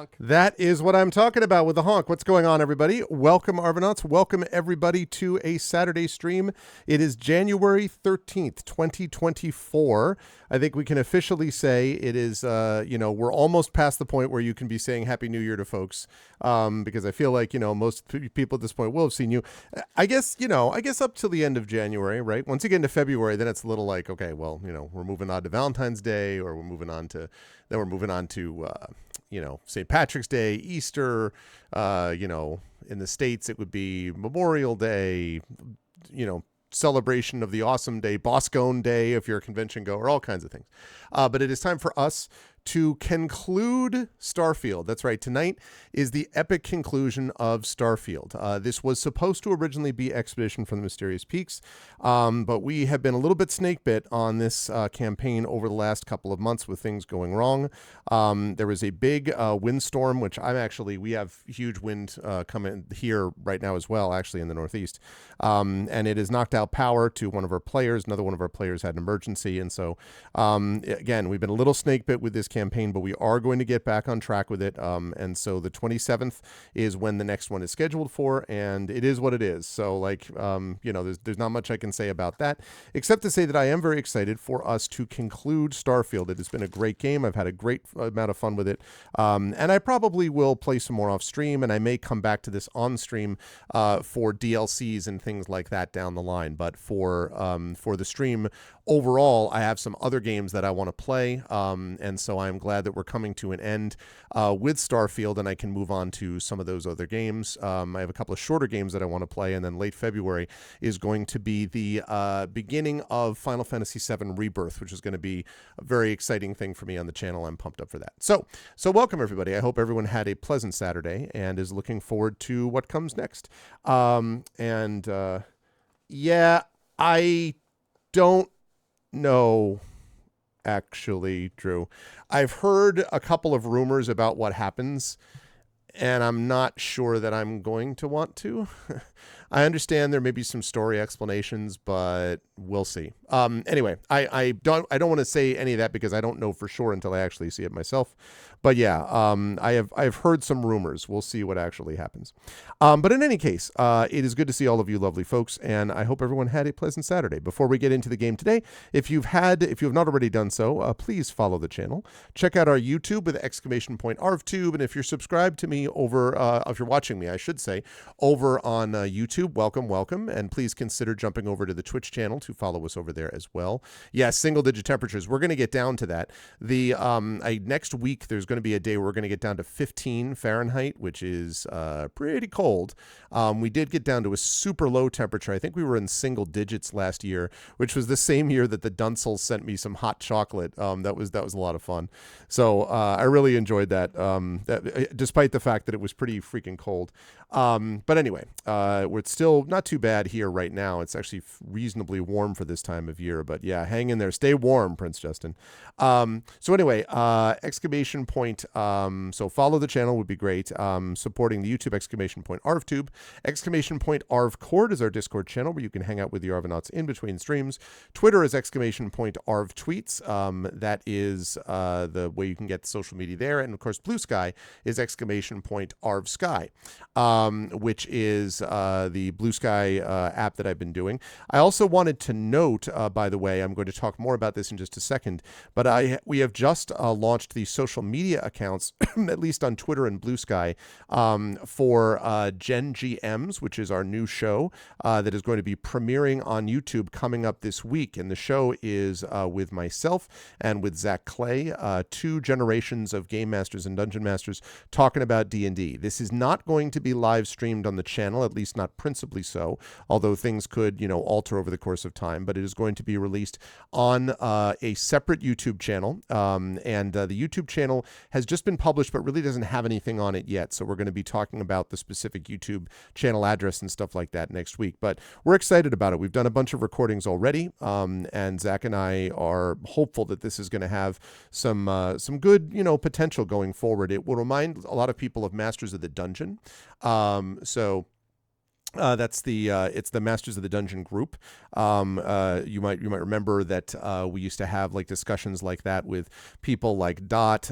honk. That is what I'm talking about with the honk. What's going on, everybody? Welcome, Arvanauts. Welcome, everybody, to a Saturday stream. It is January 13th, 2024. I think we can officially say it is, we're almost past the point where you can be saying Happy New Year to folks, because I feel like, most people at this point will have seen you. I guess up till the end of January, right? Once you get into February, then it's a little like, okay, well, we're moving on to Valentine's Day, or we're moving on to St. Patrick's Day, Easter, in the States, it would be Memorial Day, celebration of the awesome day, Boscone Day, if you're a convention goer, all kinds of things. But it is time for us to conclude Starfield. That's right. Tonight is the epic conclusion of Starfield. This was supposed to originally be Expedition from the Mysterious Peaks, but we have been a little bit snake bit on this campaign over the last couple of months with things going wrong. There was a big windstorm, which we have huge wind coming here right now as well, actually in the Northeast. And it has knocked out power to one of our players. Another one of our players had an emergency. And so, again, we've been a little snake bit with this campaign, but we are going to get back on track with it. And so the 27th is when the next one is scheduled for, and it is what it is. So there's not much I can say about that, except to say that I am very excited for us to conclude Starfield. It has been a great game. I've had a great amount of fun with it. And I probably will play some more off stream, and I may come back to this on stream for DLCs and things like that down the line. But for the stream overall, I have some other games that I want to play. And so I'm glad that we're coming to an end with Starfield, and I can move on to some of those other games. I have a couple of shorter games that I want to play, and then late February is going to be the beginning of Final Fantasy VII Rebirth, which is going to be a very exciting thing for me on the channel. I'm pumped up for that. So welcome, everybody. I hope everyone had a pleasant Saturday and is looking forward to what comes next. I don't know, actually, Drew. I've heard a couple of rumors about what happens, and I'm not sure that I'm going to want to. I understand there may be some story explanations, but we'll see. Anyway, I don't want to say any of that because I don't know for sure until I actually see it myself. But yeah, I've heard some rumors. We'll see what actually happens. But in any case, it is good to see all of you lovely folks, and I hope everyone had a pleasant Saturday. Before we get into the game today, if you have not already done so, please follow the channel. Check out our YouTube with !ArvTube, and if you're subscribed to me if you're watching me, I should say, over on YouTube, welcome, and please consider jumping over to the Twitch channel to follow us over there as well. Yes, single-digit temperatures. We're going to get down to that. Next week, there's going to be a day where we're going to get down to 15 Fahrenheit, which is pretty cold. We did get down to a super low temperature. I think we were in single digits last year, which was the same year that the Dunsels sent me some hot chocolate. That was a lot of fun. So I really enjoyed that, despite the fact that it was pretty freaking cold. But anyway, it's still not too bad here right now. It's actually reasonably warm for this time of year. But yeah, hang in there. Stay warm, Prince Justin. So anyway, exclamation point. So follow the channel would be great. Supporting the YouTube !ArvTube. !ArvCord is our Discord channel where you can hang out with the Arvanauts in between streams. Twitter is !ArvTweets. That is the way you can get social media there. And of course, Blue Sky is !ArvSky, which is the Blue Sky app that I've been doing. I also wanted to note, by the way, I'm going to talk more about this in just a second, but we have just launched the social media accounts, at least on Twitter and Blue Sky, for Gen GMs, which is our new show that is going to be premiering on YouTube coming up this week. And the show is with myself and with Zach Clay, two generations of game masters and dungeon masters talking about D&D. This is not going to be live streamed on the channel, at least not principally so, although things could, alter over the course of time, but it is going to be released on a separate YouTube channel. And the YouTube channel has just been published, but really doesn't have anything on it yet. So we're going to be talking about the specific YouTube channel address and stuff like that next week. But we're excited about it. We've done a bunch of recordings already, and Zach and I are hopeful that this is going to have some good, potential going forward. It will remind a lot of people of Masters of the Dungeon. So That's the it's the Masters of the Dungeon group. You might remember that we used to have like discussions like that with people like Dot,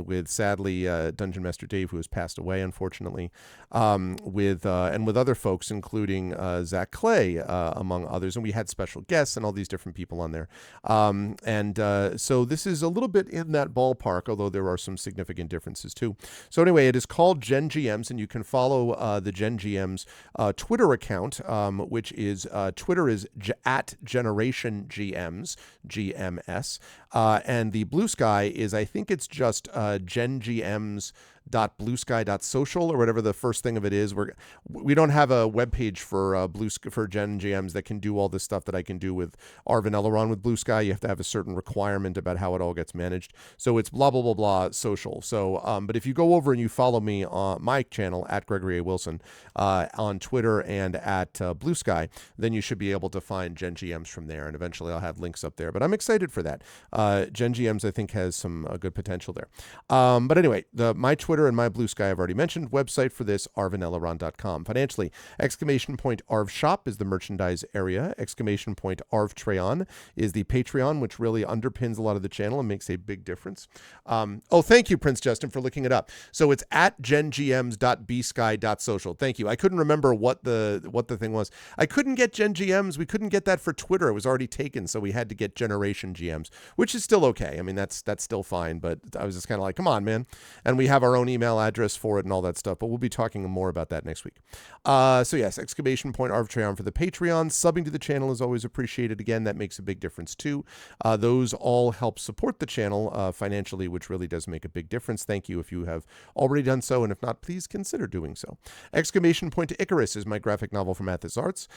with sadly Dungeon Master Dave, who has passed away unfortunately, with and with other folks, including Zach Clay, among others, and we had special guests and all these different people on there. And so this is a little bit in that ballpark, although there are some significant differences too. So anyway, it is called Gen GMs, and you can follow the Gen GMs Twitter account, which is Twitter is at Generation GMs, GMS, and the Blue Sky is, I think it's just Gen GMs .bluesky.social or whatever the first thing of it is. We don't have a web page for for Gen GMs that can do all this stuff that I can do with Arvan Eleron with Blue Sky. You have to have a certain requirement about how it all gets managed. So it's blah blah blah blah social. So but if you go over and you follow me on my channel at Gregory A. Wilson on Twitter and at Blue Sky, then you should be able to find Gen GMs from there, and eventually I'll have links up there. But I'm excited for that. Gen GMs I think has some good potential there. But anyway, my Twitter and my Blue Sky I've already mentioned. Website for this, arvaneleron.com. Financially, !Arv Shop is the merchandise area. !Arv Treon is the Patreon, which really underpins a lot of the channel and makes a big difference. Oh, thank you, Prince Justin, for looking it up. So it's at gengms.bsky.social. Thank you. I couldn't remember what the thing was. I couldn't get Gen GMs. We couldn't get that for Twitter. It was already taken, so we had to get Generation GMs, which is still okay. I mean, that's still fine, but I was just kind of like, come on, man. And we have our own email address for it and all that stuff, but we'll be talking more about that next week. So yes, !Arv Treon for the Patreon. Subbing to the channel is always appreciated. Again, that makes a big difference too. Those all help support the channel financially, which really does make a big difference. Thank you if you have already done so, and if not, please consider doing so. !Icarus is my graphic novel from Athos Arts.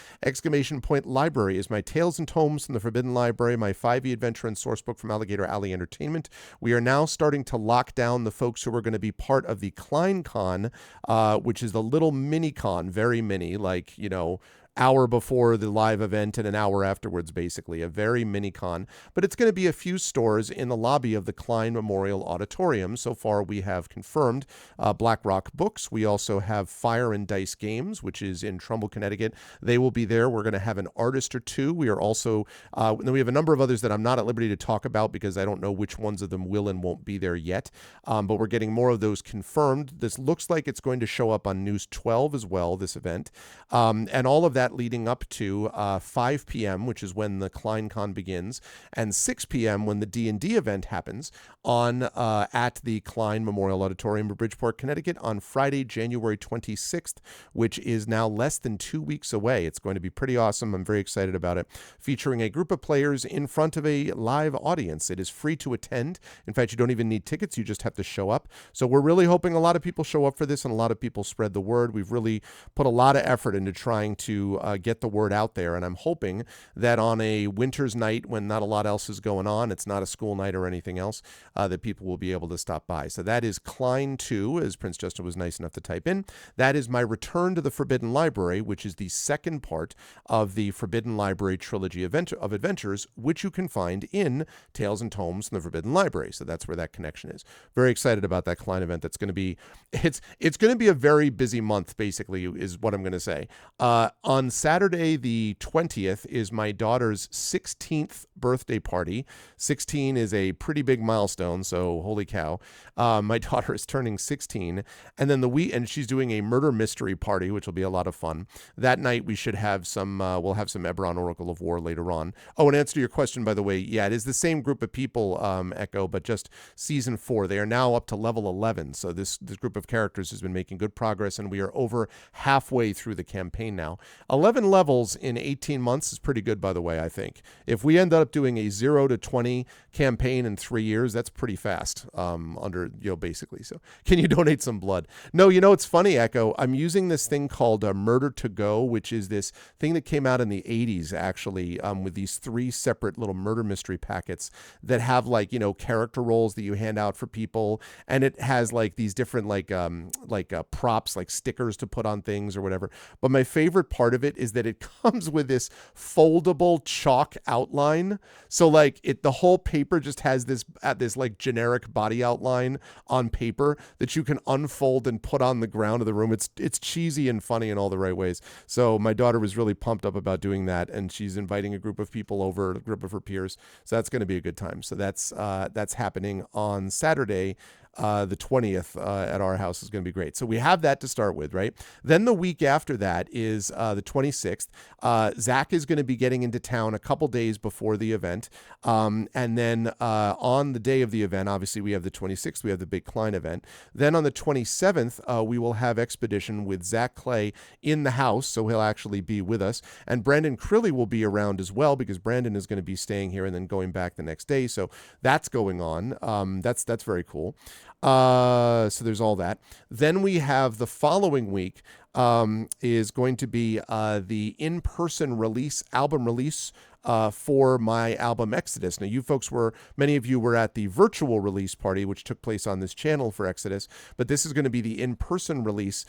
!Library is my Tales and Tomes from the Forbidden Library, my 5e adventure and sourcebook from Alligator Alley Entertainment. We are now starting to lock down the folks who are going to be part of the ClineCon, which is the little mini con, very mini, like, hour before the live event and an hour afterwards, basically, a very mini con. But it's going to be a few stores in the lobby of the Klein Memorial Auditorium. So far, we have confirmed Black Rock Books. We also have Fire and Dice Games, which is in Trumbull, Connecticut. They will be there. We're going to have an artist or two. We are also, then we have a number of others that I'm not at liberty to talk about because I don't know which ones of them will and won't be there yet. But we're getting more of those confirmed. This looks like it's going to show up on News 12 as well, this event. And all of that leading up to 5 p.m., which is when the ClineCon begins, and 6 p.m. when the D&D event happens on at the Klein Memorial Auditorium of Bridgeport, Connecticut on Friday, January 26th, which is now less than 2 weeks away. It's going to be pretty awesome. I'm very excited about it. Featuring a group of players in front of a live audience. It is free to attend. In fact, you don't even need tickets. You just have to show up. So we're really hoping a lot of people show up for this and a lot of people spread the word. We've really put a lot of effort into trying to get the word out there, and I'm hoping that on a winter's night when not a lot else is going on, it's not a school night or anything else, that people will be able to stop by. So that is Klein 2, as Prince Justin was nice enough to type in. That is my Return to the Forbidden Library, which is the second part of the Forbidden Library trilogy of adventures, which you can find in Tales and Tomes from the Forbidden Library. So that's where that connection is. Very excited about that Klein event. That's going to be, it's going to be a very busy month, basically, is what I'm going to say. On Saturday, the 20th, is my daughter's 16th birthday party. 16 is a pretty big milestone, so holy cow. My daughter is turning 16, and then and she's doing a murder mystery party, which will be a lot of fun. That night, we should have we'll have some Eberron Oracle of War later on. Oh, and answer to your question, by the way, yeah, it is the same group of people, Echo, but just season 4. They are now up to level 11, so this group of characters has been making good progress, and we are over halfway through the campaign now. 11 levels in 18 months is pretty good, by the way, I think. If we end up doing a 0 to 20 campaign in 3 years, that's pretty fast, basically. So can you donate some blood? No, it's funny, Echo. I'm using this thing called Murder to Go, which is this thing that came out in the 80s, actually, with these 3 separate little murder mystery packets that have, character roles that you hand out for people. And it has, these different, props, like stickers to put on things or whatever. But my favorite part of it is that it comes with this foldable chalk outline So like the whole paper just has this like generic body outline on paper that you can unfold and put on the ground of the room. It's cheesy and funny in all the right ways. So my daughter was really pumped up about doing that, and she's inviting a group of people over, a group of her peers. So that's going to be a good time. So that's happening on Saturday. The 20th at our house is going to be great. So we have that to start with, right? Then the week after that is the 26th. Zach is going to be getting into town a couple days before the event. And then on the day of the event, obviously we have the 26th, we have the big Klein event. Then on the 27th, we will have Expedition with Zach Clay in the house, so he'll actually be with us. And Brandon Crilly will be around as well, because Brandon is going to be staying here and then going back the next day. So that's going on. That's very cool. So there's all that. Then we have the following week is going to be the in-person album release for my album Exodus. Now, many of you were at the virtual release party, which took place on this channel for Exodus, but this is going to be the in-person release,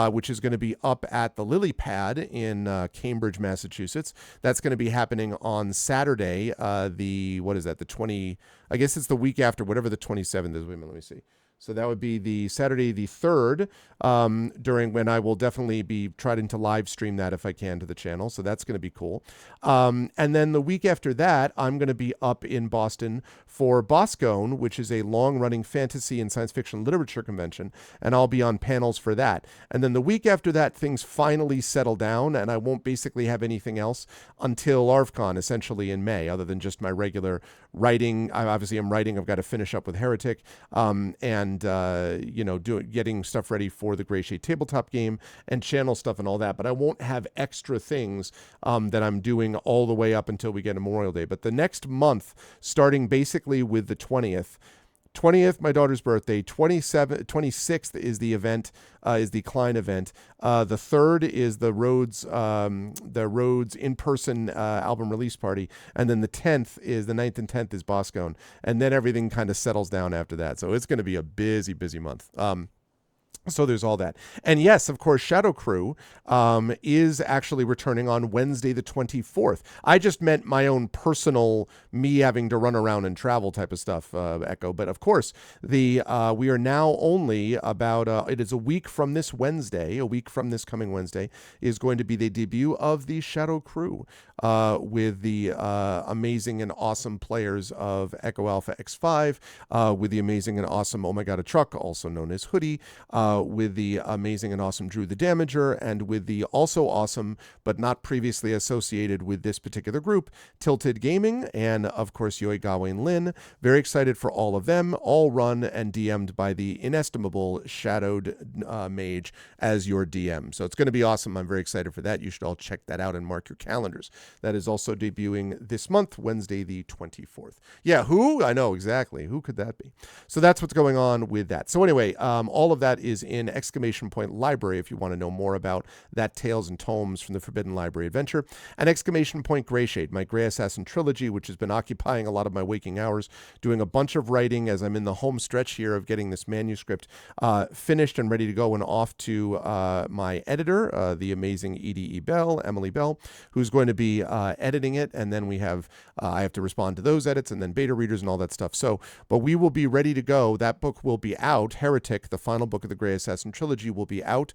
which is going to be up at the Lily Pad in Cambridge, Massachusetts. That's going to be happening on Saturday, the 20, I guess it's the week after, whatever the 27th is. Wait a minute, let me see. So that would be the Saturday the 3rd, during when I will definitely be trying to live stream that if I can to the channel. So that's going to be cool. And then the week after that, I'm going to be up in Boston for Boscone, which is a long-running fantasy and science fiction literature convention, and I'll be on panels for that. And then the week after that, things finally settle down, and I won't basically have anything else until ArvCon, essentially in May, other than just my regular writing. I'm writing. I've got to finish up with Heretic, and getting stuff ready for the Gray Shade tabletop game and channel stuff and all that. But I won't have extra things that I'm doing all the way up until we get to Memorial Day. But the next month, starting basically with the 20th, my daughter's birthday, 26th is the event, is the Klein event. The 3rd is the Rhodes in-person album release party. And then the 9th and 10th is Boscone. And then everything kind of settles down after that. So it's going to be a busy, busy month. So there's all that. And yes, of course, Shadow Crew is actually returning on Wednesday the 24th. I just meant my own personal, me having to run around and travel type of stuff, Echo. But of course, we are now only about, it is a week from this coming Wednesday, is going to be the debut of the Shadow Crew with the amazing and awesome players of Echo Alpha X5, with the amazing and awesome Oh My God, a Truck, also known as Hoodie, with the amazing and awesome Drew the Damager, and with the also awesome, but not previously associated with this particular group, Tilted Gaming, and of course, Yoi Gawain Lin. Very excited for all of them, all run and DM'd by the inestimable Shadowed Mage as your DM. So it's going to be awesome. I'm very excited for that. You should all check that out and mark your calendars. That is also debuting this month, Wednesday the 24th. Yeah, who? I know, exactly. Who could that be? So that's what's going on with that. So anyway, all of that is in Exclamation Point Library if you want to know more about that Tales and Tomes from the Forbidden Library adventure. And Exclamation Point Greyshade, my Grey Assassin trilogy, which has been occupying a lot of my waking hours, doing a bunch of writing as I'm in the home stretch here of getting this manuscript finished and ready to go and off to my editor, the amazing Emily Bell, who's going to be editing it. And then I have to respond to those edits and then beta readers and all that stuff. But we will be ready to go. That book will be out. Heretic, the final book of the Grey Assassin trilogy, will be out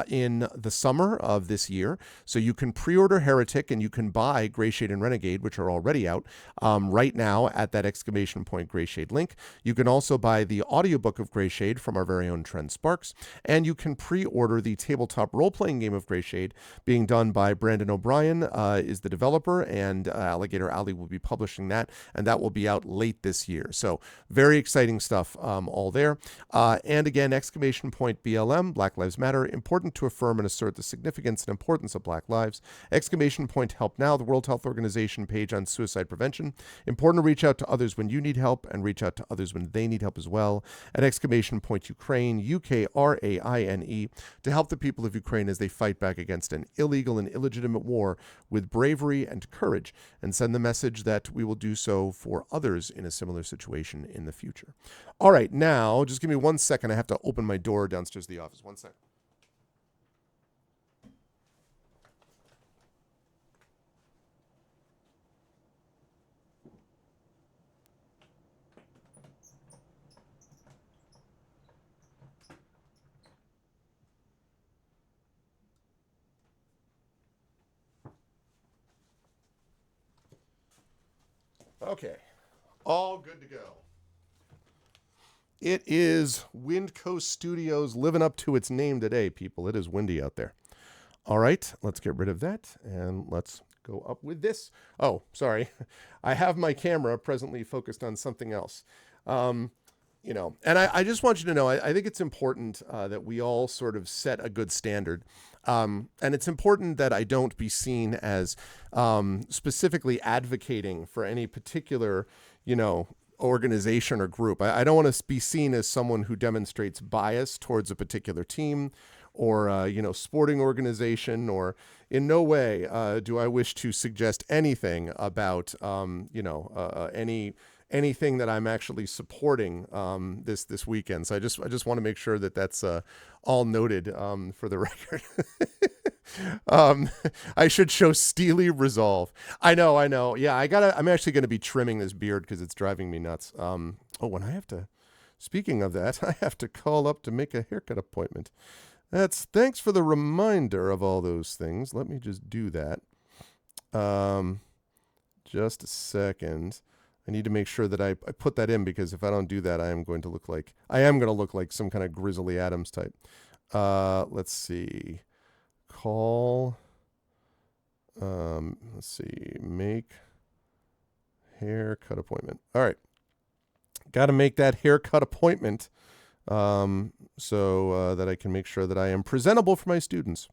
in the summer of this year. So you can pre-order Heretic and you can buy Greyshade and Renegade, which are already out right now at that Exclamation Point Greyshade link. You can also buy the audiobook of Greyshade from our very own Trent Sparks, and you can pre-order the tabletop role-playing game of Greyshade being done by Brandon O'Brien, is the developer, and Alligator Alley will be publishing that, and that will be out late this year. So very exciting stuff all there. And again, Exclamation Point BLM, Black Lives Matter, important to affirm and assert the significance and importance of Black lives. Exclamation Point Help Now, the World Health Organization page on suicide prevention. Important to reach out to others when you need help and reach out to others when they need help as well. At Exclamation Point Ukraine, UKRAINE, to help the people of Ukraine as they fight back against an illegal and illegitimate war with bravery and courage, and send the message that we will do so for others in a similar situation in the future. All right, now, just give me 1 second. I have to open my door downstairs to the office. 1 second. Okay. All good to go. It is Wind Coast Studios living up to its name today, people. It is windy out there. All right, let's get rid of that and let's go up with this. Oh, sorry. I have my camera presently focused on something else. And I just want you to know, I think it's important that we all sort of set a good standard. And it's important that I don't be seen as specifically advocating for any particular, organization or group. I don't want to be seen as someone who demonstrates bias towards a particular team or, sporting organization, or in no way do I wish to suggest anything about, anything that I'm actually supporting this weekend. So I just want to make sure that that's all noted for the record. I should show steely resolve. I know. Yeah, I'm actually going to be trimming this beard because it's driving me nuts. Speaking of that, I have to call up to make a haircut appointment. Thanks for the reminder of all those things. Let me just do that. Just a second. I need to make sure that I put that in, because if I don't do that, I am going to look like some kind of Grizzly Adams type. Let's see. Call. Let's see. Make haircut appointment. All right. Got to make that haircut appointment so that I can make sure that I am presentable for my students.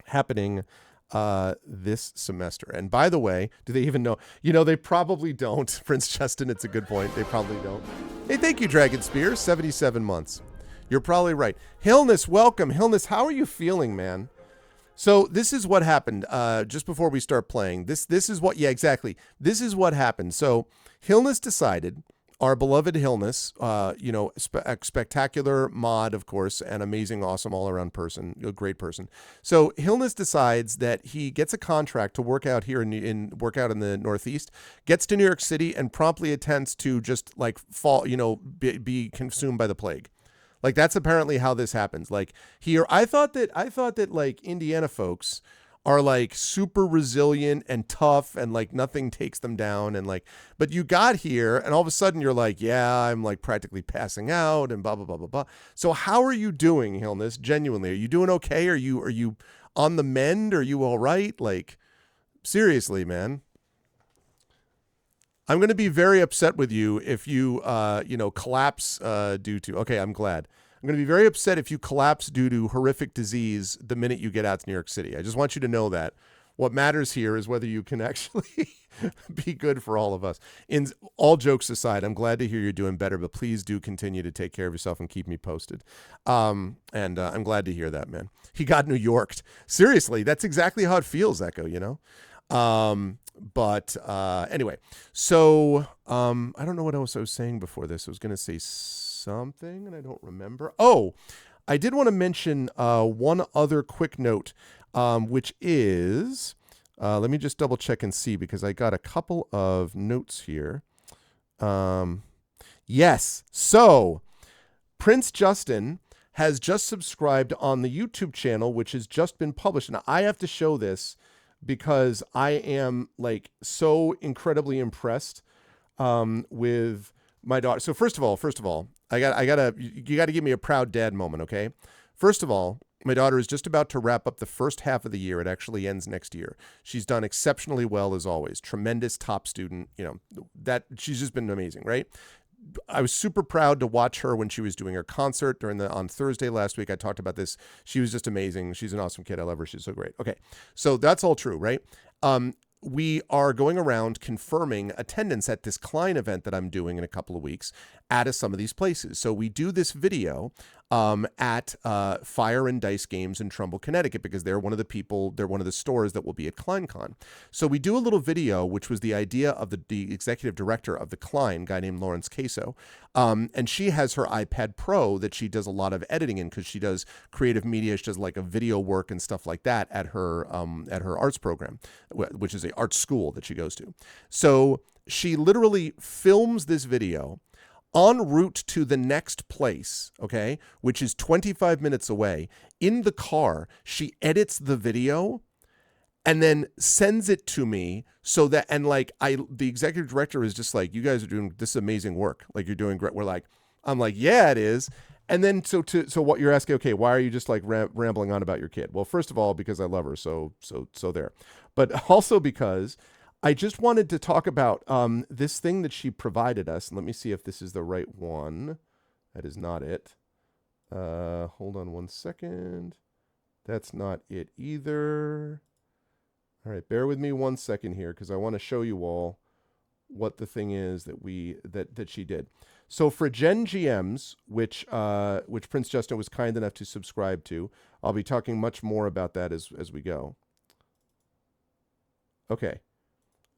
Happening this semester. And by the way, do they even know? They probably don't. Prince Justin, it's a good point. They probably don't. Hey, thank you, Dragon Spear. 77 months. You're probably right. Hillness, welcome. Hillness, how are you feeling, man? So this is what happened just before we start playing. This is what, yeah, exactly. This is what happened. So Hillness decided, our beloved Hillness, spectacular mod, of course, and amazing, awesome, all-around person, a great person. So Hillness decides that he gets a contract to work out here work out in the Northeast, gets to New York City, and promptly attempts to just fall, be consumed by the plague. That's apparently how this happens. Here, I thought that Indiana folks are super resilient and tough and nothing takes them down, and but you got here and all of a sudden you're yeah, I'm practically passing out and blah blah blah blah blah. So how are you doing, Hillness? Genuinely, are you doing okay? Are you on the mend? Are you all right? Seriously, man. I'm going to be very upset with you if you collapse due to. Okay, I'm glad. I'm going to be very upset if you collapse due to horrific disease the minute you get out to New York City. I just want you to know that. What matters here is whether you can actually be good for all of us. In all jokes aside, I'm glad to hear you're doing better, but please do continue to take care of yourself and keep me posted. And I'm glad to hear that, man. He got New Yorked. Seriously, that's exactly how it feels, Echo, But anyway, so I don't know what else I was saying before this. I was going to say something and I don't remember. Oh, I did want to mention one other quick note, which is, let me just double check and see, because I got a couple of notes here. Yes. So Prince Justin has just subscribed on the YouTube channel, which has just been published. Now I have to show this because I am so incredibly impressed with my daughter. So first of all, you gotta give me a proud dad moment, okay? First of all, my daughter is just about to wrap up the first half of the year. It actually ends next year. She's done exceptionally well as always. Tremendous top student. That she's just been amazing, right? I was super proud to watch her when she was doing her concert on Thursday last week. I talked about this. She was just amazing. She's an awesome kid. I love her. She's so great. Okay. So that's all true, right? We are going around confirming attendance at this Klein event that I'm doing in a couple of weeks at some of these places. So we do this video at Fire and Dice Games in Trumbull, Connecticut, because they're one of the stores that will be at KleinCon. So we do a little video, which was the idea of the executive director of the Klein, guy named Lawrence Queso. And she has her iPad Pro that she does a lot of editing in, because she does creative media. She does a video work and stuff like that at her arts program, which is a art school that she goes to. So she literally films this video en route to the next place, okay, which is 25 minutes away. In the car, she edits the video and then sends it to me so that, and like the executive director is just like, you guys are doing this amazing work. Like you're doing great. I'm like, yeah, it is. And then, so what you're asking, okay, why are you just like rambling on about your kid? Well, first of all, because I love her. So there, but also because I just wanted to talk about this thing that she provided us. And let me see if this is the right one. That is not it. Hold on one second. That's not it either. All right, bear with me 1 second here because I want to show you all what the thing is that she did. So for Gen GMs, which Prince Justin was kind enough to subscribe to, I'll be talking much more about that as we go. Okay.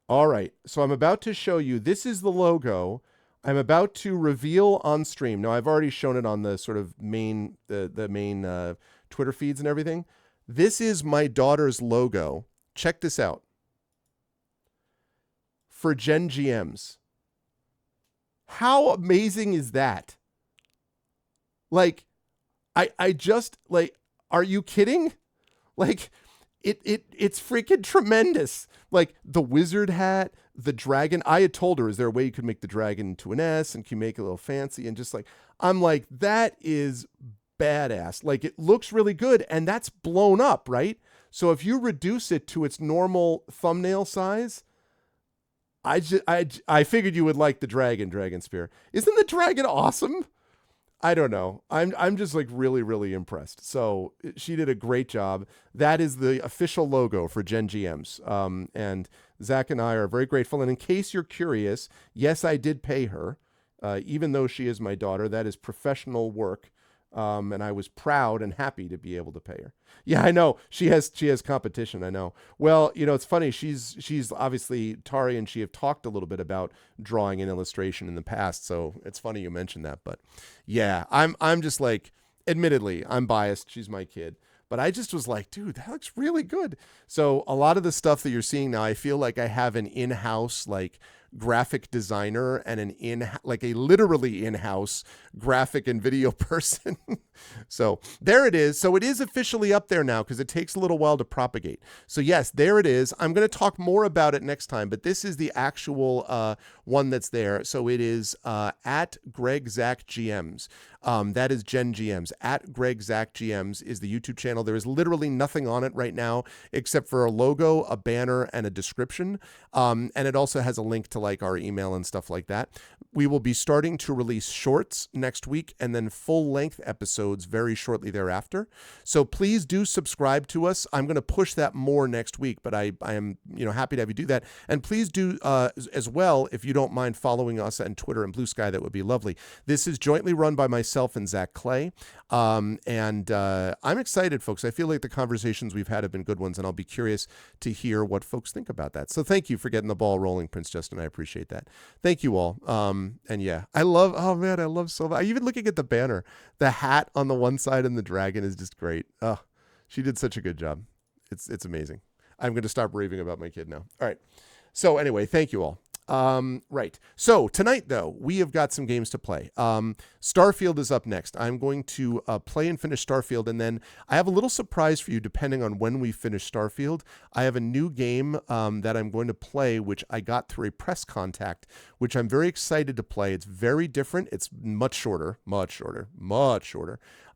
All right. So I'm about to show you. This is the logo. I'm about to reveal on stream. Now I've already shown it on the sort of main the main Twitter feeds and everything. This is my daughter's logo. Check this out. For Gen GMs. How amazing is that? Like, I just, like, are you kidding? Like, it's freaking tremendous. Like, the wizard hat, the dragon. I had told her, is there a way you could make the dragon into an S and can you make it a little fancy? And just like, I'm like, that is badass. Like, it looks really good. And that's blown up, right? So if you reduce it to its normal thumbnail size, I figured you would like the dragon spear. Isn't the dragon awesome? I don't know. I'm just like really, really impressed. So she did a great job. That is the official logo for Gen GMs. And Zach and I are very grateful. And in case you're curious, yes, I did pay her. Even though she is my daughter, that is professional work. And I was proud and happy to be able to pay her. Yeah, I know. She has competition, I know. Well, you know, it's funny. She's obviously, Tari and she have talked a little bit about drawing and illustration in the past. So it's funny you mentioned that. But yeah, I'm just like, admittedly, I'm biased. She's my kid. But I just was like, dude, that looks really good. So a lot of the stuff that you're seeing now, I feel like I have an in-house, like, graphic designer and a literally in-house graphic and video person. So there it is. So it is officially up there now because it takes a little while to propagate. So yes, there it is. I'm going to talk more about it next time, but this is the actual one that's there. So it is at Greg Zach GMs. That is Gen GMs. At Greg Zach GMs is the YouTube channel. There is literally nothing on it right now except for a logo, a banner, and a description. And it also has a link to like our email and stuff like that. We will be starting to release shorts next week and then full-length episodes very shortly thereafter. So please do subscribe to us. I'm going to push that more next week, but I am happy to have you do that. And please do as well, if you don't mind following us on Twitter and Blue Sky, that would be lovely. This is jointly run by myself and Zach Clay. And I'm excited, folks. I feel like the conversations we've had have been good ones, and I'll be curious to hear what folks think about that. So thank you for getting the ball rolling, Prince Justin. I appreciate that. Thank you all. And yeah, I love so much. Even looking at the banner, the hat on the one side and the dragon is just great. Oh, she did such a good job. It's amazing. I'm going to stop raving about my kid now. All right. So anyway, thank you all. Right. So tonight, though, we have got some games to play. Starfield is up next. I'm going to play and finish Starfield, and then I have a little surprise for you depending on when we finish Starfield. I have a new game that I'm going to play, which I got through a press contact, which I'm very excited to play. It's very different. It's much shorter.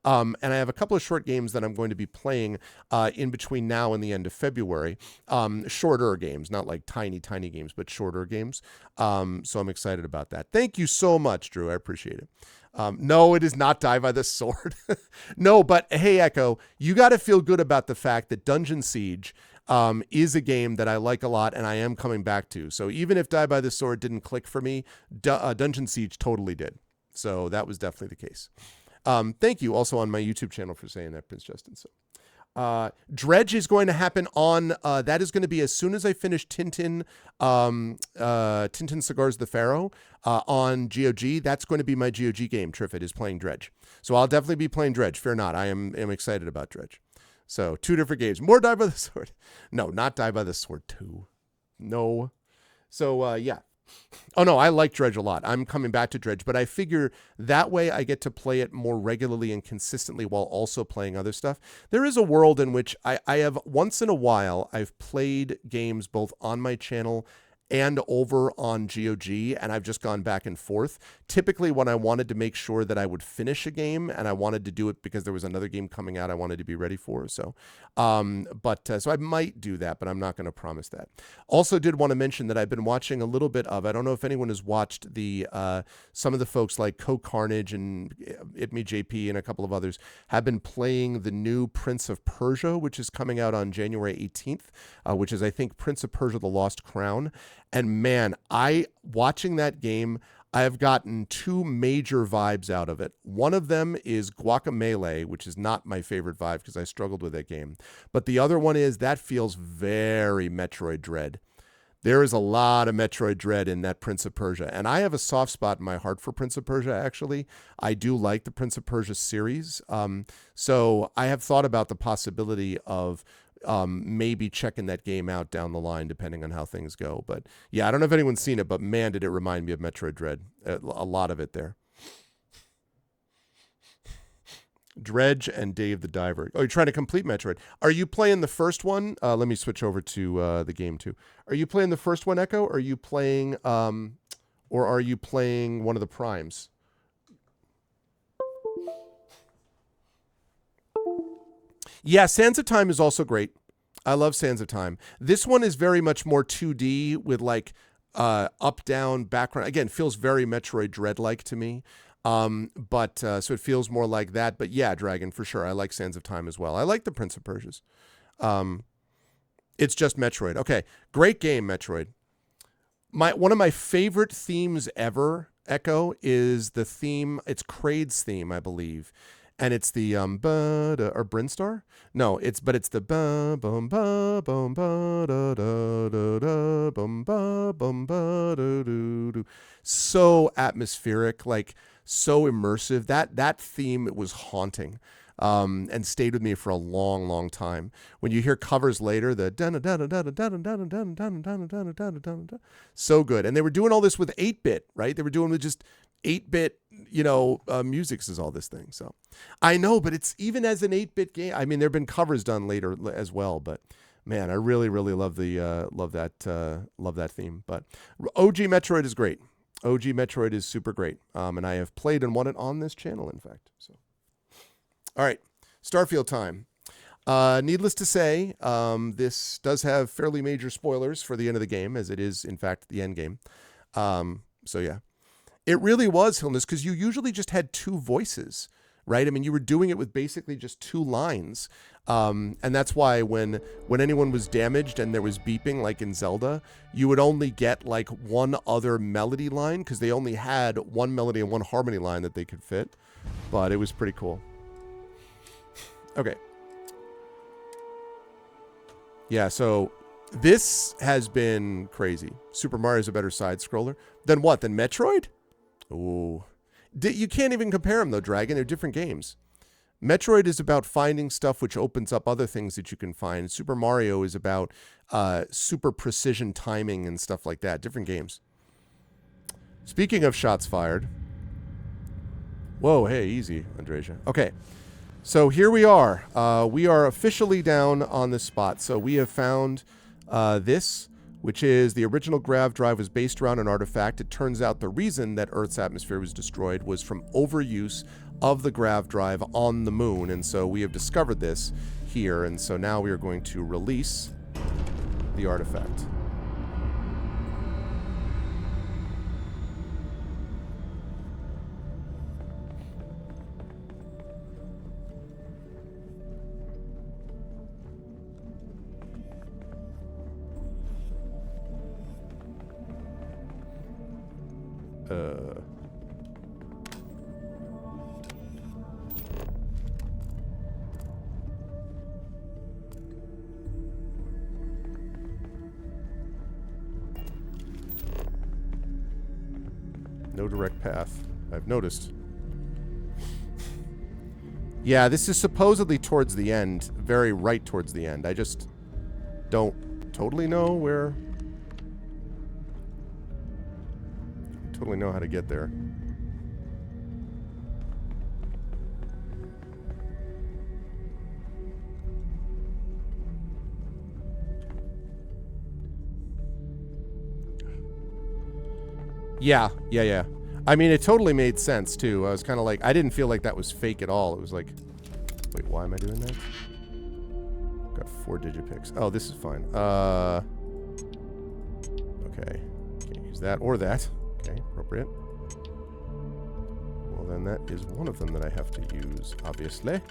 And I have a couple of short games that I'm going to be playing in between now and the end of February. Shorter games, not like tiny games, but shorter games. So I'm excited about that. Thank you so much, Drew. I appreciate it. No, it is not Die by the Sword. No, but hey, Echo, you got to feel good about the fact that Dungeon Siege is a game that I like a lot and I am coming back to. So even if Die by the Sword didn't click for me, Dungeon Siege totally did. So that was definitely the case. Thank you also on my YouTube channel for saying that, Prince Justin. So, Dredge is going to happen on, that is going to be as soon as I finish Tintin Cigars the Pharaoh, on GOG. That's going to be my GOG game. Triffid is playing Dredge. So I'll definitely be playing Dredge. Fear not. I am excited about Dredge. So 2 different games. More Die by the Sword. No, not Die by the Sword 2. No. So, yeah. Oh, no, I like Dredge a lot. I'm coming back to Dredge, but I figure that way I get to play it more regularly and consistently while also playing other stuff. There is a world in which I have, once in a while, I've played games both on my channel and over on GOG, and I've just gone back and forth. Typically when I wanted to make sure that I would finish a game, and I wanted to do it because there was another game coming out I wanted to be ready for. So, so I might do that, but I'm not going to promise that. Also did want to mention that I've been watching a little bit of, I don't know if anyone has watched the, some of the folks like Co-Carnage and Itme JP and a couple of others have been playing the new Prince of Persia, which is coming out on January 18th, which is, I think, Prince of Persia: The Lost Crown. And man, watching that game, I have gotten two major vibes out of it. One of them is Guacamelee, which is not my favorite vibe because I struggled with that game. But the other one is that feels very Metroid Dread. There is a lot of Metroid Dread in that Prince of Persia. And I have a soft spot in my heart for Prince of Persia, actually. I do like the Prince of Persia series. So I have thought about the possibility of maybe checking that game out down the line, depending on how things go. But yeah, I don't know if anyone's seen it, but man, did it remind me of Metroid Dread. A lot of it there. Dredge and Dave the Diver. Oh, you're trying to complete Metroid. Are you playing the first one? Let me switch over to the game too. Are you playing the first one, Echo? Or are you playing, one of the primes? Yeah, Sands of Time is also great. I love Sands of Time. This one is very much more 2D with like up, down, background. Again, feels very Metroid Dread-like to me. So it feels more like that. But yeah, Dragon, for sure. I like Sands of Time as well. I like the Prince of Persias. It's just Metroid. Okay, great game, Metroid. One of my favorite themes ever, Echo, is the theme. It's Kraid's theme, I believe. And it's the or Brinstar? No, it's the ba bum ba bum ba da da da da bum ba bum ba da do do. So atmospheric, like so immersive. That theme, it was haunting. And stayed with me for a long, long time. When you hear covers later, the so good. And they were doing all this with 8-bit, right? They were doing with just 8-bit, music is all this thing. So I know, but it's even as an 8-bit game. I mean, there've been covers done later as well, but man, I really, really love love that theme. But OG Metroid is great. OG Metroid is super great. And I have played and won it on this channel, in fact. So, all right, Starfield time. Needless to say, this does have fairly major spoilers for the end of the game, as it is, in fact, the end game. So yeah. It really was, Hilness, because you usually just had two voices, right? I mean, you were doing it with basically just two lines. And that's why when anyone was damaged and there was beeping, like in Zelda, you would only get like one other melody line because they only had one melody and one harmony line that they could fit. But it was pretty cool. Okay. Yeah, so this has been crazy. Super Mario's a better side-scroller. Than what? Than Metroid? Ooh. You can't even compare them, though, Dragon. They're different games. Metroid is about finding stuff which opens up other things that you can find. Super Mario is about super precision timing and stuff like that. Different games. Speaking of shots fired. Whoa, hey, easy, Andreja. Okay, so here we are. We are officially down on the spot. So we have found this, which is the original grav drive was based around an artifact. It turns out the reason that Earth's atmosphere was destroyed was from overuse of the grav drive on the moon. And so we have discovered this here. And so now we are going to release the artifact. No direct path. I've noticed. Yeah, this is supposedly towards the end. Very right towards the end. I just don't totally know where... totally know how to get there. Yeah. I mean, it totally made sense, too. I was kind of like, I didn't feel like that was fake at all. It was like, wait, why am I doing that? Got 4 digipicks. Oh, this is fine. Okay. Can't use that or that. Okay, appropriate. Well, then that is one of them that I have to use, obviously.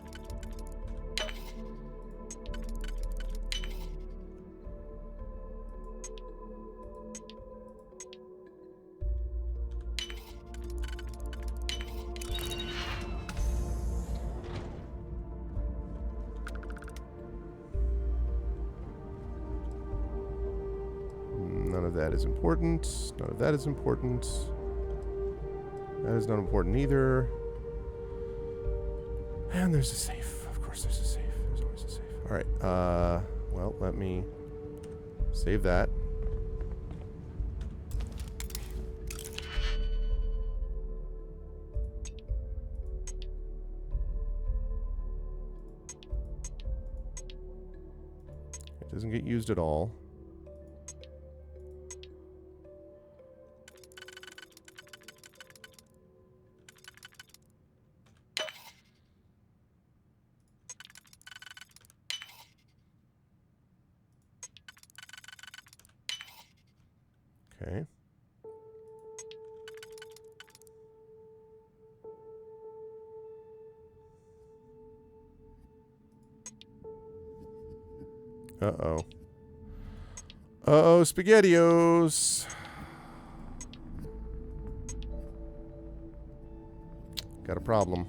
None of that is important. None of that is important. That is not important either. And there's a safe. Of course there's a safe. There's always a safe. Alright, well, let me save that. It doesn't get used at all. Okay. Uh-oh. Uh-oh, SpaghettiOs. Got a problem.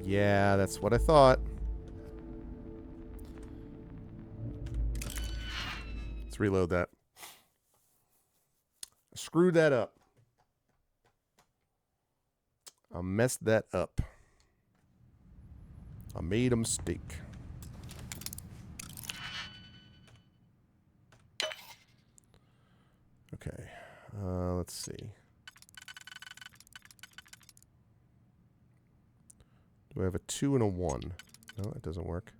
Yeah, that's what I thought. Let's reload that. I screwed that up. I messed that up. I made a mistake. Okay. Let's see. Do I have a 2 and a 1? No, that doesn't work.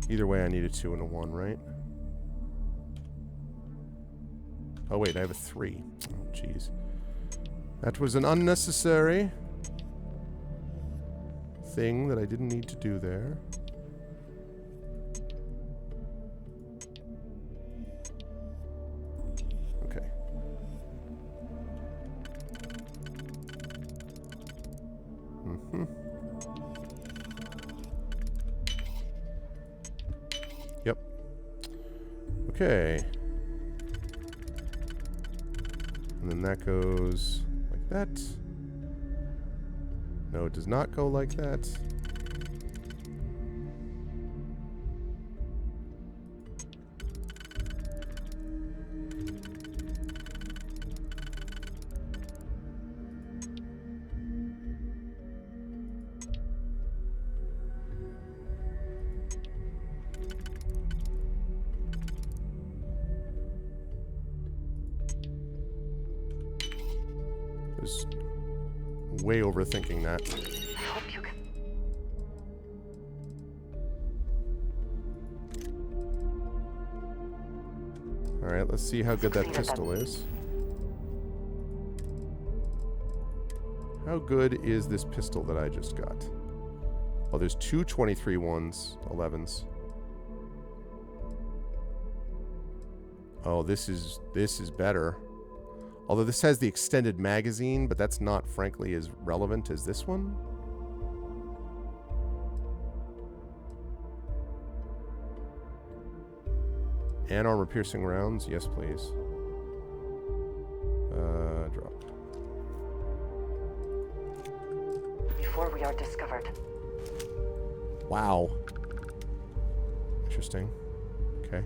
Either way, I need a 2 and a 1, right? Oh, wait, I have a 3. Oh, jeez. That was an unnecessary thing that I didn't need to do there. Okay. Mm-hmm. Yep. Okay. And then that goes like that. No, it does not go like that. Just way overthinking that. I hope you can. Alright, let's see how good that pistol is. How good is this pistol that I just got? Oh, there's 2 23 ones, 11s. Oh, this is better. Although this has the extended magazine, but that's not, frankly, as relevant as this one. And armor-piercing rounds. Yes, please. Drop. Before we are discovered. Wow. Interesting. Okay.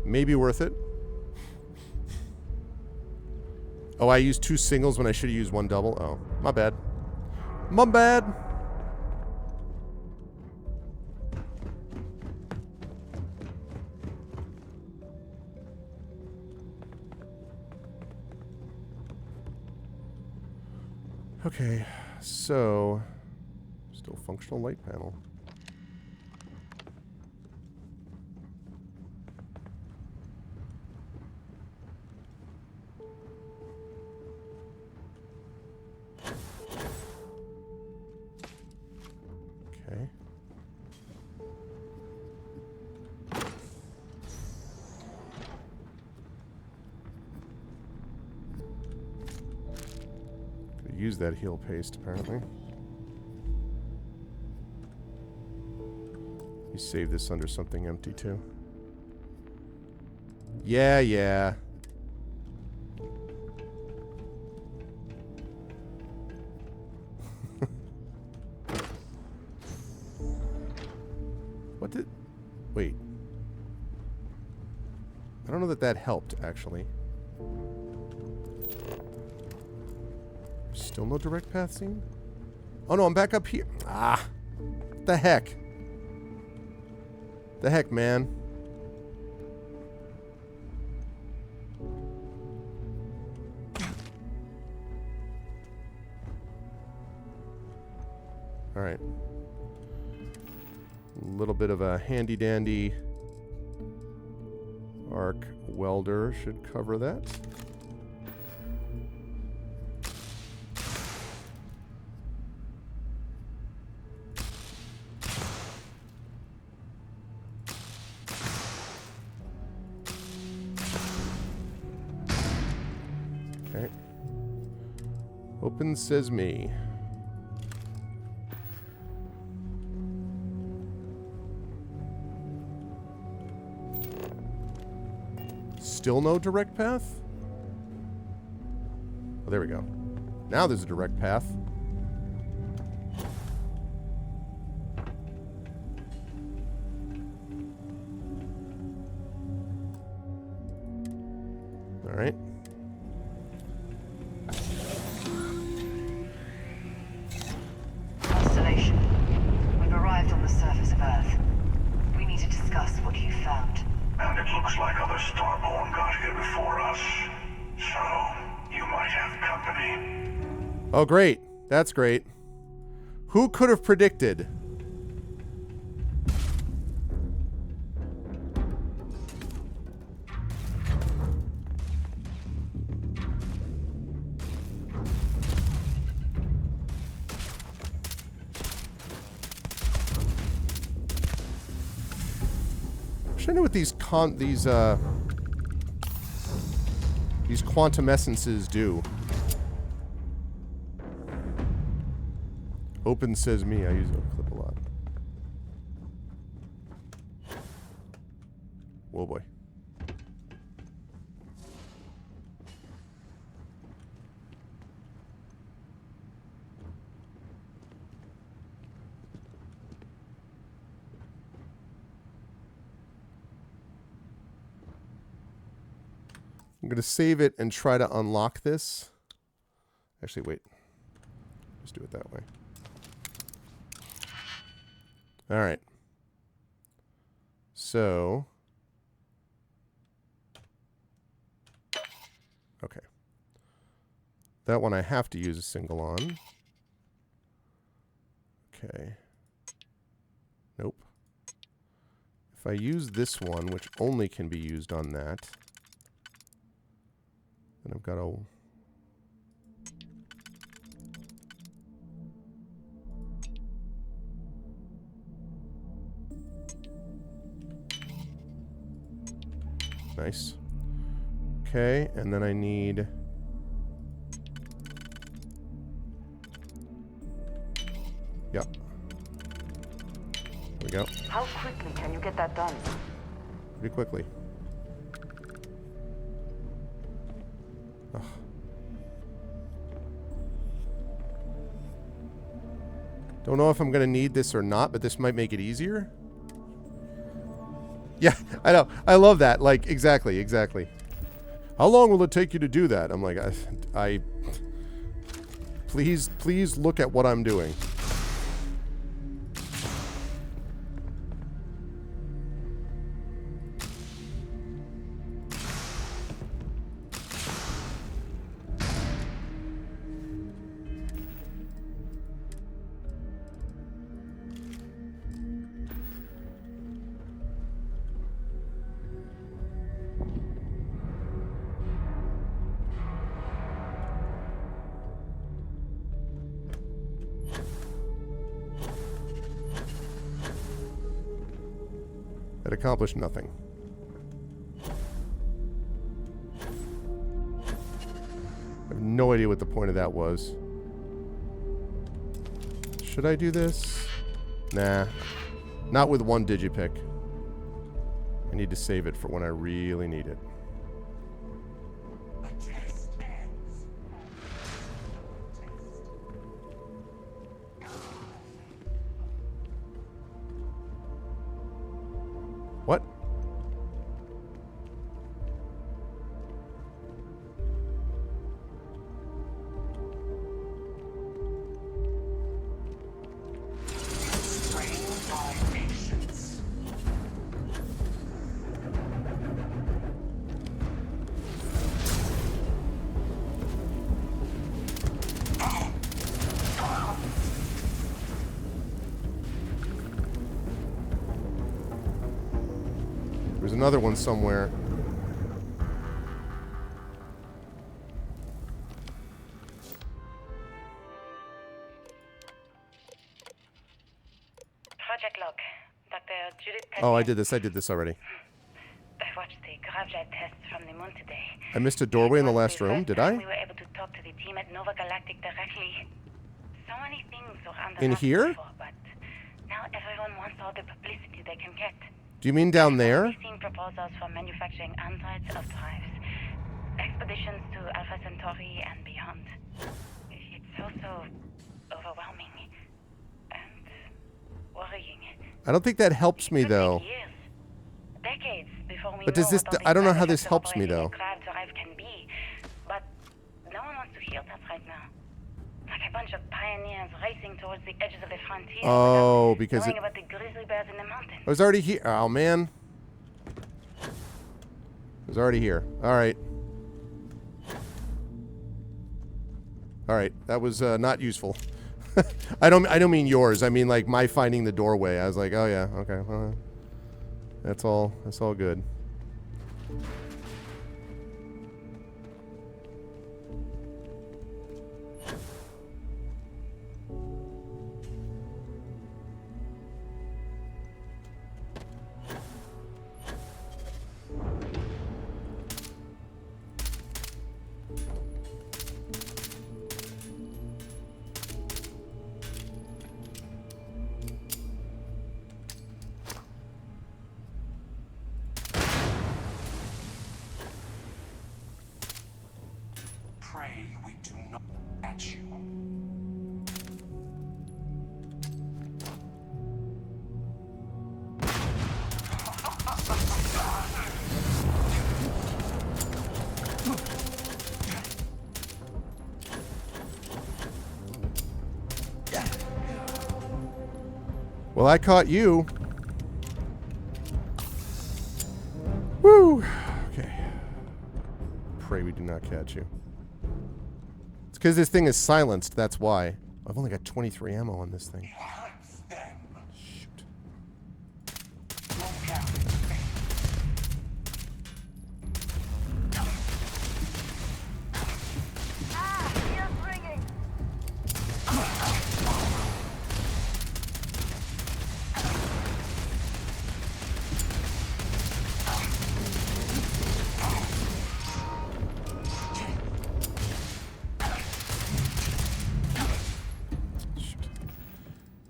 Maybe worth it. Oh, I used 2 singles when I should have used 1 double. Oh, my bad. My bad. Okay, so still functional light panel. Okay. Could use that heal paste apparently. You save this under something empty too. Yeah, yeah. What did... Wait. I don't know that that helped, actually. Still no direct path scene? Oh no, I'm back up here. Ah! What the heck? The heck, man? Alright. A little bit of a handy-dandy arc welder should cover that. Okay. Open says me. Still no direct path? Oh, there we go. Now there's a direct path. All right. Constellation, we've arrived on the surface of Earth. We need to discuss what you found. And it looks like other Starborn got here before us. So, you might have company. Oh, great. That's great. Who could have predicted? I know what these quantum essences do. Open says me. I use a clip a lot. Whoa, boy. I'm going to save it and try to unlock this. Actually, wait. Let's do it that way. All right. So. Okay. That one I have to use a single on. Okay. Nope. If I use this one, which only can be used on that, then I've got a... Nice. Okay, and then I need... Yep. There we go. How quickly can you get that done? Pretty quickly. Ugh. Don't know if I'm going to need this or not, but this might make it easier. Yeah, I know. I love that. Like, exactly. How long will it take you to do that? I'm like, please look at what I'm doing. It accomplished nothing. I have no idea what the point of that was. Should I do this? Nah. Not with one digipick. I need to save it for when I really need it. What? There's another one somewhere. Project log. Dr. Judith. Oh, I did this already. I watched the gravjet tests from the moon today. I missed a doorway in the last room, did I? We were able to talk to the team at Nova Galactic directly. So many things were under In lock here? before, but now everyone wants all the publicity they can get. Do you mean down there? We've seen proposals for manufacturing androids of drives, expeditions to Alpha Centauri and beyond. It's also overwhelming and worrying. I don't think that helps me It could though. take years, decades before we But know does this? what all I don't know the how this side helps effects me of though. operating a grav drive can be, but no one wants to hear that right now. Like a bunch of pioneers racing towards the edges of the frontier. Oh, without because knowing it about the grizzly bears in the mountains. I was already here. Oh man. I was already here. All right. All right. That was not useful. I don't mean yours. I mean like my finding the doorway. I was like, oh yeah, okay. Well, that's all good. Pray we do not catch you. Well, I caught you. Woo. Okay. Pray we do not catch you. It's because this thing is silenced. That's why. I've only got 23 ammo on this thing. Hunts them. Shoot. Look out. Ears ringing.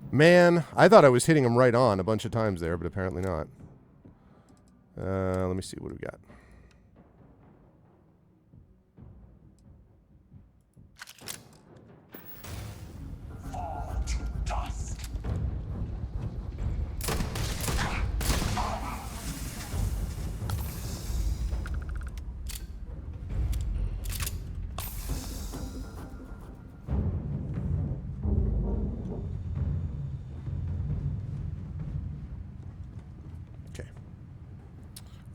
Man, I thought I was hitting him right on a bunch of times there, but apparently not. Let me see what we got. Fall to dust.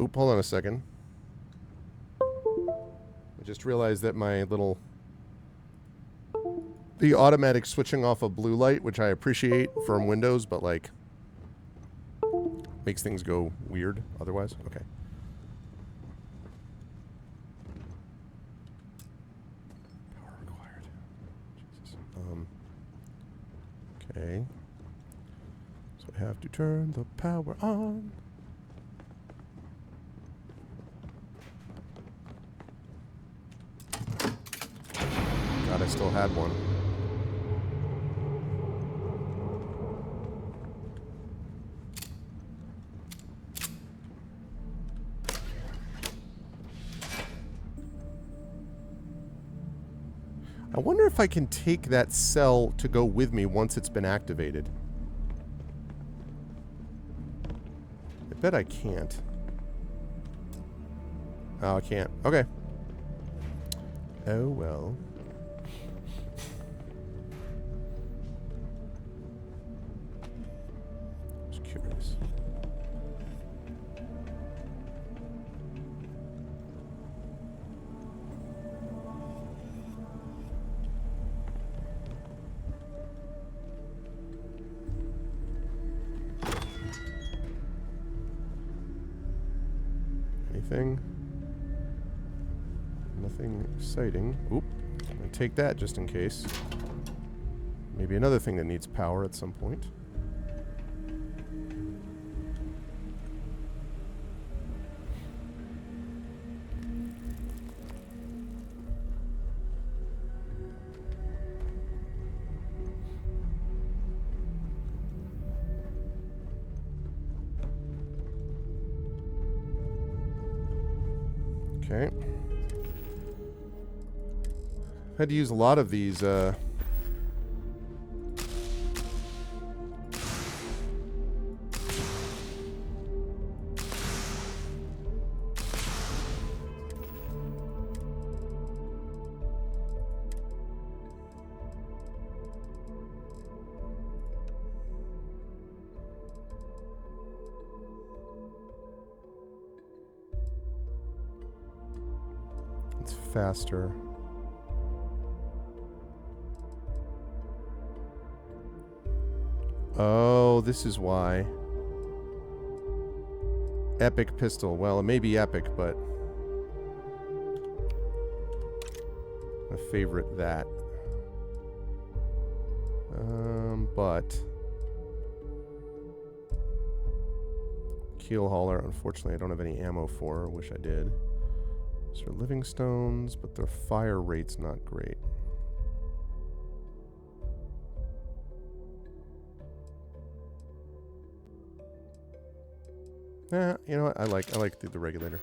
Oop, hold on a second. I just realized that my little... The automatic switching off of blue light, which I appreciate from Windows, but like... makes things go weird otherwise. Okay. Power required. Jesus. Okay. So I have to turn the power on. God, I still had one. I wonder if I can take that cell to go with me once it's been activated. I bet I can't. Oh, I can't. Okay. Oh, well. Just curious. Anything? Nothing exciting. Oop. I'm gonna take that just in case. Maybe another thing that needs power at some point. Okay. Had to use a lot of these, it's faster. Oh, this is why. Epic pistol. Well, it may be epic, but I favorite that. But keel hauler, unfortunately, I don't have any ammo for. Wish I did. These are living stones, but their fire rate's not great. You know what? I like the regulator.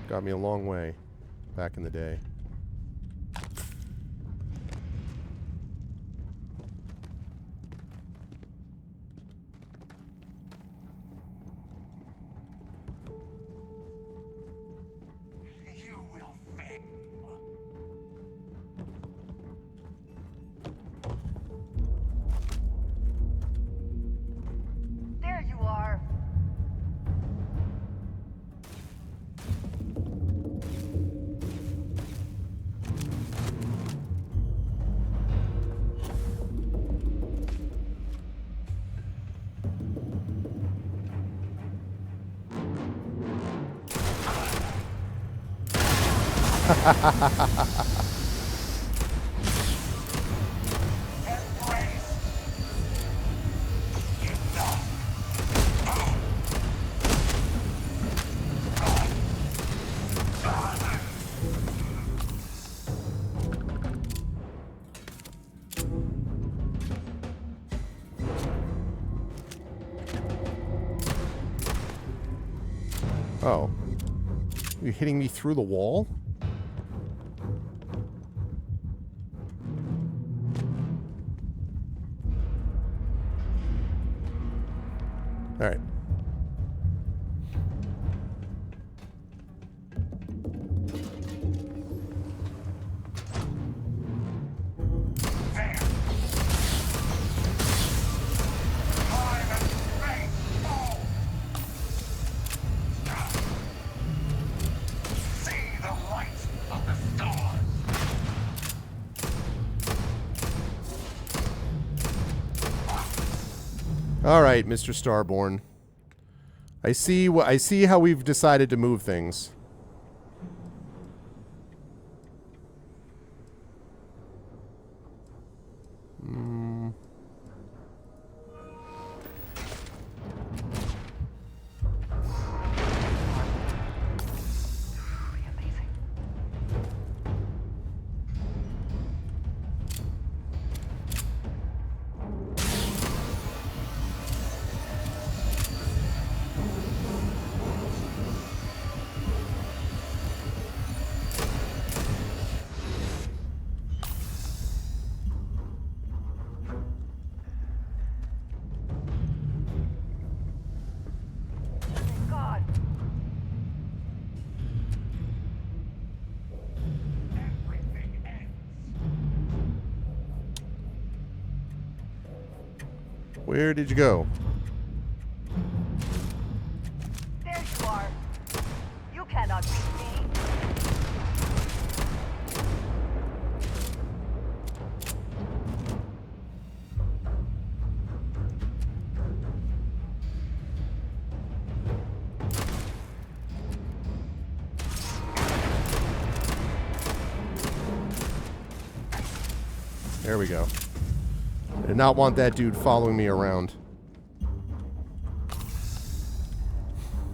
Got me a long way back in the day. You will fail. There you are. Oh. Are you hitting me through the wall? All right. Time and space. Oh. of the stars. All right, Mr. Starborn. I see how we've decided to move things. Amazing. Thank God. Everything ends. Where did you go? There you are. You cannot beat me. There we go. I did not want that dude following me around.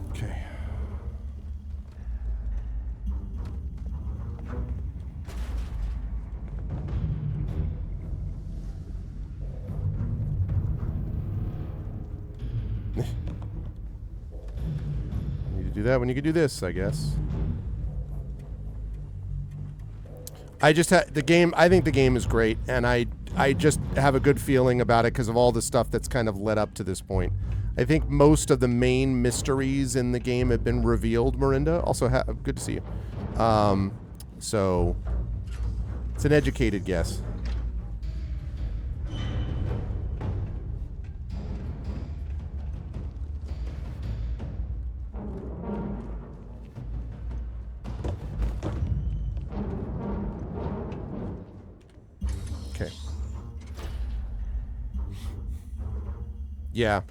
Okay. You do that when you can do this, I guess. I just the game. I think the game is great, and I just have a good feeling about it because of all the stuff that's kind of led up to this point. I think most of the main mysteries in the game have been revealed. Marinda, also good to see you. So it's an educated guess. Okay. Yeah.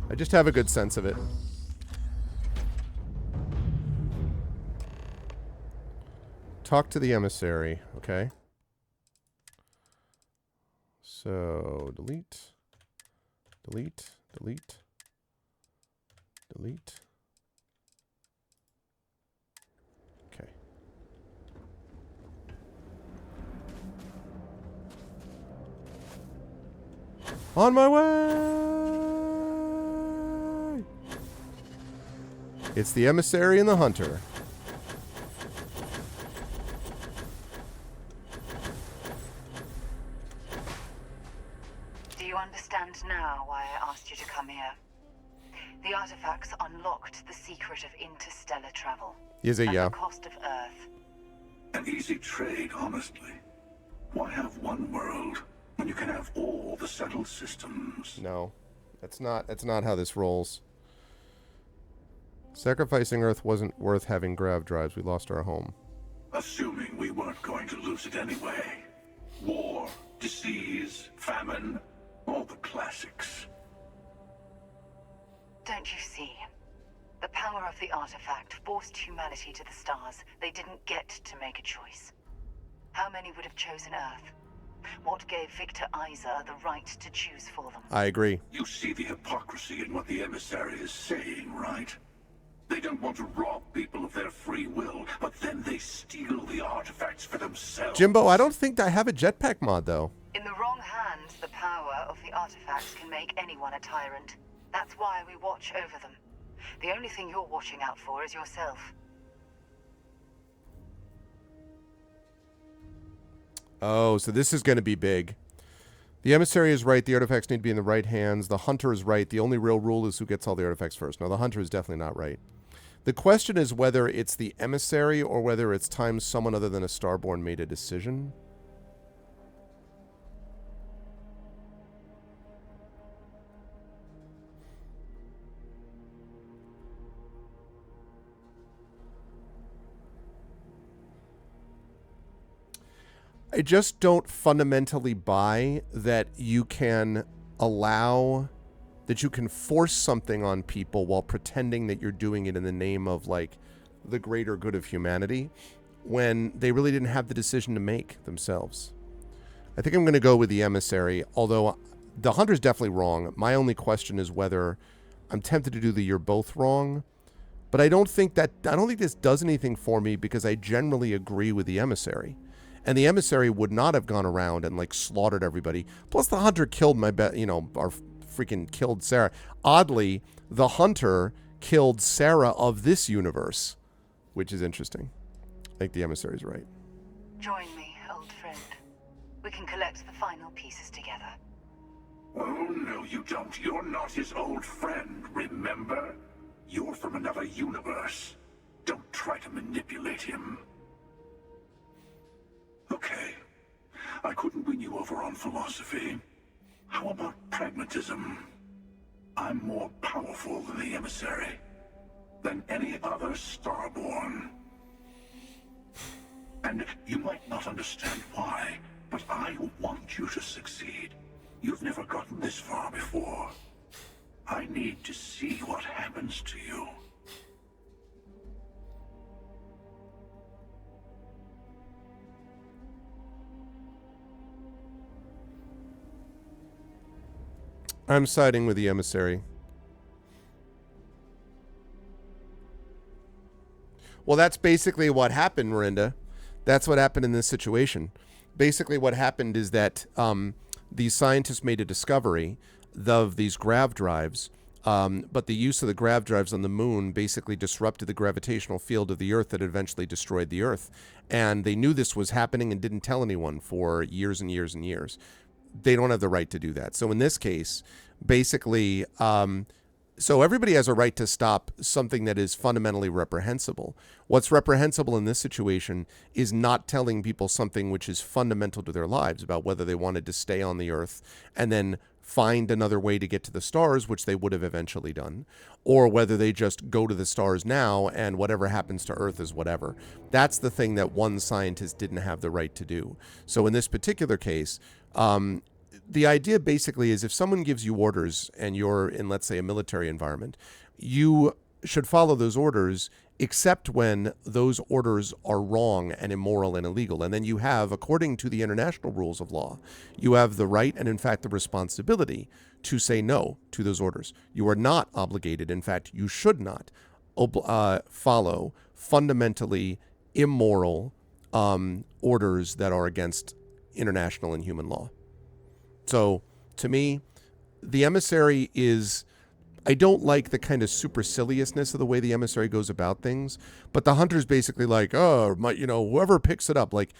I just have a good sense of it. Talk to the emissary, okay? So, delete. Delete. Delete. Delete. Okay. On my way! It's the emissary and the hunter. Do you understand now why I asked you to come here? The artifacts unlocked the secret of interstellar travel. Is it? At Yeah. the cost of Earth. An easy trade, honestly. Why have one world when you can have all the settled systems? No. That's not how this rolls. Sacrificing Earth wasn't worth having grav drives. We lost our home. Assuming we weren't going to lose it anyway. War, disease, famine, all the classics. Don't you see? The power of the artifact forced humanity to the stars. They didn't get to make a choice. How many would have chosen Earth? What gave Victor Isa the right to choose for them? I agree. You see the hypocrisy in what the emissary is saying, right? They don't want to rob people of their free will, but then they steal the artifacts for themselves. Jimbo, I don't think I have a jetpack mod, though. In the wrong hands, the power of the artifacts can make anyone a tyrant. That's why we watch over them. The only thing you're watching out for is yourself. Oh, so this is going to be big. The emissary is right. The artifacts need to be in the right hands. The hunter is right. The only real rule is who gets all the artifacts first. No, the hunter is definitely not right. The question is whether it's the emissary or whether it's time someone other than a Starborn made a decision. I just don't fundamentally buy that you can force something on people while pretending that you're doing it in the name of like the greater good of humanity when they really didn't have the decision to make themselves. I think I'm going to go with the emissary, although the hunter's definitely wrong. My only question is whether I'm tempted to do the you're both wrong, but I don't think this does anything for me because I generally agree with the emissary. And the emissary would not have gone around and like slaughtered everybody. Plus the hunter killed freaking killed Sarah. Oddly, the hunter killed Sarah of this universe, which is interesting. I think the emissary's right. Join me, old friend. We can collect the final pieces together. Oh, no, you don't. You're not his old friend, remember? You're from another universe. Don't try to manipulate him. Okay. I couldn't win you over on philosophy. How about pragmatism? I'm more powerful than the emissary. Than any other Starborn. And you might not understand why, but I want you to succeed. You've never gotten this far before. I need to see what happens to you. I'm siding with the emissary. Well, that's basically what happened, Miranda. That's what happened in this situation. Basically what happened is that these scientists made a discovery of these grav drives, but the use of the grav drives on the moon basically disrupted the gravitational field of the Earth that eventually destroyed the Earth. And they knew this was happening and didn't tell anyone for years and years and years. They don't have the right to do that. So in this case, basically, so everybody has a right to stop something that is fundamentally reprehensible. What's reprehensible in this situation is not telling people something which is fundamental to their lives about whether they wanted to stay on the Earth and then find another way to get to the stars, which they would have eventually done, or whether they just go to the stars now and whatever happens to Earth is whatever. That's the thing that one scientist didn't have the right to do. So in this particular case, the idea basically is if someone gives you orders and you're in, let's say, a military environment, you should follow those orders except when those orders are wrong and immoral and illegal. And then you have, according to the international rules of law, you have the right and, in fact, the responsibility to say no to those orders. You are not obligated. In fact, you should not follow fundamentally immoral orders that are against international and human law. So, to me, the emissary is... I don't like the kind of superciliousness of the way the emissary goes about things, but the hunter's basically like, oh, whoever picks it up, like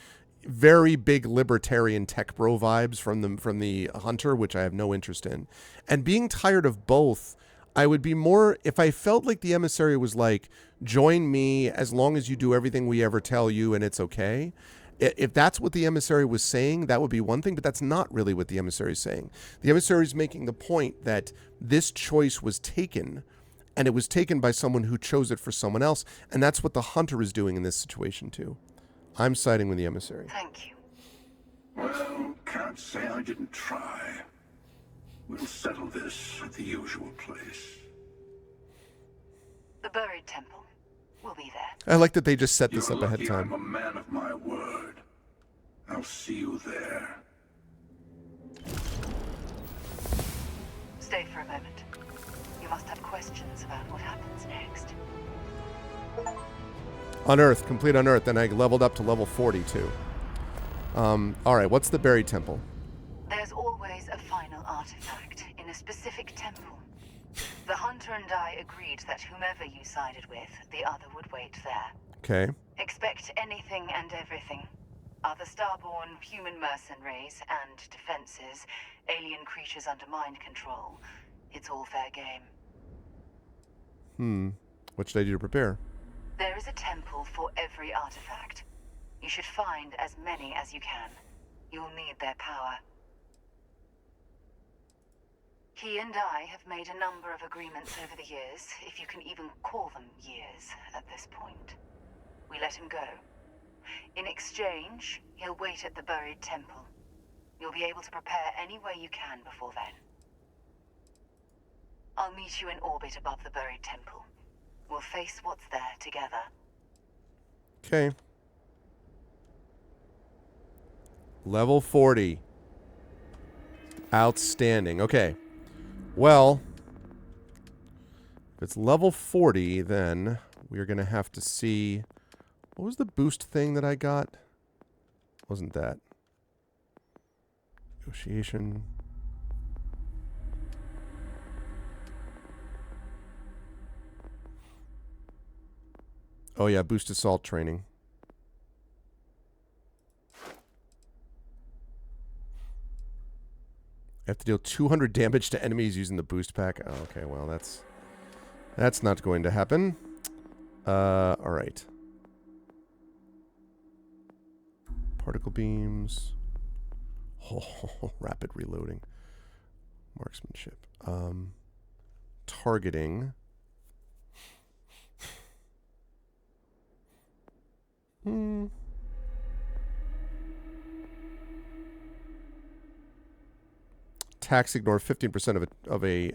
very big libertarian tech bro vibes from the hunter, which I have no interest in. And being tired of both, I would be more, if I felt like the emissary was like, join me as long as you do everything we ever tell you and it's okay. If that's what the emissary was saying, that would be one thing, but that's not really what the emissary is saying. The emissary is making the point that this choice was taken, and it was taken by someone who chose it for someone else, and that's what the hunter is doing in this situation too. I'm siding with the emissary. Thank you. Well, can't say I didn't try. We'll settle this at the usual place. The buried temple. We'll be there. I like that they just set this You're up ahead lucky of I'm a time. man of my word. I'll see you there. Stay for a moment. You must have questions about what happens next. Unearthed, complete unearthed, and I leveled up to level 42. All right, what's the buried temple? There's always a final artifact in a specific temple. The hunter and I agreed that whomever you sided with, the other would wait there. Okay. Expect anything and everything. Other Starborn, human mercenaries, and defenses, alien creatures under mind control. It's all fair game. What should I do to prepare? There is a temple for every artifact. You should find as many as you can. You'll need their power. He and I have made a number of agreements over the years, if you can even call them years at this point. We let him go. In exchange, he'll wait at the buried temple. You'll be able to prepare any way you can before then. I'll meet you in orbit above the buried temple. We'll face what's there together. Okay. Level 40. Outstanding. Okay. Well, if it's level 40, then we're going to have to see... What was the boost thing that I got? Wasn't that? Negotiation. Oh yeah, boost assault training. I have to deal 200 damage to enemies using the boost pack. Oh, okay, well that's not going to happen. All right. Particle beams. Oh, rapid reloading. Marksmanship. Targeting. Attacks ignore 15% of a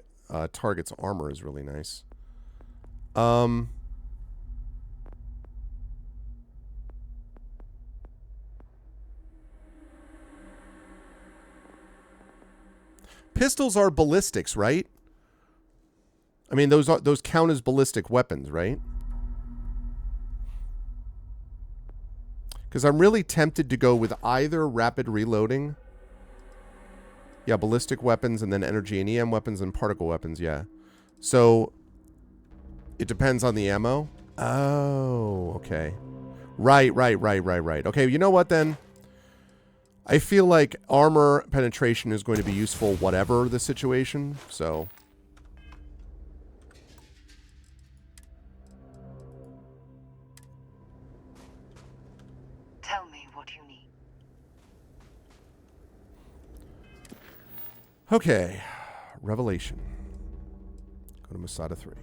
target's armor is really nice. Pistols are ballistics, right? I mean, those count as ballistic weapons, right? Because I'm really tempted to go with either rapid reloading. Yeah, ballistic weapons and then energy and EM weapons and particle weapons, yeah. So, it depends on the ammo. Oh, okay. Right. Okay, you know what then? I feel like armor penetration is going to be useful whatever the situation, so... Tell me what you need. Okay. Revelation. Go to Masada 3.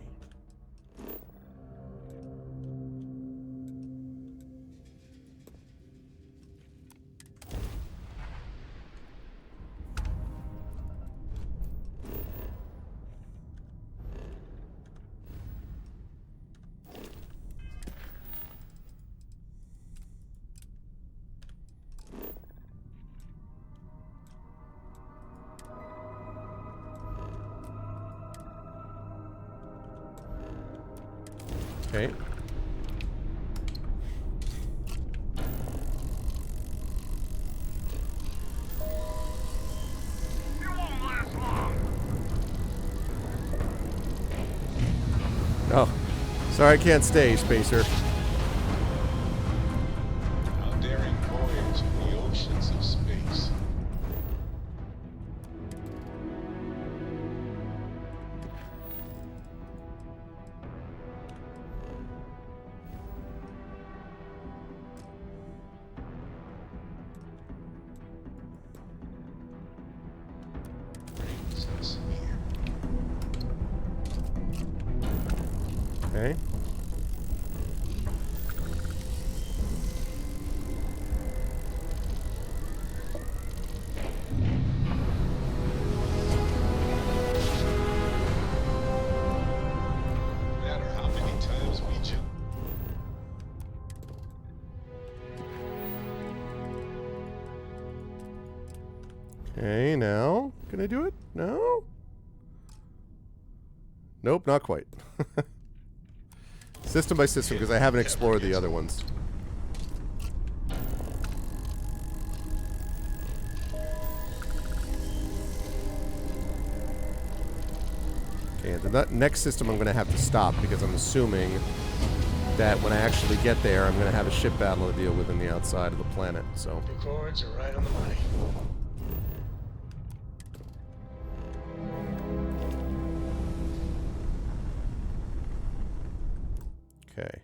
Okay. Oh, sorry, I can't stay, Spacer. A daring voyage in the oceans of space. Brings us here. Okay. No matter how many times we jump. Okay, now, can I do it? No? Nope, not quite. System by system, because I haven't explored the other ones. Okay, the next system I'm going to have to stop, because I'm assuming that when I actually get there, I'm going to have a ship battle to deal with in the outside of the planet, so... The chords are right on the money. Okay.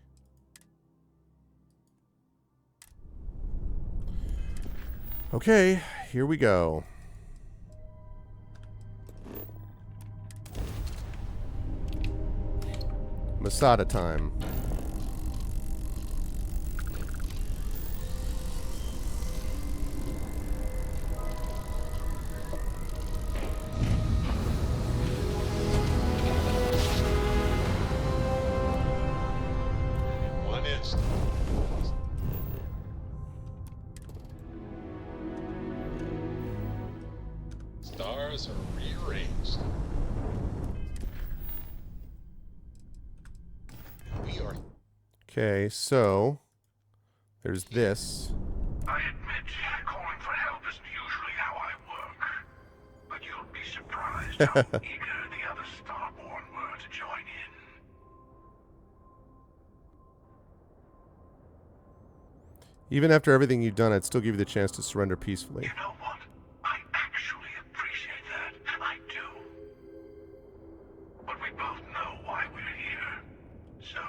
Okay, here we go. Masada time. stars are rearranged. We are. Okay, so there's this. I admit, calling for help isn't usually how I work. But you'll be surprised how eager the other Starborn were to join in. Even after everything you've done, I'd still give you the chance to surrender peacefully. You know what? I actually appreciate that. I do. But we both know why we're here. So,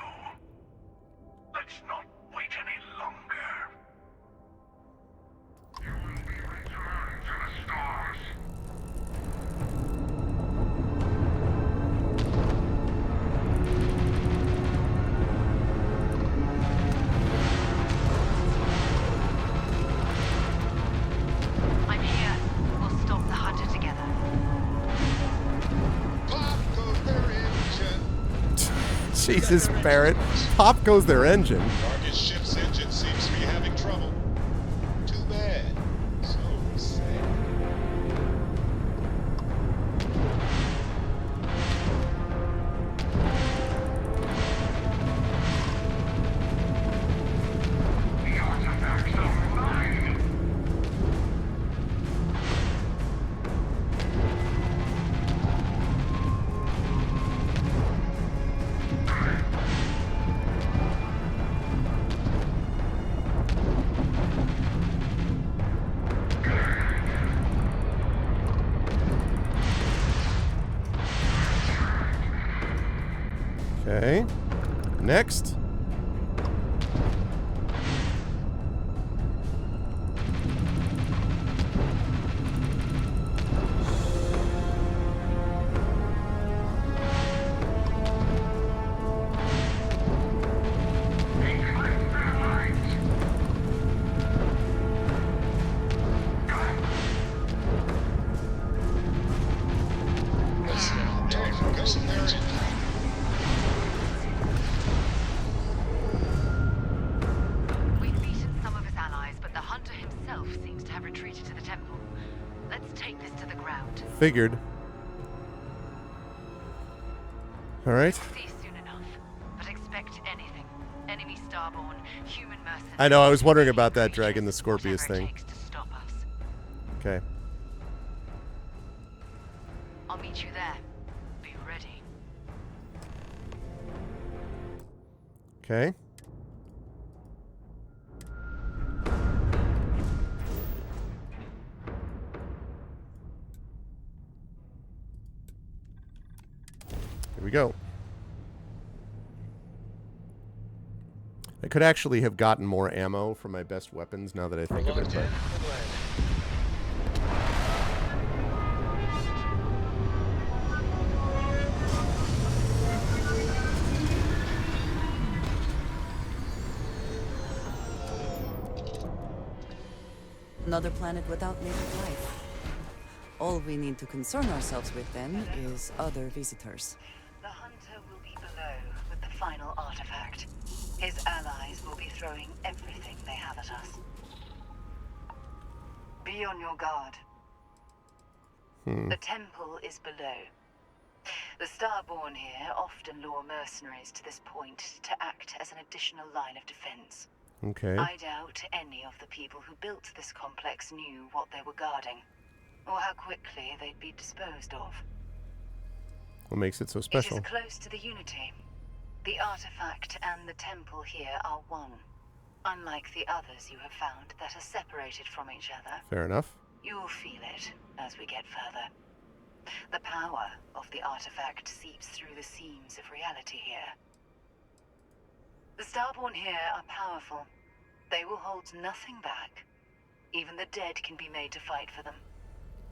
let's not wait any longer. You will be returned to the stars. I'm here. We'll stop the hunter together. Pop goes their engine. Jesus, Barrett. Pop goes their engine. Target ship's engine seems to be having trouble. Too bad. So sad. The artifacts are mine. Okay. Next. We've beaten some of his allies, but the hunter himself seems to have retreated to the temple. Let's take this to the ground. Figured. All right. See soon enough. But expect anything. Enemy Starborn, human mercenaries. I know, I was wondering about that Dragon the Scorpius whatever it thing. takes to stop us. Okay. I'll meet you there. Be ready. Okay. Here we go. I could actually have gotten more ammo for my best weapons now that I think of it, but Another planet without native life. All we need to concern ourselves with then is other visitors. The hunter will be below with the final artifact. His allies will be throwing everything they have at us. Be on your guard. The temple is below. The Starborn here often lure mercenaries to this point to act as an additional line of defense. okay. I doubt any of the people who built this complex knew what they were guarding, or how quickly they'd be disposed of. What makes it so It special? is close to the Unity. The artifact and the temple here are one. Unlike the others you have found that are separated from each other, Fair enough. you'll feel it as we get further. The power of the artifact seeps through the seams of reality here. The Starborn here are powerful. They will hold nothing back. Even the dead can be made to fight for them.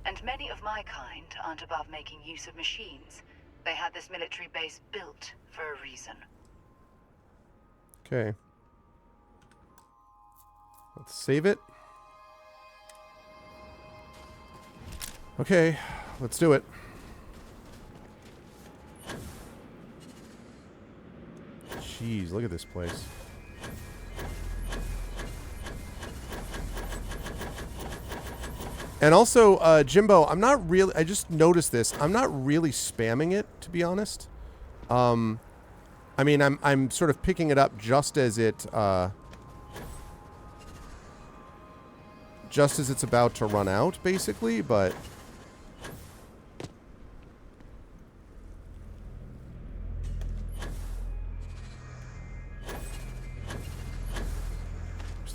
And many of my kind aren't above making use of machines. They had this military base built for a reason. Okay. Let's save it. Okay, let's do it. Jeez, look at this place. And also, Jimbo, I'm not really... I just noticed this. I'm not really spamming it, to be honest. I mean, I'm sort of picking it up just as it... just as it's about to run out, basically, but...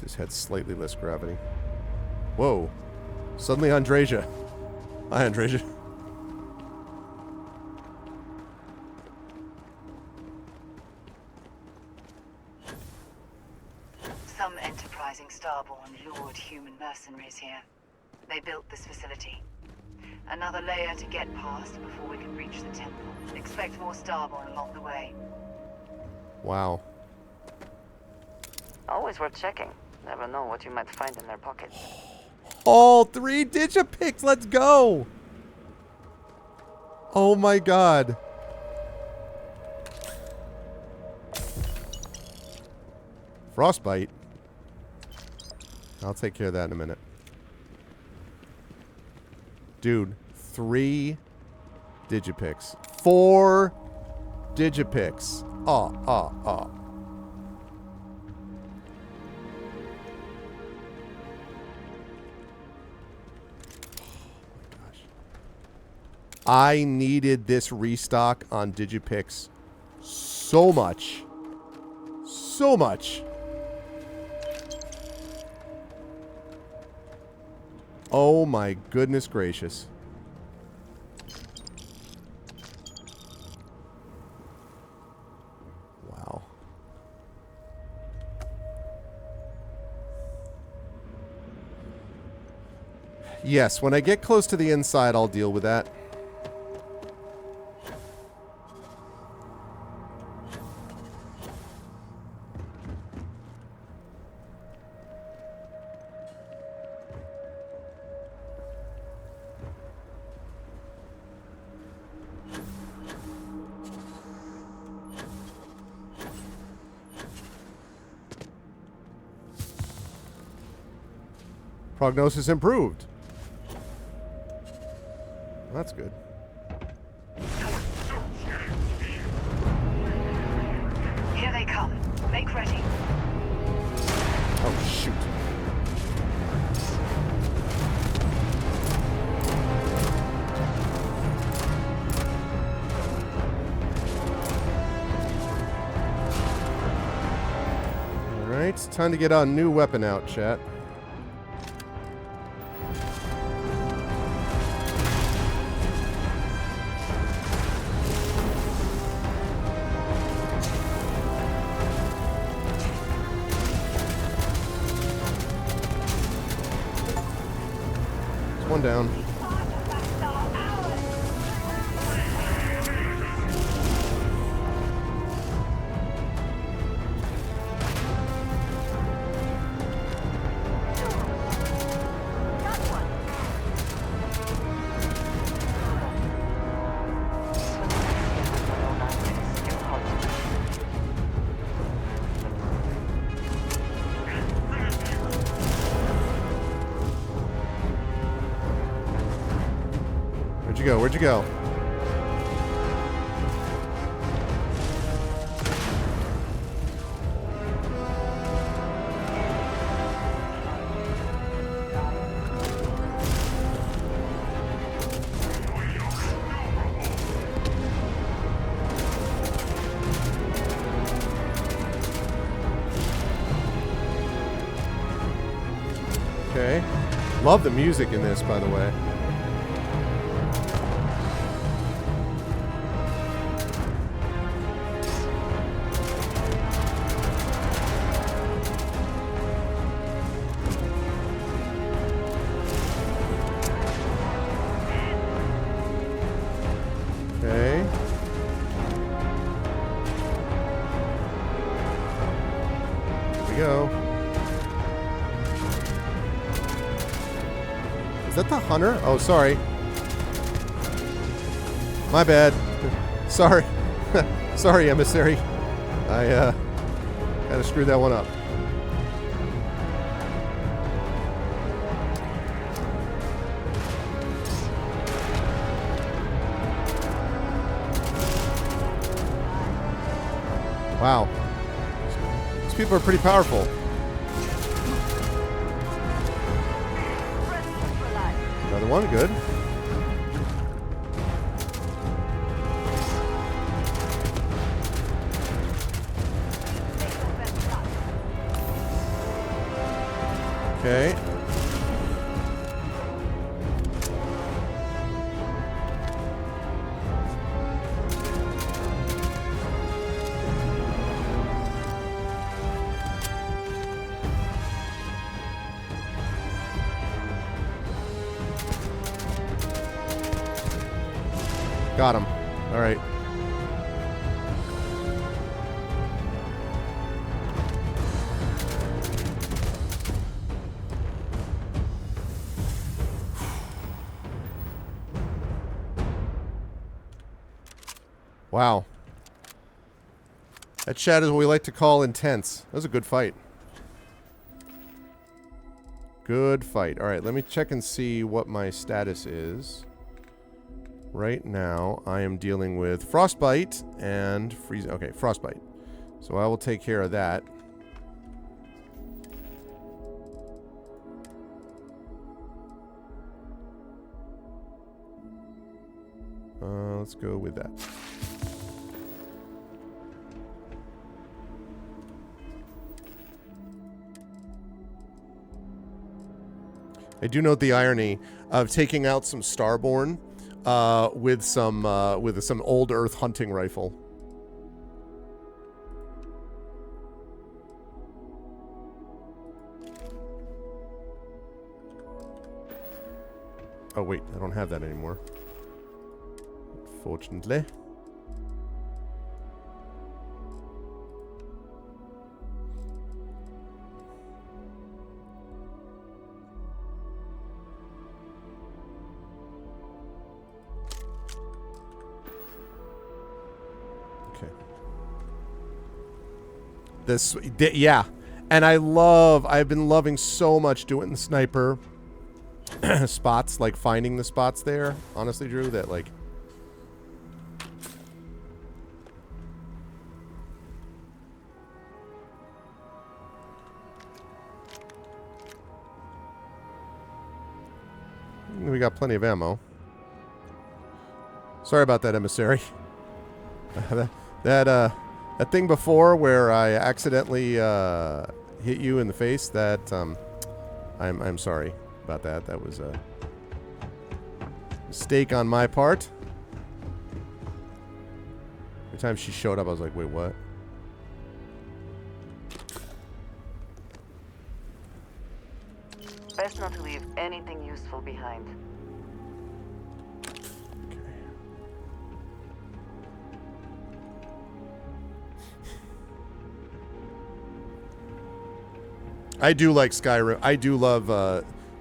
This had slightly less gravity. Whoa. Suddenly Andreja. Hi, Andreja. Some enterprising starborn lured human mercenaries here. They built this facility. Another layer to get past before we can reach the temple. Expect more starborn along the way. Wow. Always worth checking. Never know what you might find in their pockets. All 3 Digipicks. Let's go. Oh my god. Frostbite. I'll take care of that in a minute. Dude, 3 Digipicks. 4 Digipicks. Oh. I needed this restock on Digipicks so much. So much. Oh my goodness gracious. Wow. Yes, when I get close to the inside, I'll deal with that. Prognosis improved. That's good. Here they come. Make ready. Oh, shoot. Alright, it's time to get a new weapon out, chat. One down. Where'd you go? Okay. Love the music in this, by the way. Is that the hunter? Oh, sorry. My bad. Sorry. Sorry, emissary. I kind of screwed that one up. people are pretty powerful. Another one, good. Okay. Got him. All right. Wow. That chat is what we like to call intense. That was a good fight. Good fight. All right, let me check and see what my status is. Right now, I am dealing with frostbite and freeze. Okay, frostbite. So I will take care of that. Let's go with that. I do note the irony of taking out some Starborn with some old Earth hunting rifle. Oh wait, I don't have that anymore. Unfortunately. Yeah, and I've been loving so much doing the sniper spots, like finding the spots there, honestly, Drew, that like we got plenty of ammo. Sorry about that, emissary. That thing before where I accidentally hit you in the face, that I'm sorry about that. That was a mistake on my part. Every time she showed up, I was like, wait, what? Best not to leave anything useful behind. I do like Skyrim. I do love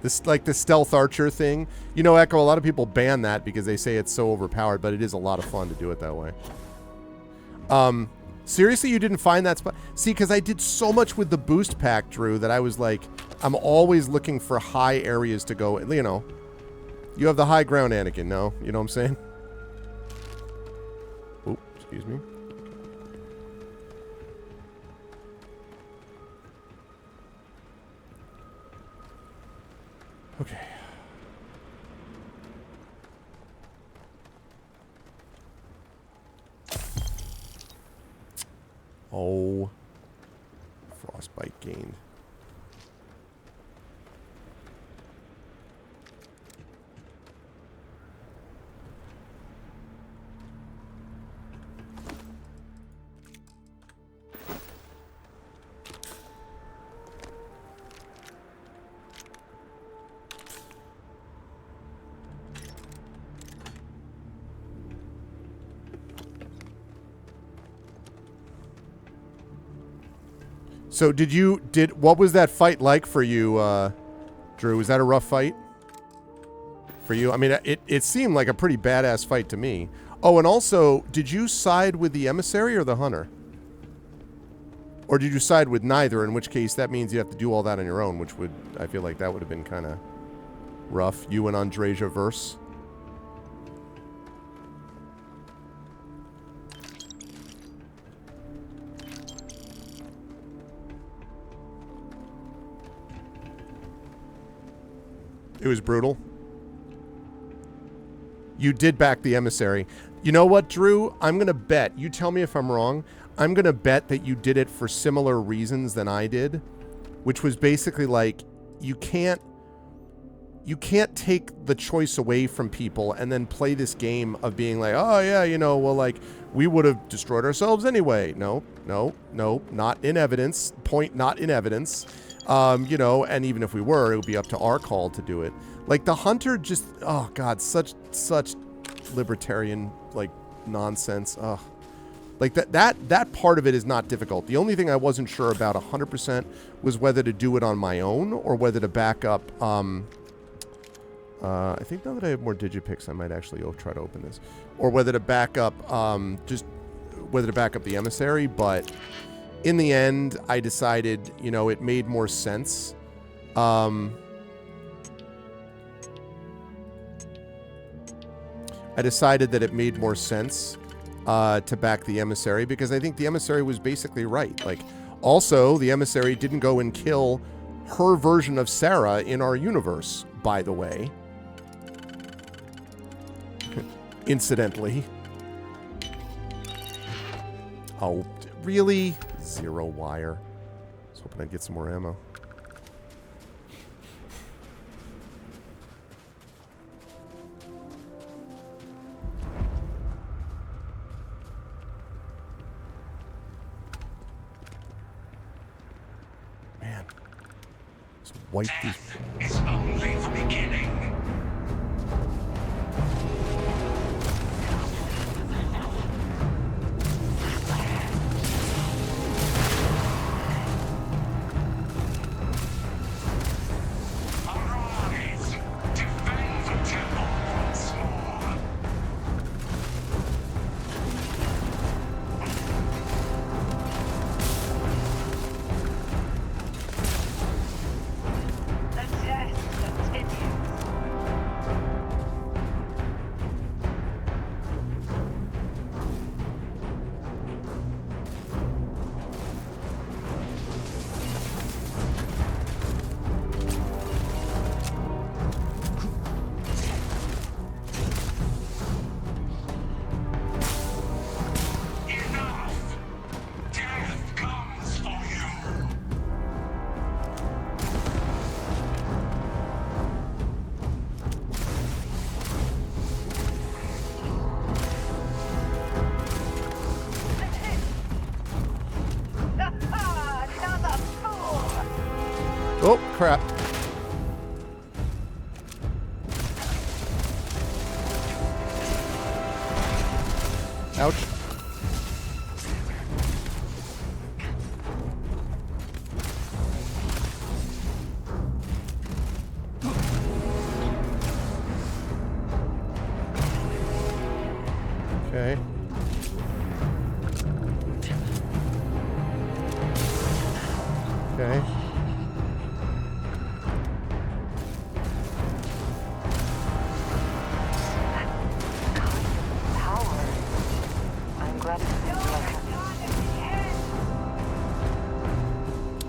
this, like the stealth archer thing. You know, Echo, a lot of people ban that because they say it's so overpowered, but it is a lot of fun to do it that way. Seriously, you didn't find that spot? See, because I did so much with the boost pack, Drew, that I was like, I'm always looking for high areas to go. You know, you have the high ground, Anakin, no? You know what I'm saying? Oh, excuse me. Okay. Oh. Frostbite gained. So what was that fight like for you, Drew? Was that a rough fight for you? I mean, it seemed like a pretty badass fight to me. Oh, and also, did you side with the emissary or the hunter? Or did you side with neither, in which case that means you have to do all that on your own, which would, I feel like that would have been kind of rough. You and Andreja verse. It was brutal. You did back the emissary. You know what, Drew? I'm going to bet. You tell me if I'm wrong. I'm going to bet that you did it for similar reasons than I did, which was basically like, you can't take the choice away from people and then play this game of being like, oh yeah, you know, well, like, we would have destroyed ourselves anyway. No, not in evidence. Point not in evidence. You know, and even if we were, it would be up to our call to do it. Like, the hunter just, oh god, such libertarian, like, nonsense. Ugh. Like, that part of it is not difficult. The only thing I wasn't sure about 100% was whether to do it on my own or whether to back up, I think now that I have more digipicks, I might actually try to open this. Or whether to back up, whether to back up the emissary, but in the end, I decided, you know, it made more sense. I decided that it made more sense to back the emissary because I think the emissary was basically right. Like, also, the emissary didn't go and kill her version of Sarah in our universe, by the way. Incidentally. Oh, really? 0 wire. I was hoping I'd get some more ammo. Man. Just wipe these. It's only the beginning. Oh, crap. Ouch. Okay. Okay.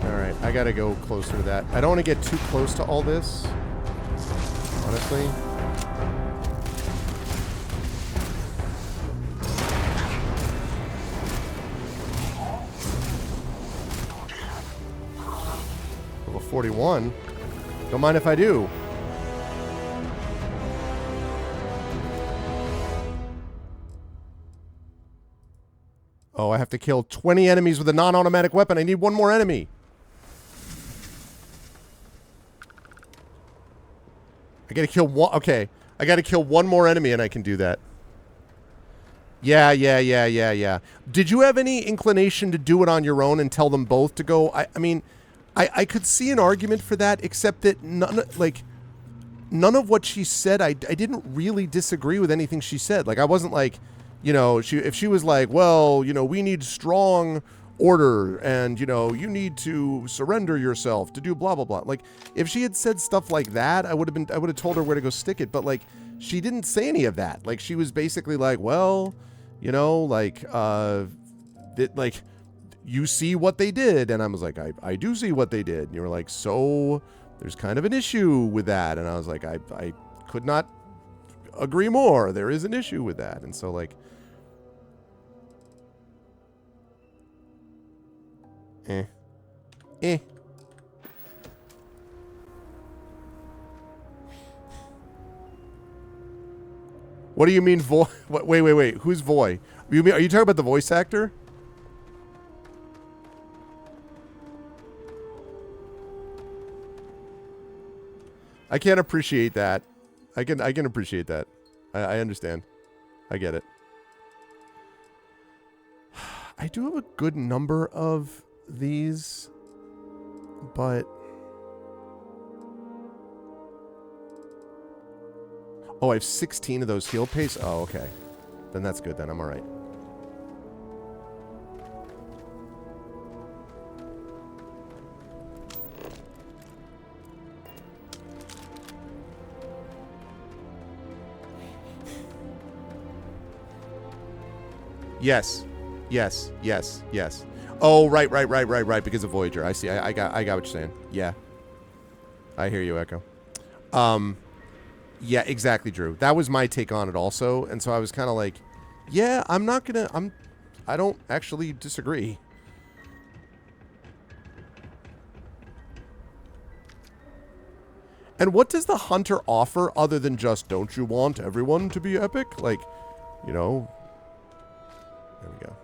Alright, I gotta go closer to that. I don't want to get too close to all this, honestly. Level 41? Don't mind if I do. Oh, I have to kill 20 enemies with a non-automatic weapon. I need one more enemy. I gotta kill one. Okay. I gotta kill one more enemy and I can do that. Yeah. Did you have any inclination to do it on your own and tell them both to go? I mean, I could see an argument for that, except that none of what she said, I didn't really disagree with anything she said. Like, I wasn't like, you know, if she was like, well, you know, we need strong order and, you know, you need to surrender yourself to do blah, blah, blah. Like, if she had said stuff like that, I would have told her where to go stick it. But, like, she didn't say any of that. Like, she was basically like, well, you know, like, you see what they did. And I was like, I do see what they did. And you were like, so there's kind of an issue with that. And I was like, I could not agree more. There is an issue with that. And so, like, eh. What do you mean, wait. Who's Voy? Are you talking about the voice actor? I can't appreciate that. I can appreciate that. I understand. I get it. I do have a good number of these, but oh, I have 16 of those heal paste. Oh, okay. Then that's good. Then I'm all right. Yes. Oh, right. Because of Voyager. I see. I got what you're saying. Yeah. I hear you, Echo. Yeah, exactly, Drew. That was my take on it also. And so I was kind of like, yeah, I don't actually disagree. And what does the Hunter offer other than just, don't you want everyone to be epic? Like, you know, there we go.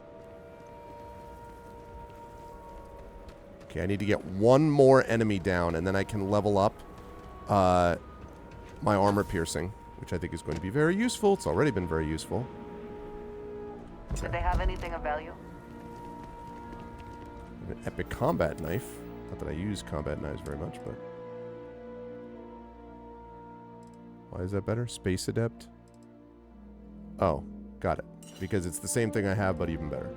Okay, I need to get one more enemy down, and then I can level up my armor piercing, which I think is going to be very useful. It's already been very useful. Okay. Did they have anything of value? An epic combat knife. Not that I use combat knives very much, but... Why is that better? Space Adept? Oh, got it. Because it's the same thing I have, but even better.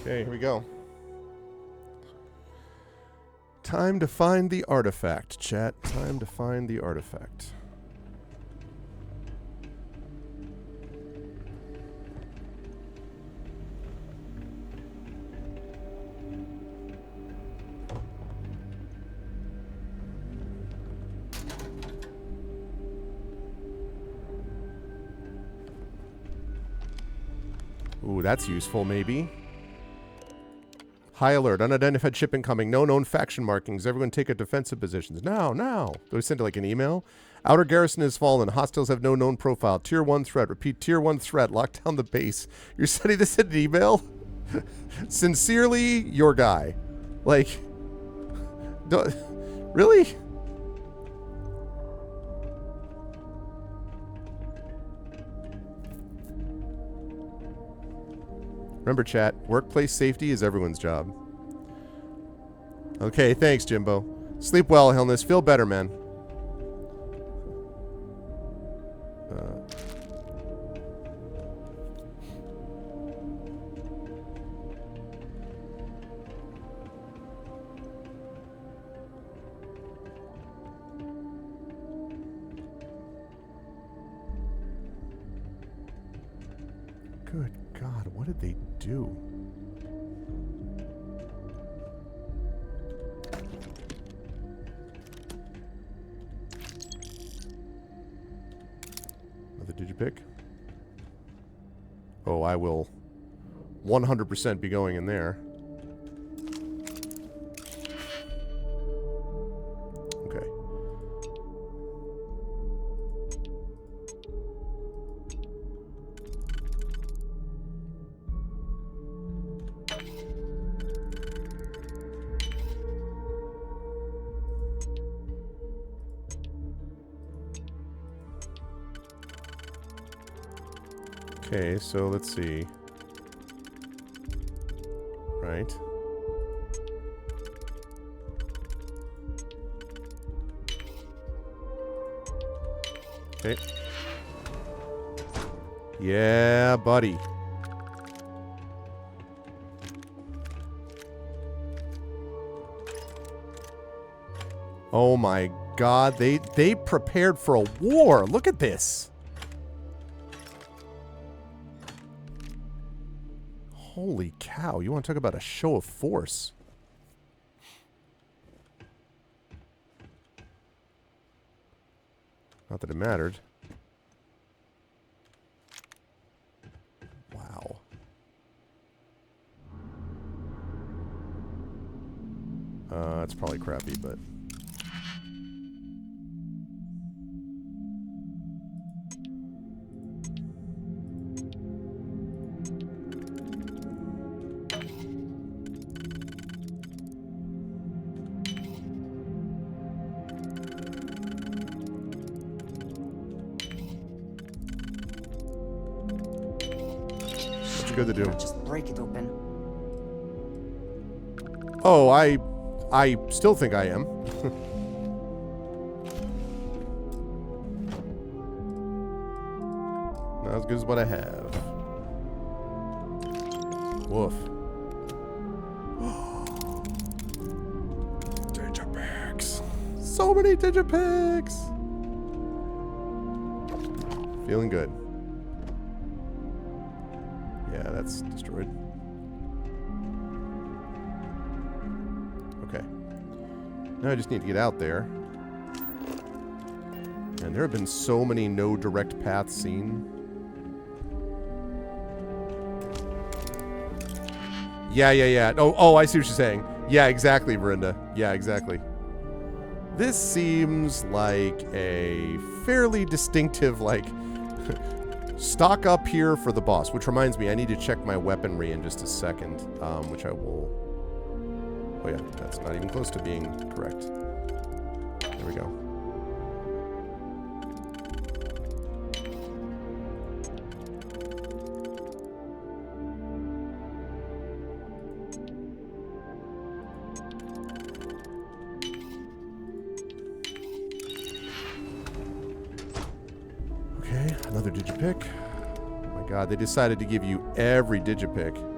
Okay, here we go. Time to find the artifact, chat. Time to find the artifact. Ooh, that's useful, maybe. High alert. Unidentified ship incoming. No known faction markings. Everyone take up defensive positions. Now. Do I send it like an email? Outer garrison has fallen. Hostiles have no known profile. Tier 1 threat. Repeat, Tier 1 threat. Lock down the base. You're sending this in an email? Sincerely, your guy. Like, really? Remember, chat, workplace safety is everyone's job. Okay, thanks, Jimbo. Sleep well, Hillness. Feel better, man. Good God, what did they do? Another digipick. Oh, I will 100% be going in there. Okay. Okay, so let's see. Right. Okay. Yeah, buddy. Oh my god, they prepared for a war. Look at this. Holy cow, you want to talk about a show of force. Not that it mattered. Wow. It's probably crappy, but... What you good to do? Just break it open. Oh, I still think I am. Not as good as what I have. Woof. Digipacks. So many Digipacks. Feeling good. Yeah, that's destroyed. Okay. Now I just need to get out there. And there have been so many no direct paths seen. Yeah. Oh, I see what you're saying. Yeah, exactly, Verinda. Yeah, exactly. This seems like a fairly distinctive, like, stock up here for the boss. Which reminds me, I need to check my weaponry in just a second, which I will... Oh yeah, that's not even close to being correct. There we go. Okay, another Digipick. Oh my god, they decided to give you every Digipick.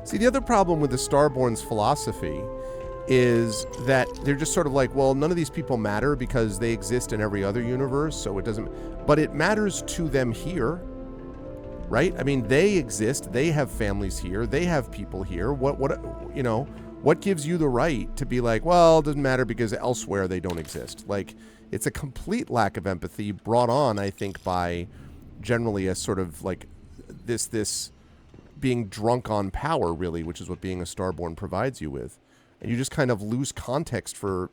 See, the other problem with the Starborn's philosophy is that they're just sort of like, well, none of these people matter because they exist in every other universe, so it doesn't... But it matters to them here, right? I mean, they exist, they have families here, they have people here. What gives you the right to be like, well, it doesn't matter because elsewhere they don't exist? Like, it's a complete lack of empathy brought on, I think, by generally a sort of like this being drunk on power, really, which is what being a Starborn provides you with. And you just kind of lose context for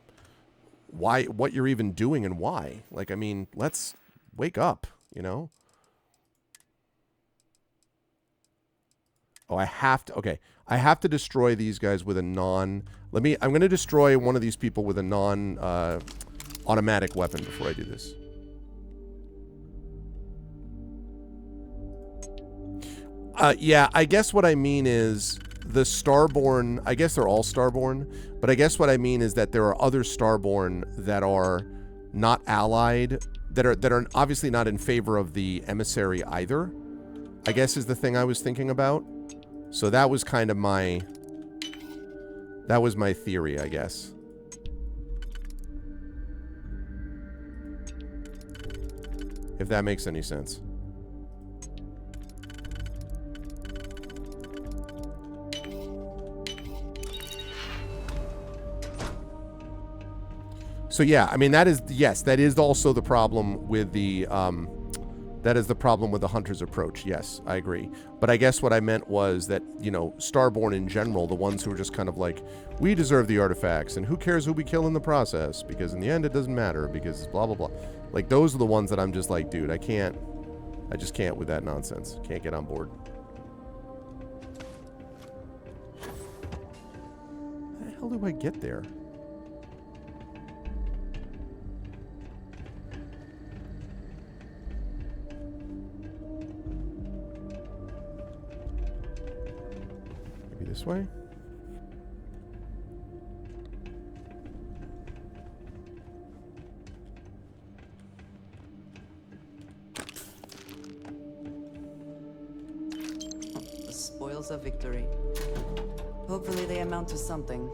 what you're even doing and why. Like, I mean, let's wake up, you know? Oh, I have to destroy these guys with a I'm going to destroy one of these people with a automatic weapon before I do this. Yeah, I guess what I mean is the Starborn, I guess they're all Starborn, but I guess what I mean is that there are other Starborn that are not allied, that are obviously not in favor of the emissary either, I guess is the thing I was thinking about. So that was kind of my theory, I guess. If that makes any sense. So yeah, I mean that is also the problem with the hunter's approach. Yes, I agree. But I guess what I meant was that, you know, Starborn in general, the ones who are just kind of like, we deserve the artifacts and who cares who we kill in the process, because in the end it doesn't matter because blah blah blah. Like, those are the ones that I'm just like, dude, I just can't with that nonsense. Can't get on board. How the hell do I get there? This way? The spoils of victory. Hopefully they amount to something.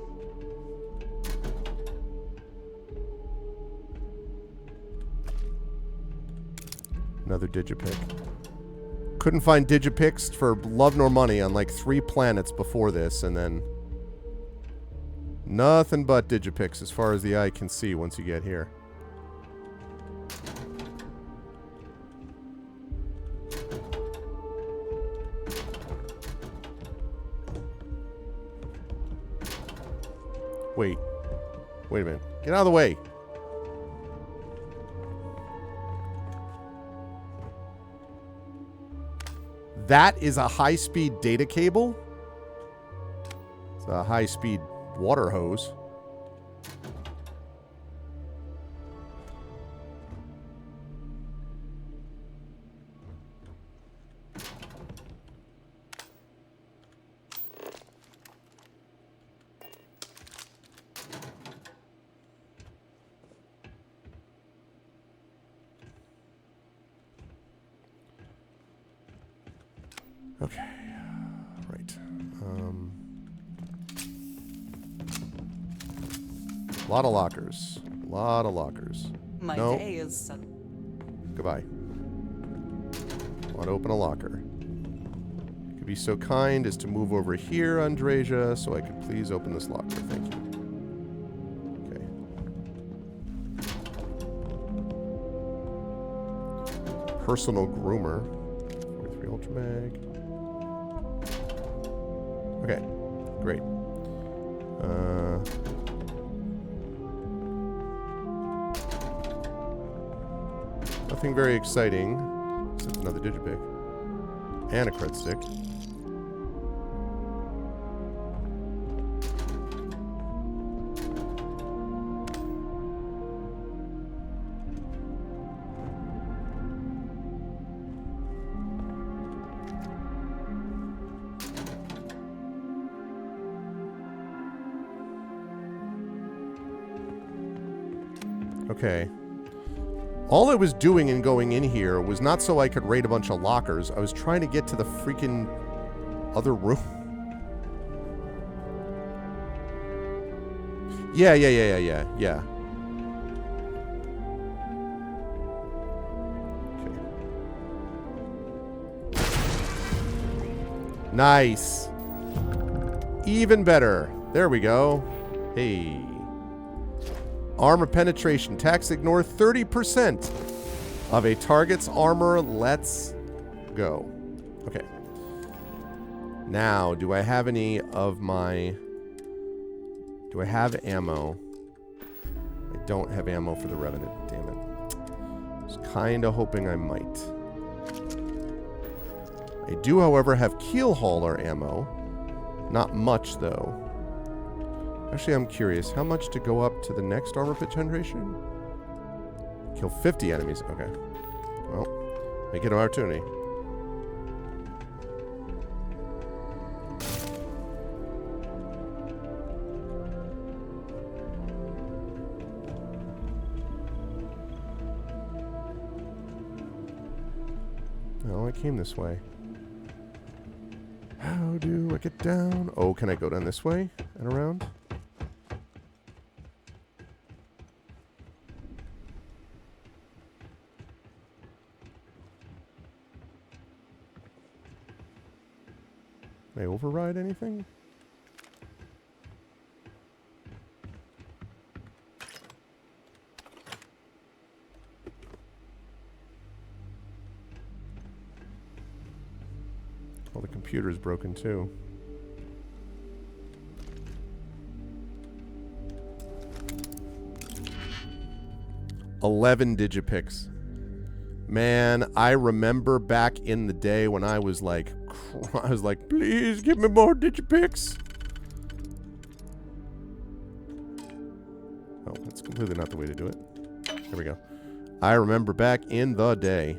Another Digipick. Couldn't find Digipicks for love nor money on like 3 planets before this, and then nothing but Digipicks as far as the eye can see once you get here. Wait. Wait a minute. Get out of the way. That is a high-speed data cable? It's a high-speed water hose. Okay, right. Lot of lockers. Lot of lockers. My No. day is... Goodbye. Want to open a locker. You could be so kind as to move over here, Andreja, so I could please open this locker. Thank you. Okay. Personal groomer. 43 Ultra Mag. Okay, great. Nothing very exciting, except another Digipick. And a cred stick. Okay. All I was doing in going in here was not so I could raid a bunch of lockers. I was trying to get to the freaking other room. Yeah. Okay. Nice. Even better. There we go. Hey. Armor penetration. Tax ignore 30% of a target's armor. Let's go. Okay. Now, do I have any of my... Do I have ammo? I don't have ammo for the Revenant. Damn it. I was kind of hoping I might. I do, however, have keel hauler ammo. Not much, though. Actually, I'm curious. How much to go up to the next armor penetration? Kill 50 enemies. Okay. Well, make it an opportunity. No, I came this way. How do I get down? Oh, can I go down this way and around? Can I override anything? Oh, the computer's broken too. $11 Digipicks. Man, I remember back in the day when I was like, please give me more Digipicks. Oh, that's completely not the way to do it. There we go. I remember back in the day.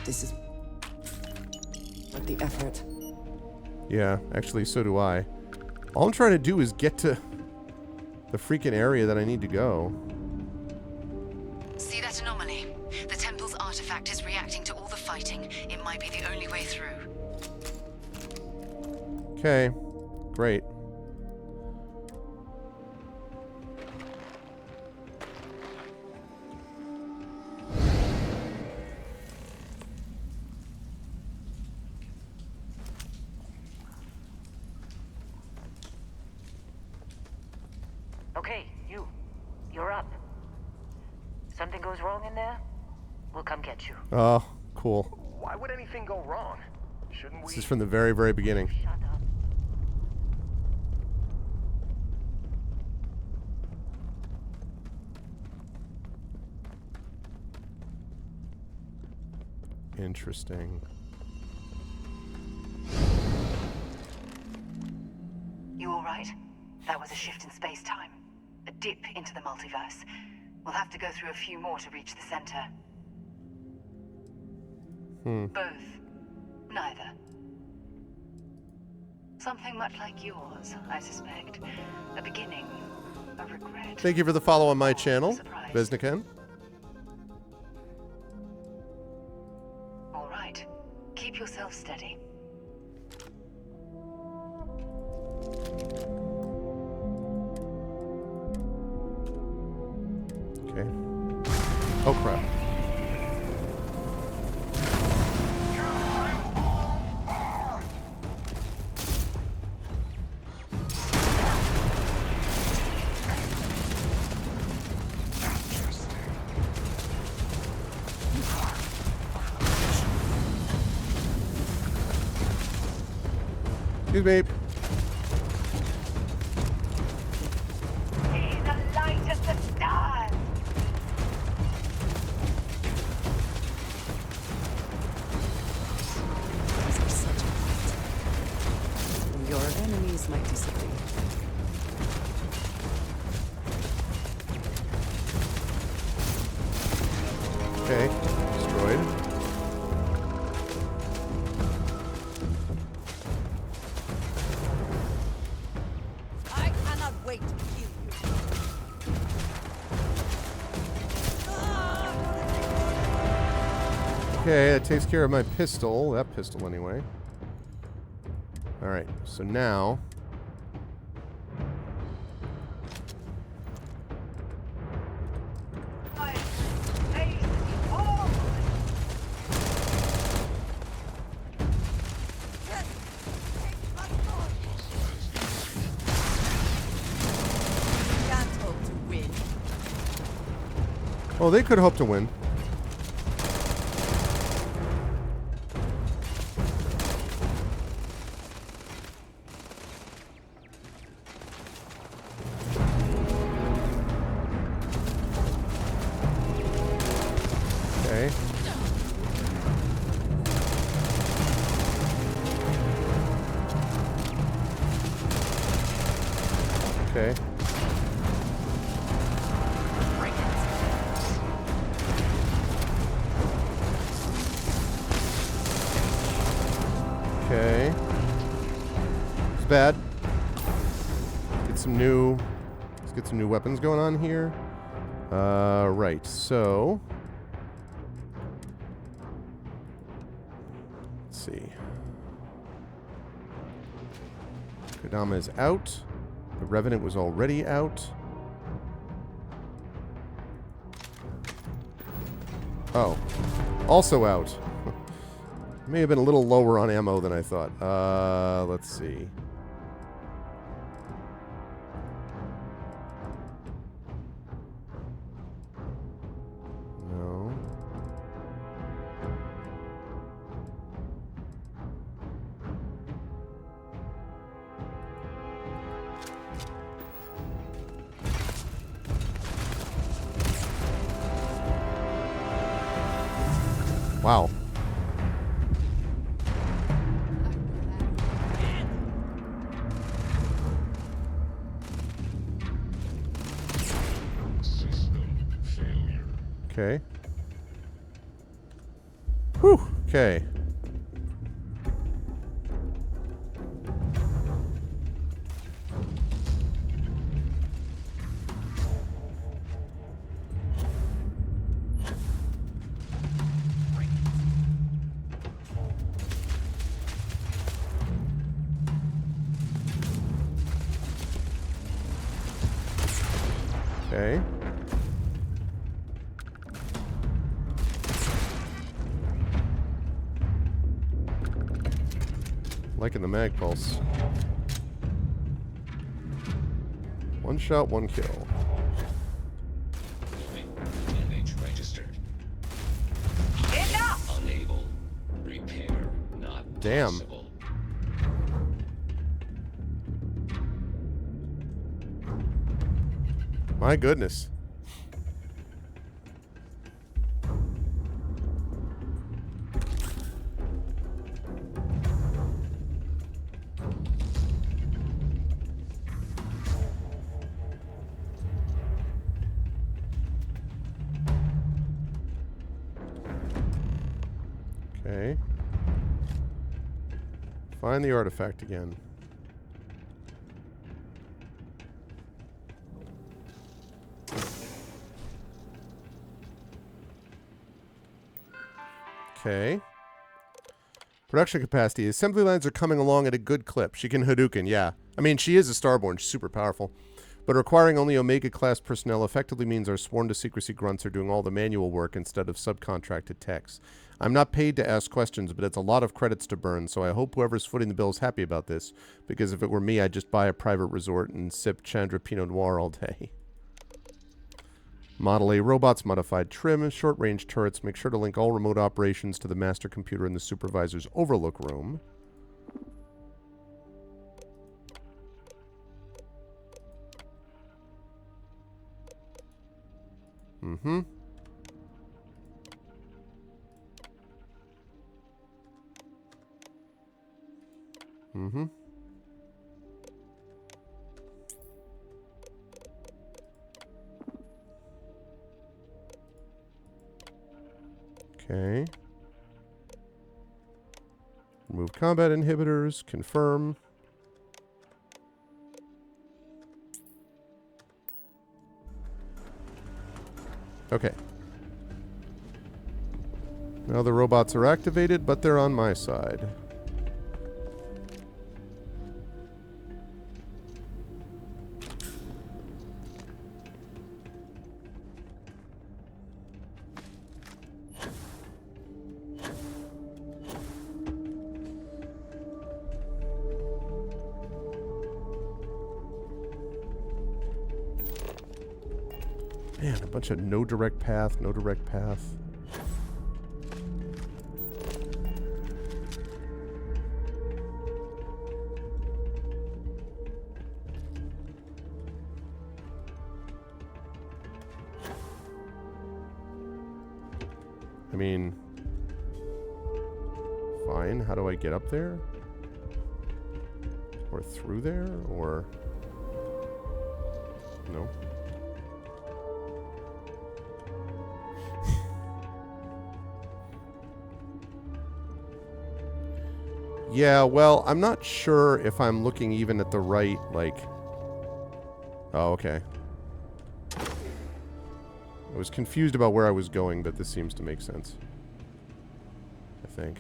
this is worth the effort. Yeah, actually, so do I. All I'm trying to do is get to the freaking area that I need to go. See that anomaly? The temple's artifact is reacting to all the fighting. It might be the only way through. Okay, great. Okay, you're up. Something goes wrong in there, we'll come get you. Oh, cool. Why would anything go wrong? Shouldn't we? This is from the very, very beginning. Shut up. Interesting. You all right? That was a shift in space-time. A dip into the multiverse. We'll have to go through a few more to reach the center. Both. Neither. Something much like yours, I suspect. A beginning, a regret. Thank you for the follow on my channel, Surprise. Vesnikan. All right. Keep yourself steady. Okay. Oh, crap. Excuse me. See the light of the stars! These are such a fight. Your enemies might disagree. Okay. Destroyed. I cannot wait to kill you. Okay, that takes care of my pistol. That pistol, anyway. Alright, so now... Can't hope to win. Oh, they could hope to win. Okay. Okay. Okay. It's bad. Get some new. Let's get some new weapons going on here. Right. So. Let's see. Kodama is out. The Revenant was already out. Oh. Also out. May have been a little lower on ammo than I thought. Let's see. No. Wow. System failure. Okay. Whew. Okay. Okay. Liking the mag pulse. One shot, one kill. Damage registered. Enough! Unable. Repair not Damn. possible. My goodness. Okay. Find the artifact again. Okay. Production capacity. Assembly lines are coming along at a good clip. She can Hadouken, yeah. I mean, she is a Starborn. She's super powerful. But requiring only Omega-class personnel effectively means our sworn-to-secrecy grunts are doing all the manual work instead of subcontracted techs. I'm not paid to ask questions, but it's a lot of credits to burn, so I hope whoever's footing the bill is happy about this, because if it were me, I'd just buy a private resort and sip Chandra Pinot Noir all day. Model A robots, modified trim, short-range turrets. Make sure to link all remote operations to the master computer in the supervisor's overlook room. Mm-hmm. Mm-hmm. Okay. Remove combat inhibitors. Confirm. Okay. Now the robots are activated, but they're on my side. Man, a bunch of no direct path, no direct path. I mean, fine. How do I get up there? Or through there? Or... no. Yeah, well, I'm not sure if I'm looking even at the right, like... oh, okay. I was confused about where I was going, but this seems to make sense. I think.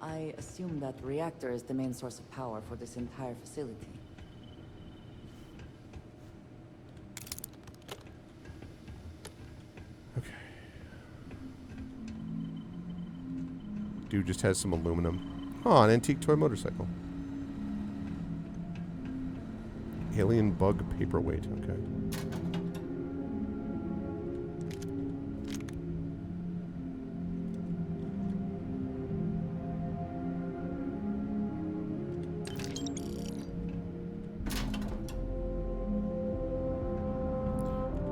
I assume that reactor is the main source of power for this entire facility. Okay. Dude just has some aluminum. Oh, an antique toy motorcycle. Alien bug paperweight. Okay.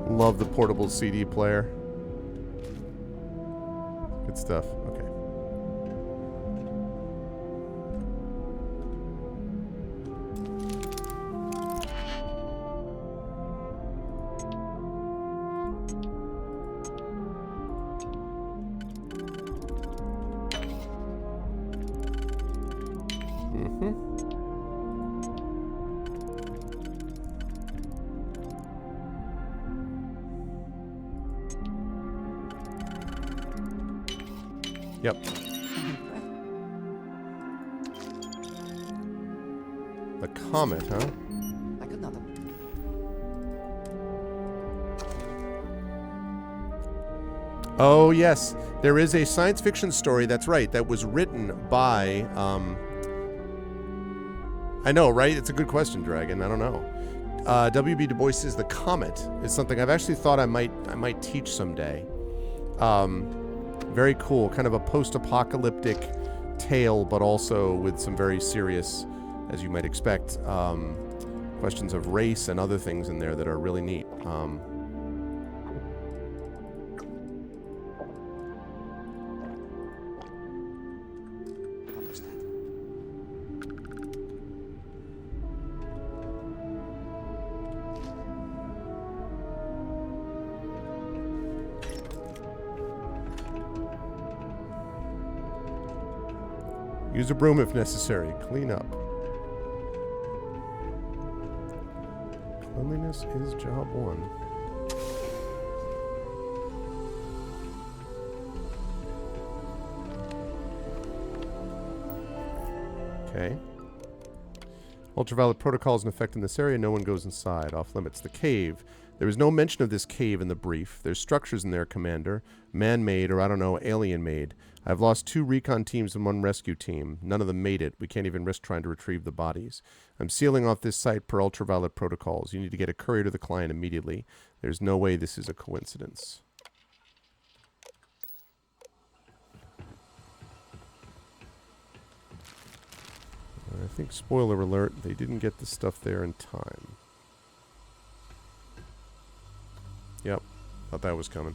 Love the portable CD player. Good stuff. Okay. Yep. The comet, huh? Like another. Oh, yes. There is a science fiction story, that's right, that was written by, I know, right? It's a good question, Dragon. I don't know. W.B. Du Bois's The Comet is something I've actually thought I might teach someday. Very cool, kind of a post-apocalyptic tale, but also with some very serious, as you might expect, questions of race and other things in there that are really neat. Use a broom if necessary. Clean up. Cleanliness is job one. Okay. Ultraviolet protocols in effect in this area. No one goes inside. Off limits. The cave. There is no mention of this cave in the brief. There's structures in there, Commander. Man-made, or I don't know, alien-made. I've lost 2 recon teams and 1 rescue team. None of them made it. We can't even risk trying to retrieve the bodies. I'm sealing off this site per ultraviolet protocols. You need to get a courier to the client immediately. There's no way this is a coincidence. I think, spoiler alert, they didn't get the stuff there in time. Yep, thought that was coming.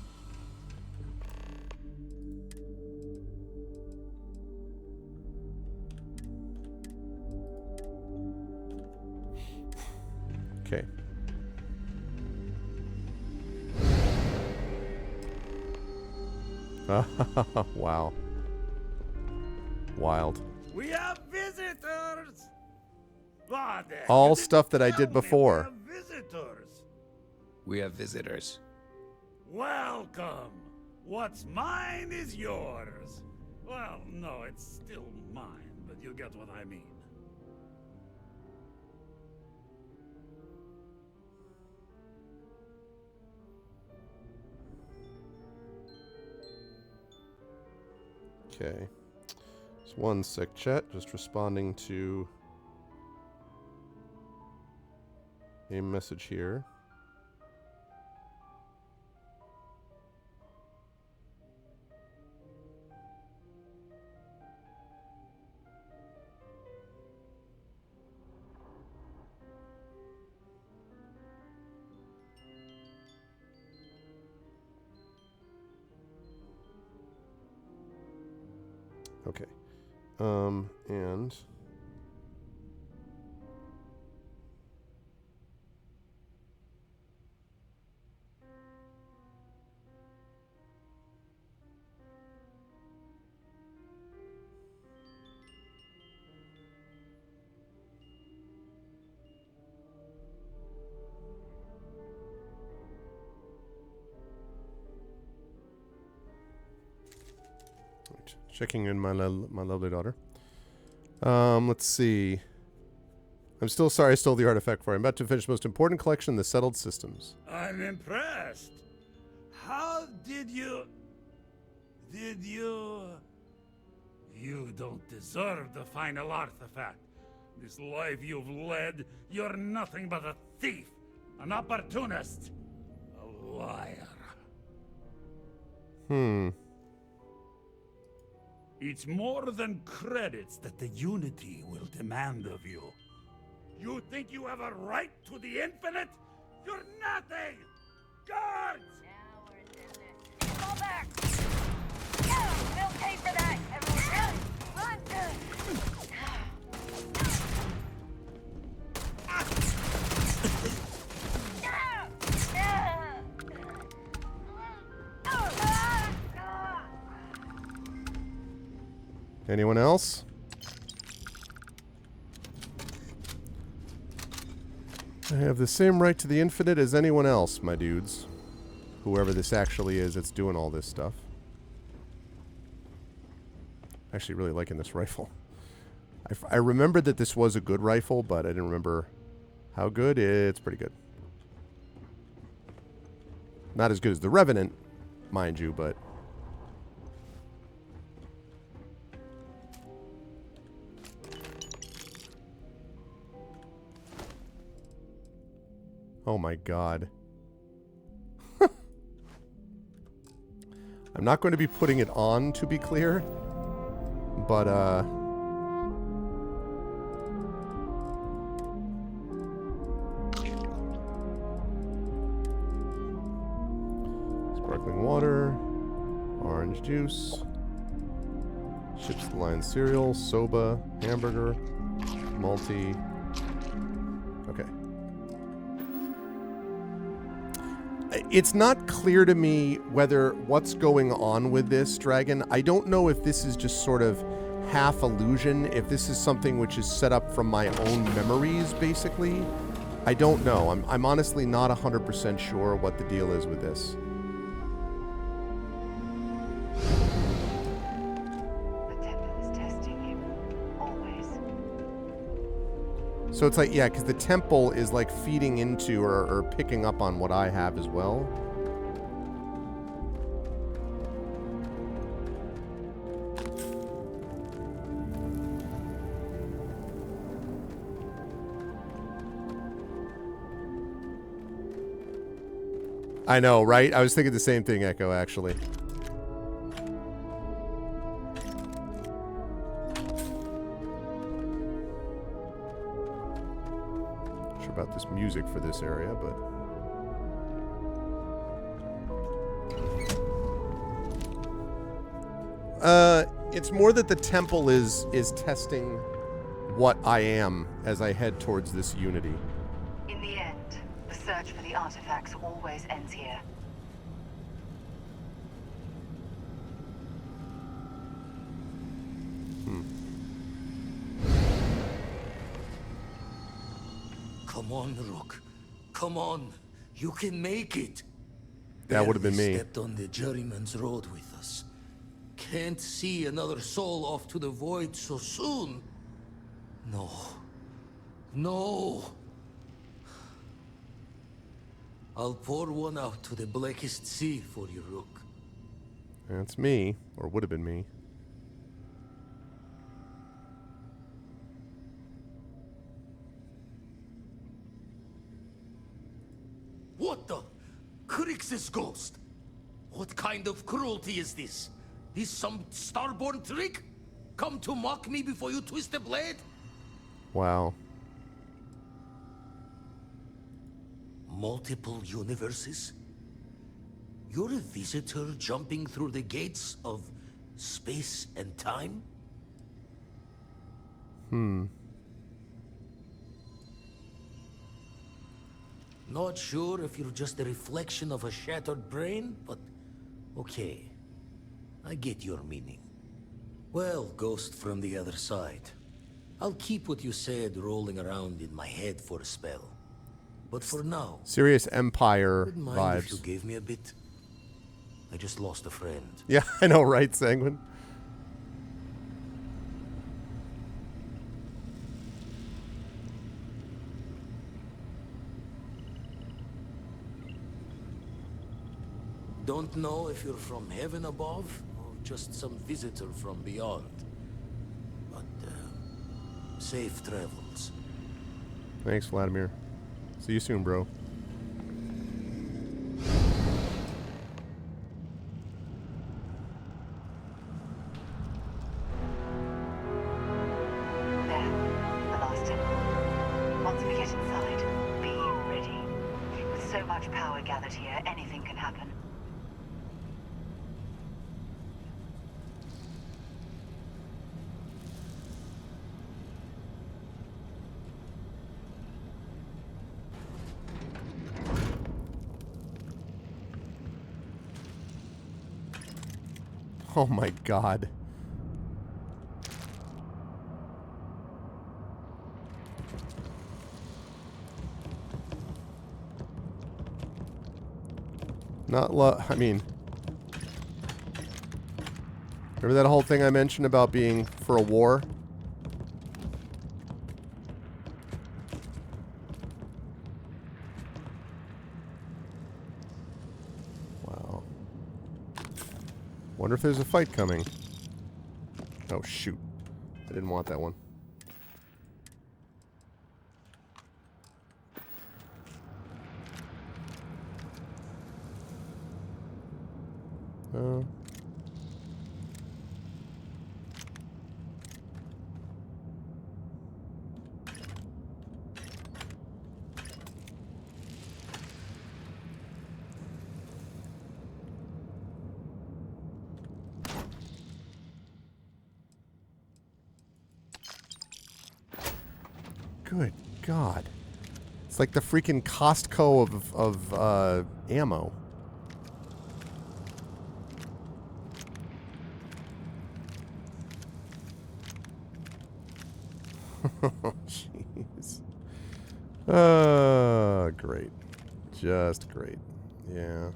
Okay. Wow. Wild. We have visitors. All stuff that I did before. Visitors. We have visitors. Welcome. What's mine is yours. Well, no, it's still mine, but you get what I mean. Okay. Just one sec, chat. Just responding to a message here. Okay. And checking in my lovely daughter. Let's see. I'm still sorry I stole the artifact for you. I'm about to finish the most important collection in the settled systems. I'm impressed. How did you... You don't deserve the final artifact. This life you've led, you're nothing but a thief, an opportunist, a liar. It's more than credits that the Unity will demand of you. You think you have a right to the infinite? You're nothing! Guards! Now we're in business. Fall back! Yeah, we'll pay for that! Everyone run! Anyone else? I have the same right to the infinite as anyone else, my dudes. Whoever this actually is that's doing all this stuff. Actually, really liking this rifle. I remembered that this was a good rifle, but I didn't remember how good. It's pretty good. Not as good as the Revenant, mind you, but... Oh my god. I'm not going to be putting it on, to be clear. But, sparkling water. Orange juice. Ship's Line cereal. Soba. Hamburger. Multi. Okay. It's not clear to me whether what's going on with this, Dragon. I don't know if this is just sort of half illusion, if this is something which is set up from my own memories, basically. I don't know. I'm honestly not 100% sure what the deal is with this. The temple is testing you. Always. So it's like, yeah, because the temple is like feeding into or picking up on what I have as well. I know, right? I was thinking the same thing, Echo, actually. About this music for this area, but it's more that the temple is testing what I am as I head towards this unity. In the end, the search for the artifacts always ends here. Come on, Rook. Come on. You can make it. That would have been me. Stepped on the juryman's road with us. Can't see another soul off to the void so soon. No. No. I'll pour one out to the blackest sea for you, Rook. That's me, or would have been me. What the? Crix's ghost? What kind of cruelty is this? Is some starborn trick? Come to mock me before you twist the blade? Wow. Multiple universes? You're a visitor jumping through the gates of space and time? Not sure if you're just a reflection of a shattered brain, but okay. I get your meaning. Well, ghost from the other side. I'll keep what you said rolling around in my head for a spell. But for now, Serious Empire wouldn't mind vibes. if you gave me a bit. I just lost a friend. Yeah, I know, right, Sanguine? Don't know if you're from heaven above, or just some visitor from beyond. But, safe travels. Thanks, Vladimir. See you soon, bro. There, the last temple. Once we get inside, be ready. With so much power gathered here, anything can happen. Oh my god. I mean, Remember that whole thing I mentioned about being for a war? Wow. Wonder if there's a fight coming. Oh, shoot. I didn't want that one. Good God. It's like the freaking Costco of ammo. Jeez. Great. Just great. Yeah.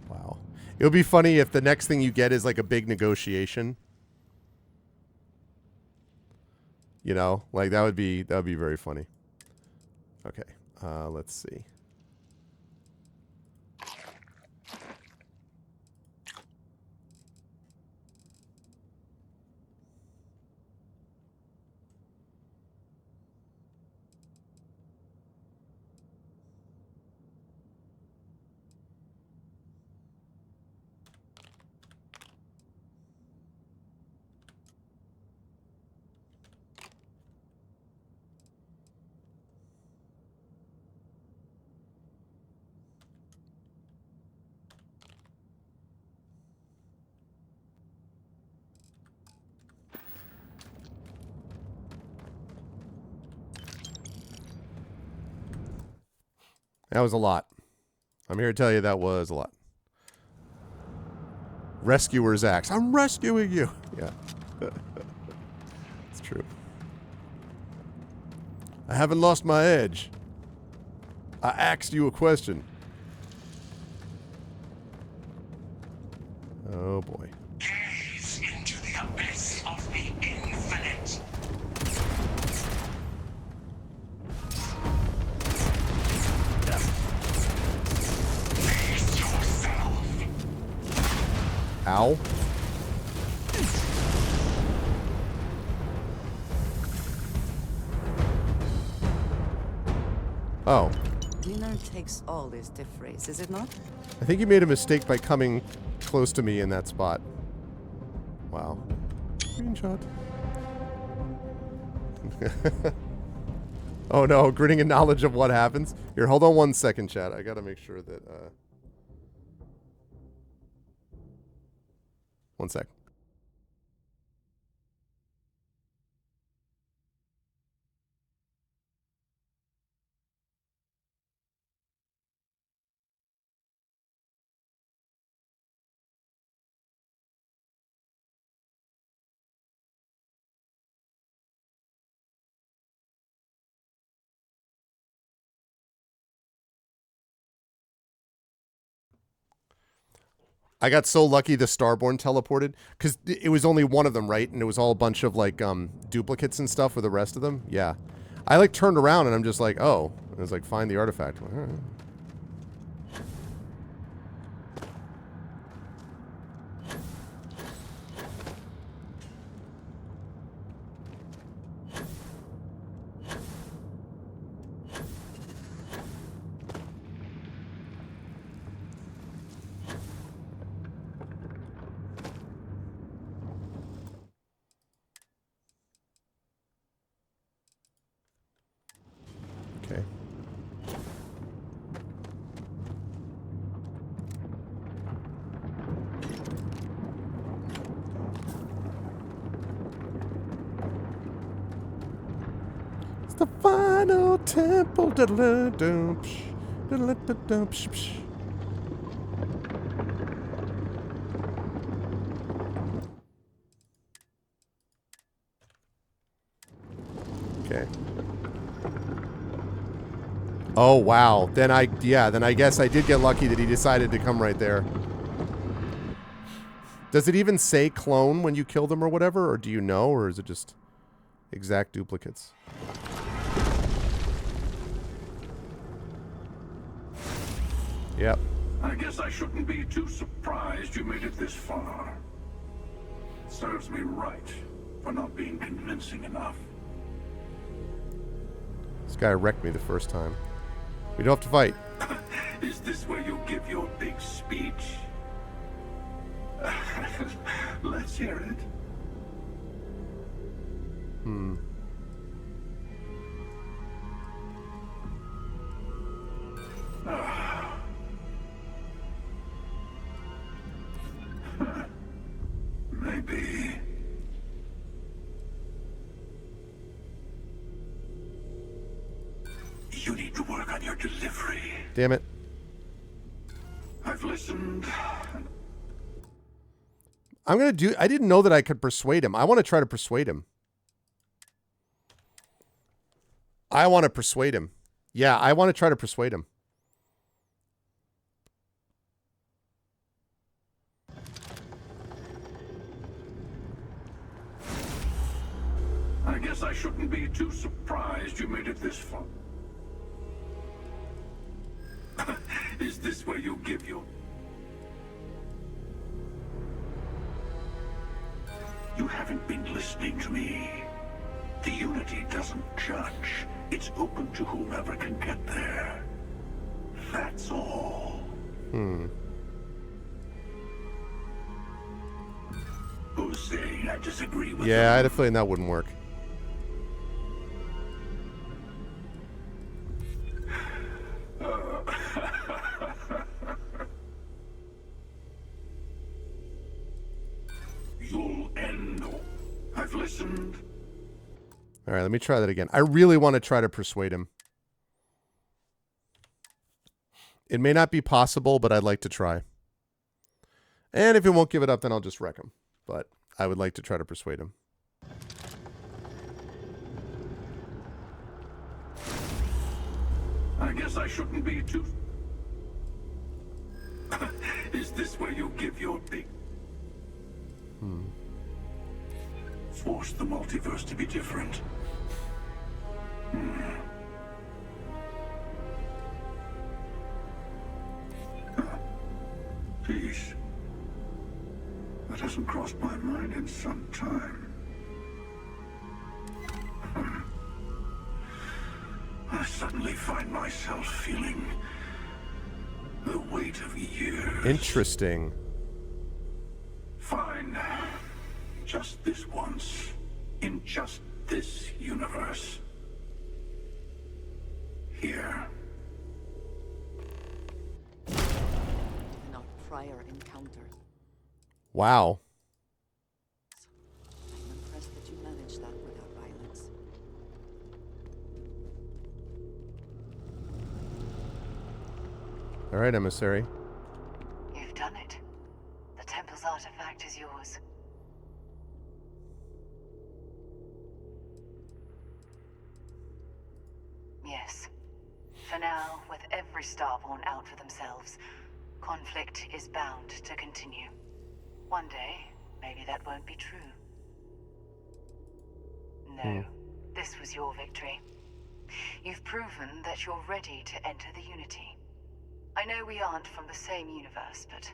Wow. It would be funny if the next thing you get is like a big negotiation. You know, like that would be very funny. Okay. Let's see. That was a lot. I'm here to tell you that was a lot. Rescuer's axe. I'm rescuing you. Yeah. It's true. I haven't lost my edge. I asked you a question. Oh boy. Gaze into the abyss of the infinite. Face yourself. Ow. Oh. Dinner takes all this to phrase, is it not? I think you made a mistake by coming close to me in that spot. Wow. Screenshot. Oh no, grinning in knowledge of what happens. Here, hold on 1 second, chat. I gotta make sure that, 1 sec. I got so lucky the Starborn teleported because it was only one of them, right? And it was all a bunch of like duplicates and stuff with the rest of them. Yeah, I like turned around and I'm just like, oh, and it was like find the artifact. All right. Okay. It's the final temple. Okay. Oh, wow. Then I guess I did get lucky that he decided to come right there. Does it even say clone when you kill them or whatever? Or do you know? Or is it just exact duplicates? Yep. I guess I shouldn't be too surprised you made it this far. Serves me right for not being convincing enough. This guy wrecked me the first time. We don't have to fight. Is this where you give your big speech? Let's hear it. Maybe. You need to work on your delivery. Damn it. I've listened. I'm going to do... I didn't know that I could persuade him. I want to try to persuade him. I want to persuade him. Yeah, I want to try to persuade him. I guess I shouldn't be too surprised you made it this far. Is this where you give your... You haven't been listening to me. The Unity doesn't judge. It's open to whomever can get there. That's all. Who's saying I disagree with Yeah, I them? had a feeling that wouldn't work. You'll end. I've listened. All right, let me try that again. I really want to try to persuade him. It may not be possible, but I'd like to try. And if he won't give it up, then I'll just wreck him. But I would like to try to persuade him. I guess I shouldn't be too... Is this where you give your big... Force the multiverse to be different. Peace. That hasn't crossed my mind in some time. I suddenly find myself feeling the weight of years. Interesting. Fine. Just this once. In just this universe. Here. In our prior encounter, Wow. I'm impressed that you managed that without violence. All right, emissary. You've done it. The temple's artifact is yours. Yes. For now, with every Starborn out for themselves, conflict is bound to continue. One day, maybe that won't be true. No, this was your victory. You've proven that you're ready to enter the Unity. I know we aren't from the same universe, but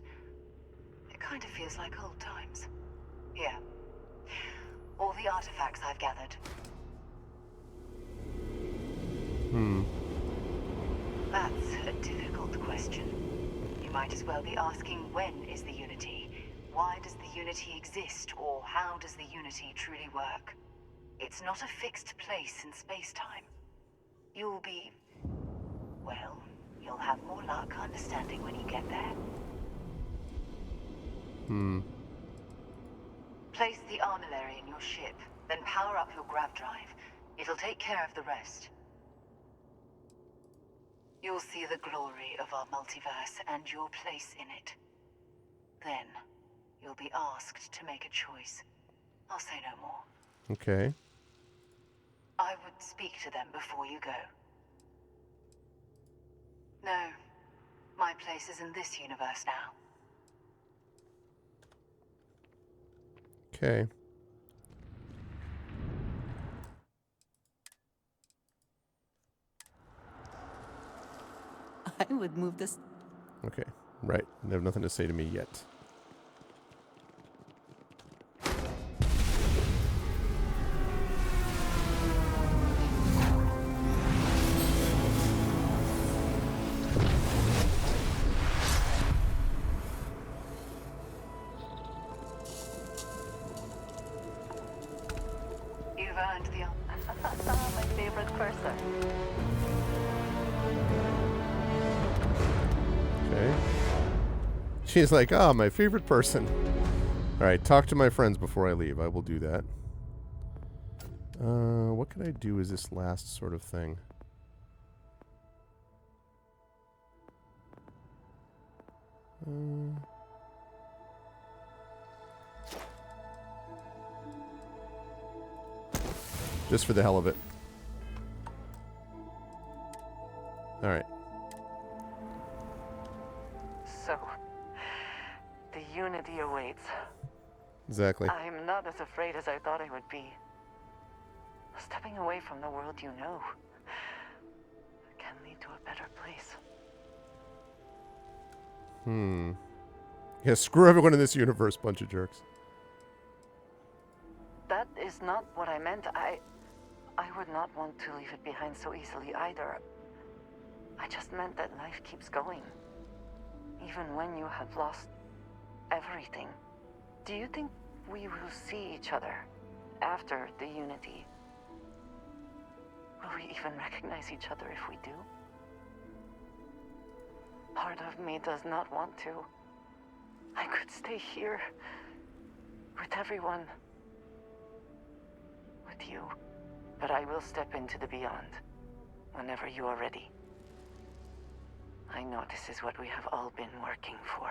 it kind of feels like old times. Here. All the artifacts I've gathered. That's a difficult question. You might as well be asking, when is the Unity? Why does the Unity exist? Or how does the Unity truly work? It's not a fixed place in space-time. You'll be... well, you'll have more luck understanding when you get there. Place the armillary in your ship, then power up your grav drive. It'll take care of the rest. You'll see the glory of our multiverse and your place in it. Then, you'll be asked to make a choice. I'll say no more. Okay. I would speak to them before you go. No. My place is in this universe now. Okay. I would move this. Okay. Right. They have nothing to say to me yet. You've earned the My favorite person. Okay. She's like, ah, my favorite person. All right, talk to my friends before I leave. I will do that. What can I do as this last sort of thing? Just for the hell of it. All right. So, the Unity awaits. Exactly. I'm not as afraid as I thought I would be. Stepping away from the world you know can lead to a better place. Yeah, screw everyone in this universe, bunch of jerks. That is not what I meant. I would not want to leave it behind so easily either. I just meant that life keeps going. Even when you have lost everything. Do you think we will see each other after the Unity? Will we even recognize each other if we do? Part of me does not want to. I could stay here with everyone. With you. But I will step into the beyond whenever you are ready. I know this is what we have all been working for.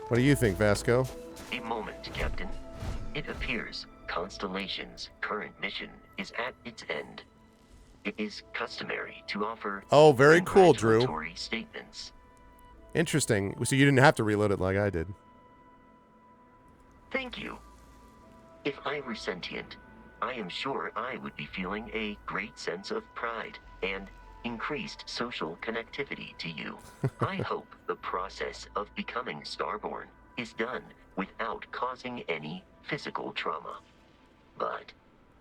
What do you think, Vasco? A moment, Captain. It appears Constellation's current mission is at its end. It is customary to offer Oh, very cool, Drew. congratulatory statements. Interesting. So you didn't have to reload it like I did. Thank you. If I were sentient, I am sure I would be feeling a great sense of pride and increased social connectivity to you. I hope the process of becoming Starborn is done without causing any physical trauma. But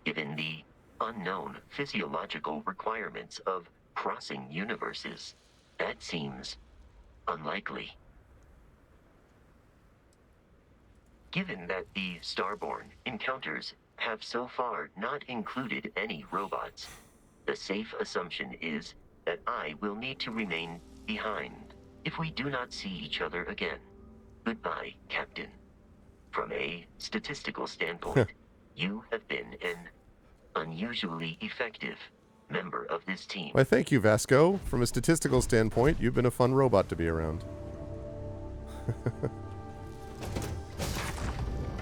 given the unknown physiological requirements of crossing universes, that seems unlikely. Given that the Starborn encounters have so far not included any robots, the safe assumption is that I will need to remain behind if we do not see each other again. Goodbye, Captain. From a statistical standpoint, you have been an unusually effective member of this team. Why, thank you, Vasco. From a statistical standpoint, you've been a fun robot to be around.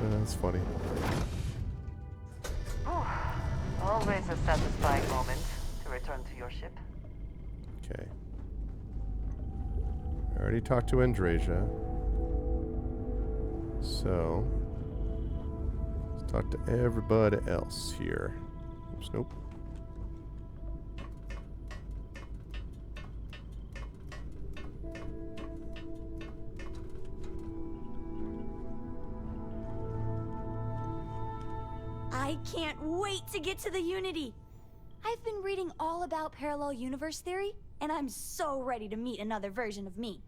That's funny. Always a satisfying moment to return to your ship. Okay. I already talked to Andrasia. So, let's talk to everybody else here. Oops, nope. I can't wait to get to the Unity! I've been reading all about parallel universe theory, and I'm so ready to meet another version of me.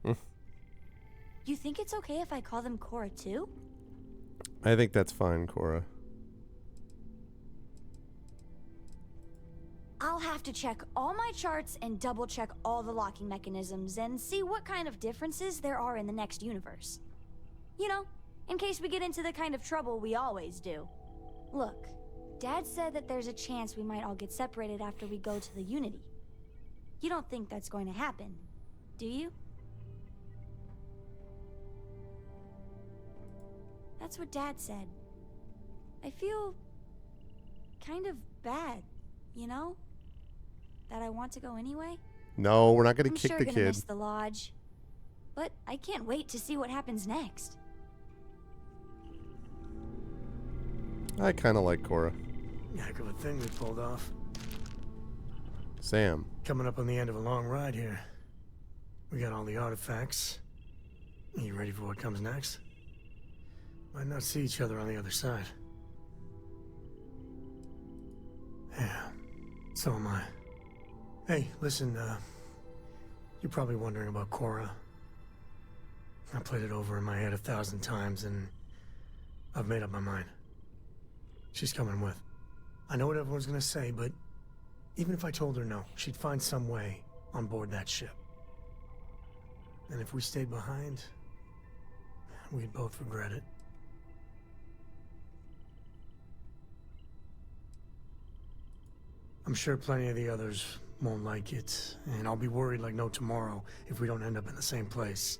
You think it's okay if I call them Cora too? I think that's fine, Cora. I'll have to check all my charts and double check all the locking mechanisms and see what kind of differences there are in the next universe. You know, in case we get into the kind of trouble we always do. Look, Dad said that there's a chance we might all get separated after we go to the Unity. You don't think that's going to happen, do you? That's what Dad said. I feel kind of bad, you know? That I want to go anyway. No, we're not going to kick I'm the sure kid. gonna miss the lodge, but I can't wait to see what happens next. I kind of like Cora. Heck of a thing we pulled off. Sam. Coming up on the end of a long ride here. We got all the artifacts. You ready for what comes next? Might not see each other on the other side. Yeah, so am I. Hey, listen, you're probably wondering about Cora. I played it over in my head 1,000 times, and I've made up my mind. She's coming with. I know what everyone's gonna say, but even if I told her no, she'd find some way on board that ship. And if we stayed behind, we'd both regret it. I'm sure plenty of the others won't like it, and I'll be worried like no tomorrow if we don't end up in the same place.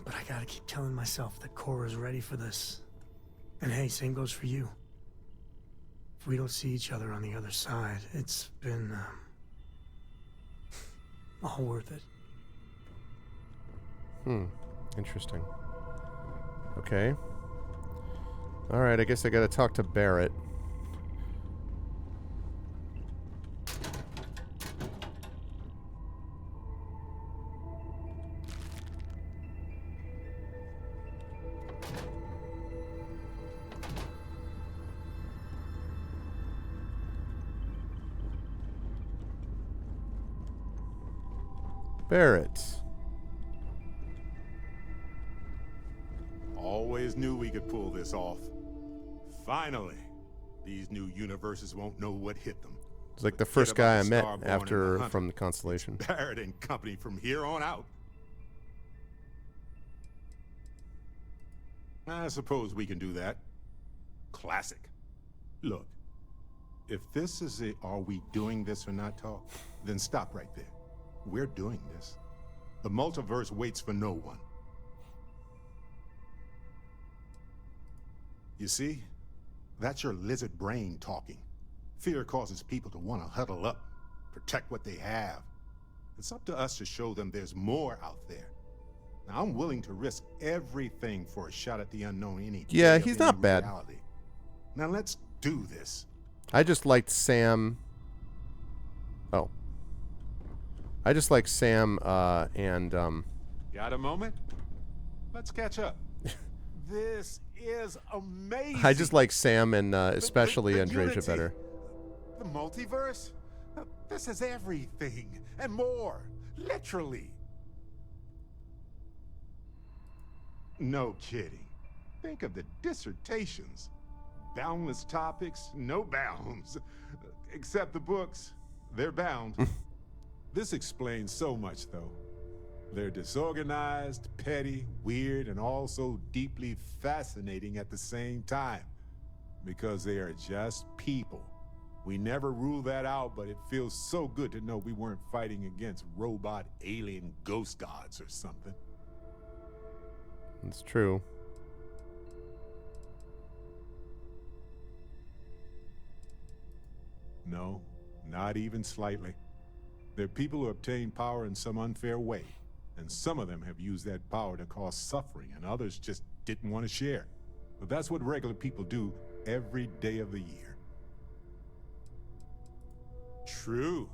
But I gotta keep telling myself that Cora's ready for this. And hey, same goes for you. If we don't see each other on the other side, it's been, all worth it. Interesting. Okay. Alright, I guess I gotta talk to Barrett. Barrett. Always knew we could pull this off. Finally, these new universes won't know what hit them. It's like the first guy I met after from the Constellation. Barrett and company from here on out. I suppose we can do that. Classic. Look, if this is a are we doing this or not talk, then stop right there. We're doing this. The multiverse waits for no one. You see? That's your lizard brain talking. Fear causes people to want to huddle up, protect what they have. It's up to us to show them there's more out there. Now, I'm willing to risk everything for a shot at the unknown any day. Yeah, he's not bad. Reality. Now let's do this. I just liked Sam. Oh. I just like Sam and Got a moment? Let's catch up. This is amazing. I just like Sam and especially Andreja better. The multiverse? This is everything and more. Literally. No kidding. Think of the dissertations. Boundless topics, no bounds. Except the books. They're bound. This explains so much, though. They're disorganized, petty, weird, and also deeply fascinating at the same time. Because they are just people. We never rule that out, but it feels so good to know we weren't fighting against robot alien ghost gods or something. It's true. No, not even slightly. They're people who obtain power in some unfair way, and some of them have used that power to cause suffering, and others just didn't want to share. But that's what regular people do every day of the year. True.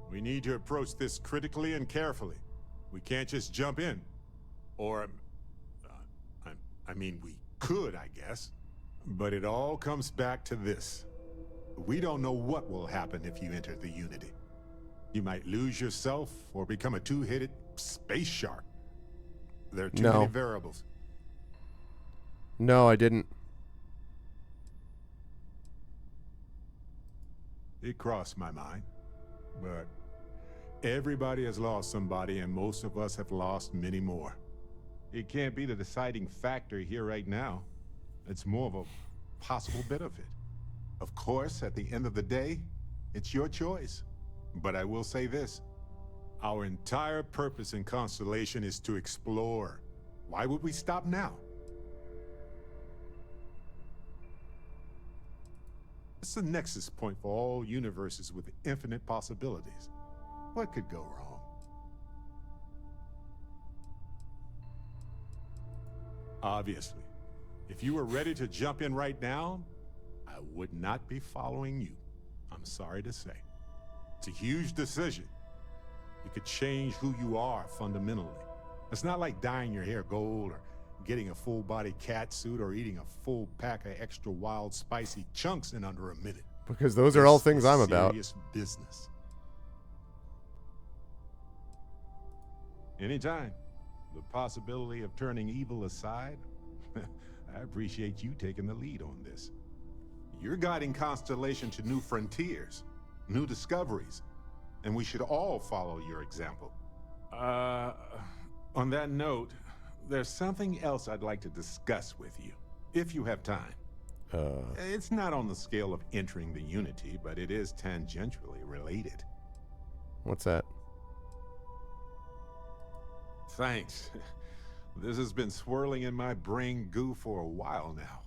We need to approach this critically and carefully. We can't just jump in. Or, I mean, we could, I guess. But it all comes back to this. We don't know what will happen if you enter the Unity. You might lose yourself or become a two-headed space shark. There are too many variables. No, I didn't. It crossed my mind. But everybody has lost somebody, and most of us have lost many more. It can't be the deciding factor here right now. It's more of a possible benefit. Of course, at the end of the day, it's your choice. But I will say this. Our entire purpose in Constellation is to explore. Why would we stop now? It's the nexus point for all universes with infinite possibilities. What could go wrong? Obviously, if you were ready to jump in right now, I would not be following you. I'm sorry to say. It's a huge decision. It could change who you are fundamentally. It's not like dyeing your hair gold or getting a full-body cat suit or eating a full pack of extra wild spicy chunks in under a minute. Because those are all things I'm about. Serious business. Anytime. The possibility of turning evil aside, I appreciate you taking the lead on this. You're guiding Constellation to new frontiers, new discoveries, and we should all follow your example. On that note, there's something else I'd like to discuss with you, if you have time. It's not on the scale of entering the Unity, but it is tangentially related. What's that? Thanks. This has been swirling in my brain goo for a while now.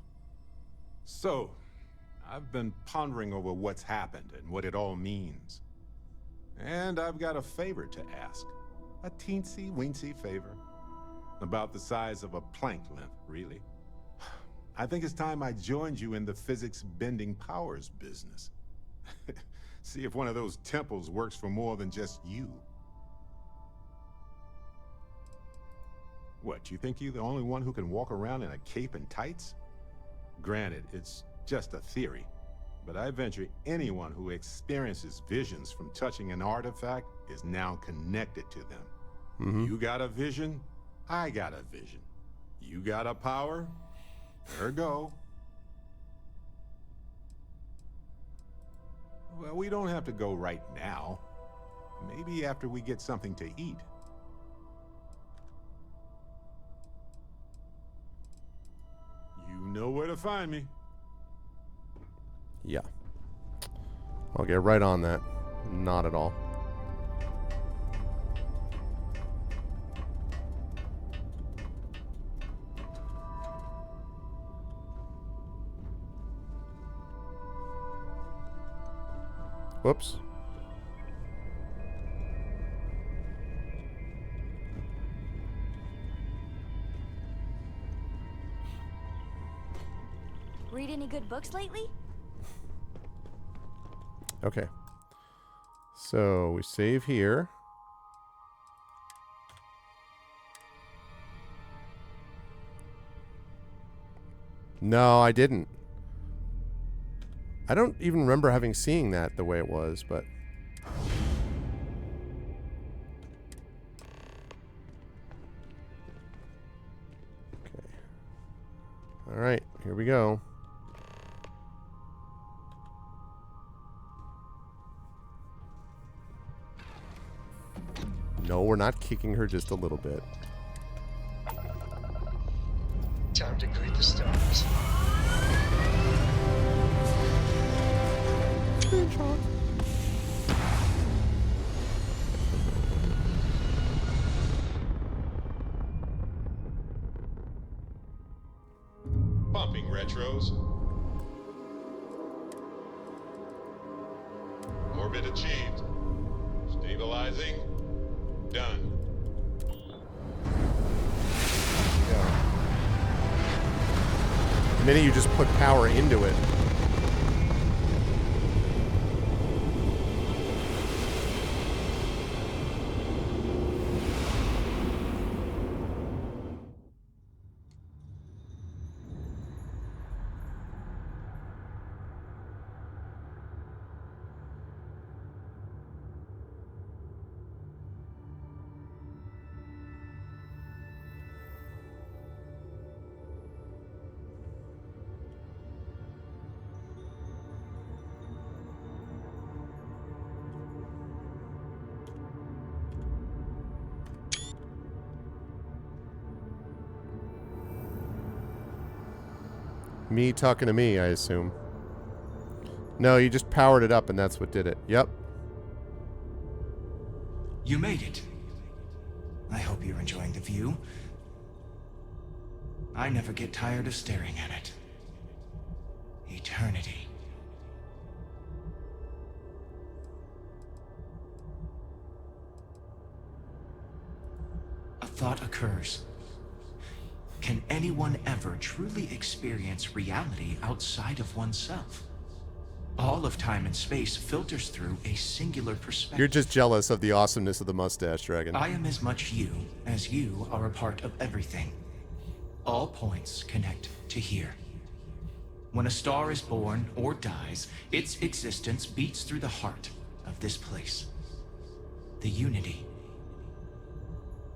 So, I've been pondering over what's happened and what it all means. And I've got a favor to ask. A teensy-weensy favor. About the size of a plank length, really. I think it's time I joined you in the physics-bending powers business. See if one of those temples works for more than just you. What, you think you're the only one who can walk around in a cape and tights? Granted, it's just a theory, but I venture anyone who experiences visions from touching an artifact is now connected to them. Mm-hmm. You got a vision, I got a vision. You got a power, there go. Well, we don't have to go right now. Maybe after we get something to eat. You know where to find me. Yeah. I'll get right on that. Not at all. Whoops. Read any good books lately? Okay. So we save here. No, I didn't. I don't even remember having seen that the way it was, but... Okay. Alright, here we go. No, we're not kicking her just a little bit. Time to greet the stars. Pumping retros. Orbit achieved. Stabilizing. Done. The minute you just put power into it. Me talking to me, I assume. No, you just powered it up and that's what did it. Yep. You made it. I hope you're enjoying the view. I never get tired of staring at it. Eternity. A thought occurs. Can anyone ever truly experience reality outside of oneself? All of time and space filters through a singular perspective. You're just jealous of the awesomeness of the mustache, Dragon. I am as much you as you are a part of everything. All points connect to here. When a star is born or dies, its existence beats through the heart of this place. The unity.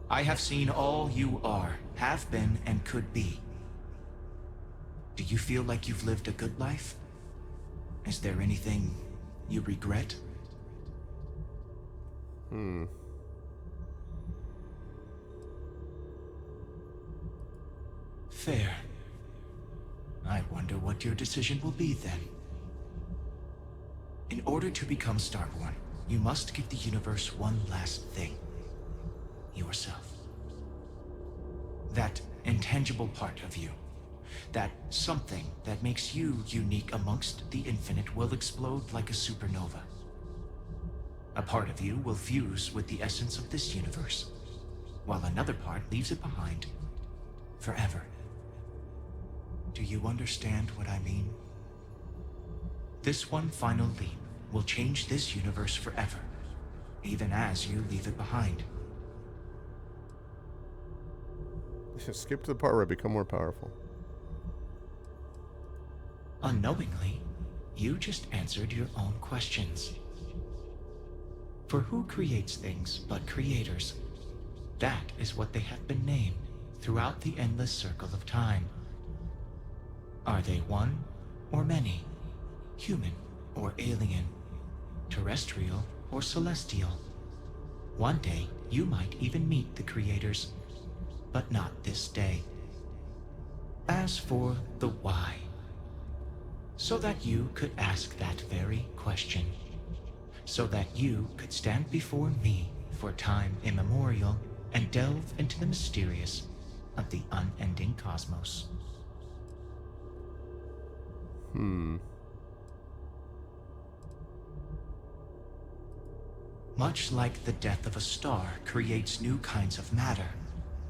I have seen all you are, have been, and could be. Do you feel like you've lived a good life? Is there anything you regret? Fair. I wonder what your decision will be then. In order to become Starborn, you must give the universe one last thing. Yourself. That intangible part of you. That something that makes you unique amongst the infinite will explode like a supernova. A part of you will fuse with the essence of this universe, while another part leaves it behind forever. Do you understand what I mean? This one final leap will change this universe forever, even as you leave it behind. Skip to the part where I become more powerful. Unknowingly, you just answered your own questions. For who creates things but creators? That is what they have been named throughout the endless circle of time. Are they one or many? Human or alien? Terrestrial or celestial? One day, you might even meet the creators, but not this day. As for the why, so that you could ask that very question, so that you could stand before me for time immemorial and delve into the mysterious of the unending cosmos. Much like the death of a star creates new kinds of matter,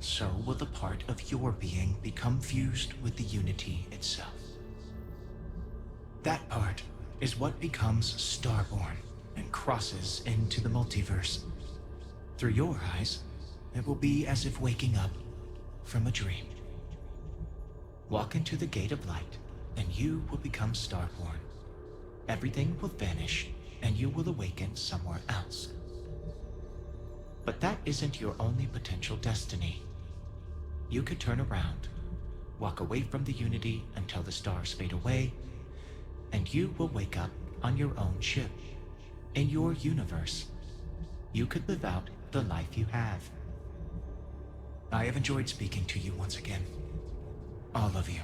so will the part of your being become fused with the unity itself. That part is what becomes Starborn and crosses into the multiverse. Through your eyes, it will be as if waking up from a dream. Walk into the gate of light, and you will become Starborn. Everything will vanish, and you will awaken somewhere else. But that isn't your only potential destiny. You could turn around, walk away from the unity until the stars fade away, and you will wake up on your own ship, in your universe. You could live out the life you have. I have enjoyed speaking to you once again. All of you.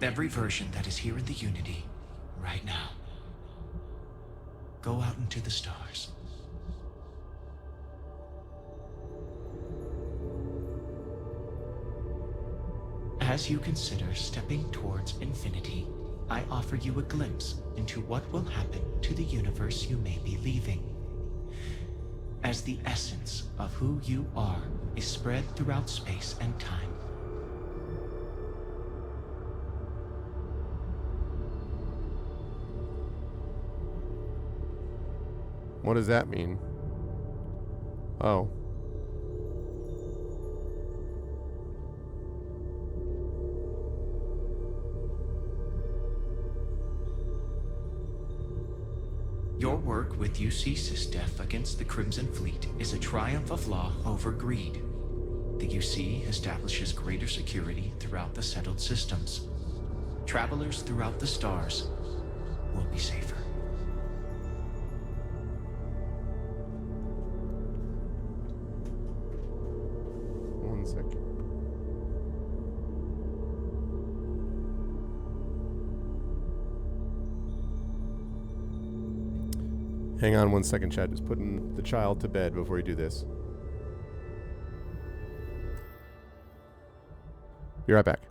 Every version that is here in the Unity, right now. Go out into the stars. As you consider stepping towards infinity, I offer you a glimpse into what will happen to the universe you may be leaving. As the essence of who you are is spread throughout space and time. What does that mean? Oh. Your work with UC SysDef against the Crimson Fleet is a triumph of law over greed. The UC establishes greater security throughout the settled systems. Travelers throughout the stars will be safer. One second. Hang on 1 second, Chad. Just putting the child to bed before you do this. Be right back.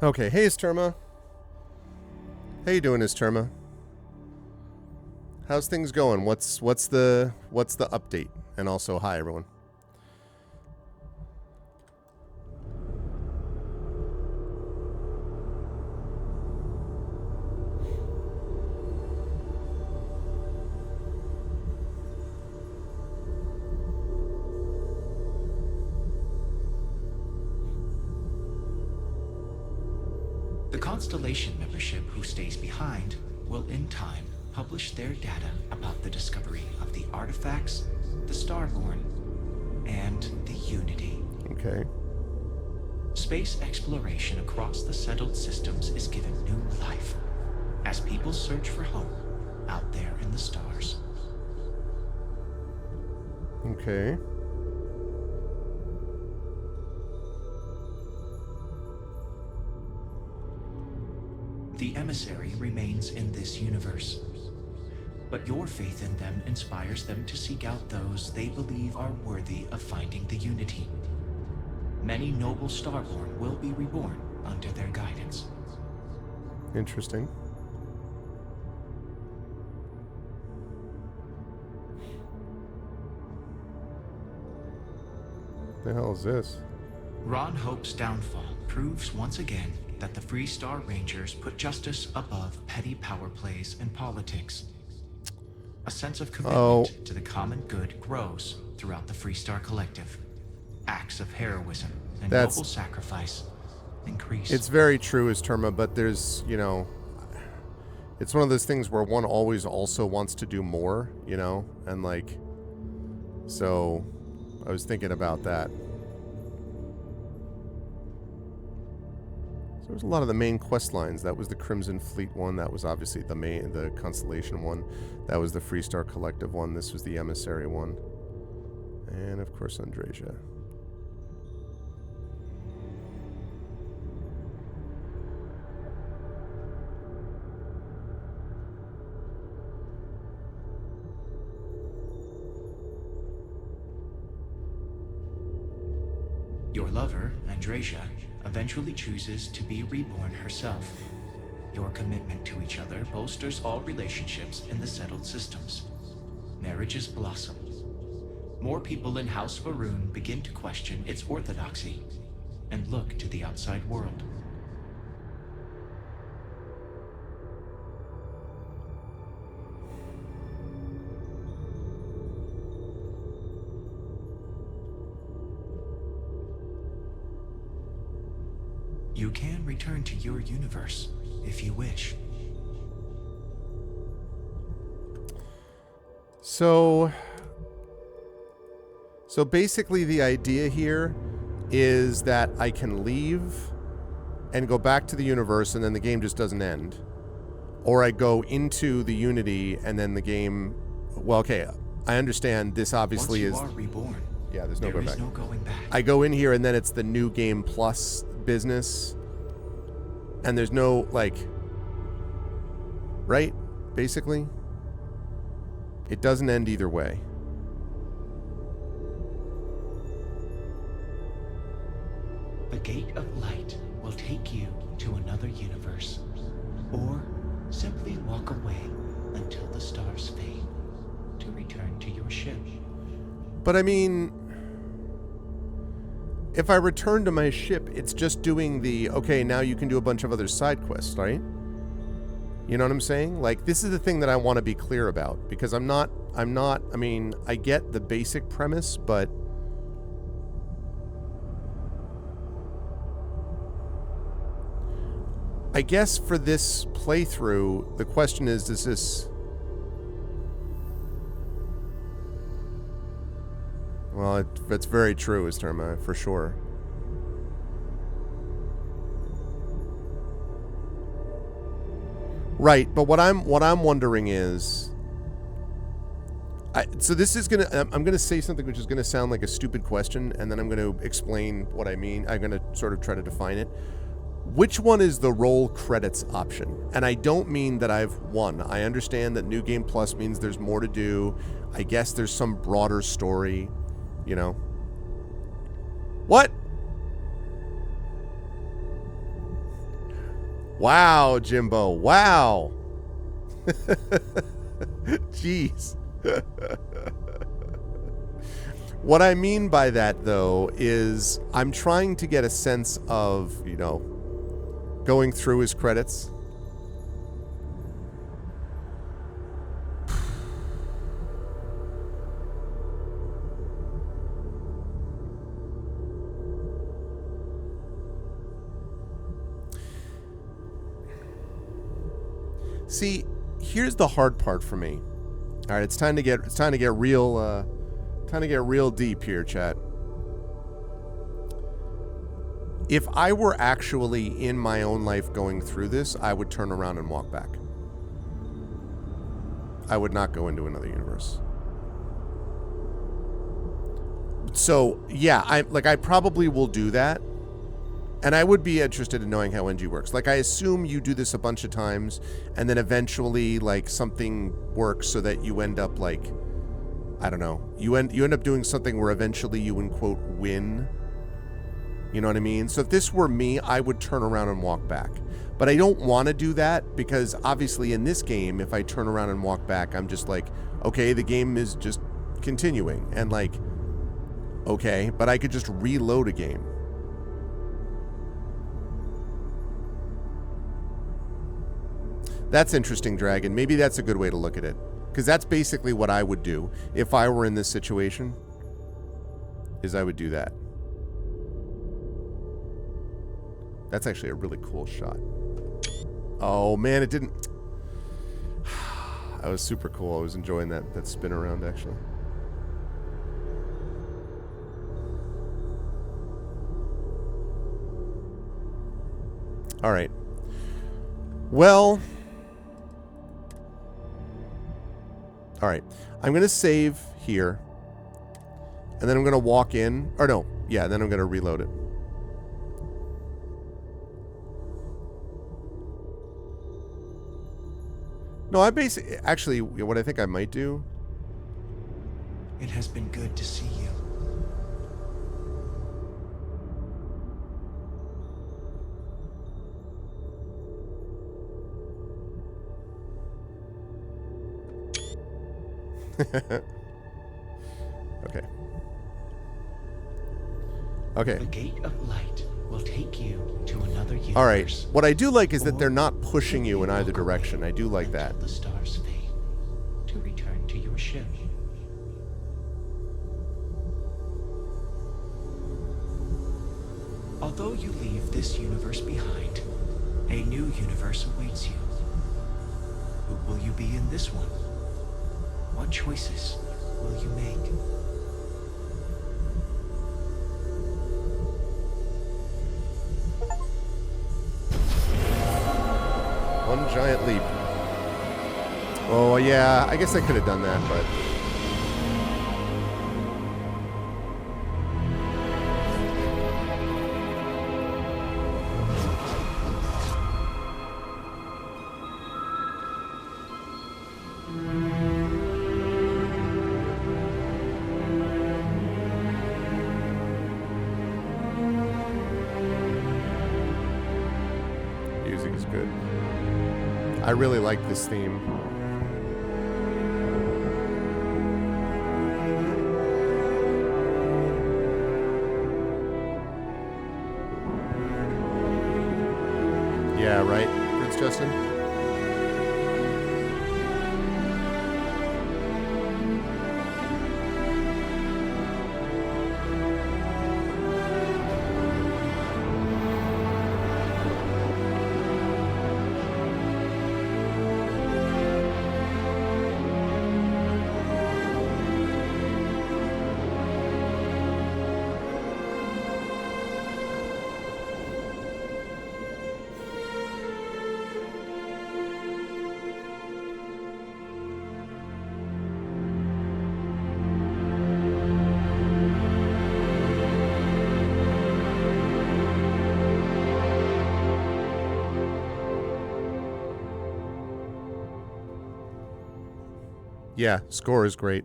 Okay, hey Esterma. How you doing, Esterma? How's things going? What's the update? And also, hi everyone. The Constellation membership who stays behind will, in time, publish their data about the discovery of the artifacts, the Starborn, and the Unity. Okay. Space exploration across the settled systems is given new life as people search for home out there in the stars. Okay. The emissary remains in this universe, but your faith in them inspires them to seek out those they believe are worthy of finding the Unity. Many noble Starborn will be reborn under their guidance. Interesting. The hell is this? Ron Hope's downfall proves once again that the Free Star Rangers put justice above petty power plays and politics. A sense of commitment to the common good grows throughout the Free Star Collective. Acts of heroism and noble sacrifice increase. It's very true, Esterma, but there's, you know, it's one of those things where one always also wants to do more, you know, and like, so I was thinking about that. So there's a lot of the main quest lines. That was the Crimson Fleet one. That was obviously the Constellation one. That was the Free Star Collective one. This was the Emissary one. And of course, Andreja. Your lover, Andreja, eventually chooses to be reborn herself. Your commitment to each other bolsters all relationships in the settled systems. Marriages blossom. More people in House Varun begin to question its orthodoxy and look to the outside world. You can return to your universe if you wish. So basically the idea here is that I can leave and go back to the universe and then the game just doesn't end. Or I go into the Unity and then the game, well, okay, I understand this obviously Once you are reborn, yeah, there's no going back. no going back. I go in here and then it's the new game plus business. And there's no, like, right? Basically, it doesn't end either way. The gate of light will take you to another universe, or simply walk away until the stars fade to return to your ship. But I mean, if I return to my ship, it's just doing the, okay, now you can do a bunch of other side quests, right? You know what I'm saying? Like, this is the thing that I want to be clear about, because I mean, I get the basic premise, but I guess for this playthrough, the question is this... Well, it's very true, Esterma, for sure. Right, but what I'm wondering is, so this is I'm gonna say something which is gonna sound like a stupid question, and then I'm gonna explain what I mean. I'm gonna sort of try to define it. Which one is the roll credits option? And I don't mean that I've won. I understand that New Game Plus means there's more to do. I guess there's some broader story. You know. What? Wow, Jimbo. Wow. Jeez. What I mean by that, though, is I'm trying to get a sense of, you know, going through his credits. See, here's the hard part for me. All right, it's time to get real deep here, chat. If I were actually in my own life going through this, I would turn around and walk back. I would not go into another universe. So, yeah, I probably will do that. And I would be interested in knowing how NG works. Like, I assume you do this a bunch of times, and then eventually, like, something works so that you end up, like, I don't know. You end up doing something where eventually you, in quote, win. You know what I mean? So if this were me, I would turn around and walk back. But I don't want to do that because, obviously, in this game, if I turn around and walk back, I'm just like, okay, the game is just continuing. And, like, okay, but I could just reload a game. That's interesting, Dragon. Maybe that's a good way to look at it. Because that's basically what I would do if I were in this situation. Is I would do that. That's actually a really cool shot. Oh, man, it didn't... That was super cool. I was enjoying that spin around, actually. All right. Well... All right, I'm going to save here, and then I'm going to walk in, or no, yeah, then I'm going to reload it. No, I basically, actually, what I think I might do. It has been good to see you. Okay. Okay. The gate of light will take you to another universe. All right. What I do like is that they're not pushing you in either direction. I do like that. The stars fade to return to your ship. Although you leave this universe behind, a new universe awaits you. Who will you be in this one? What choices will you make? One giant leap. Oh, yeah, I guess I could have done that, but... I really like this theme. Yeah, right, Prince Justin? Yeah, score is great.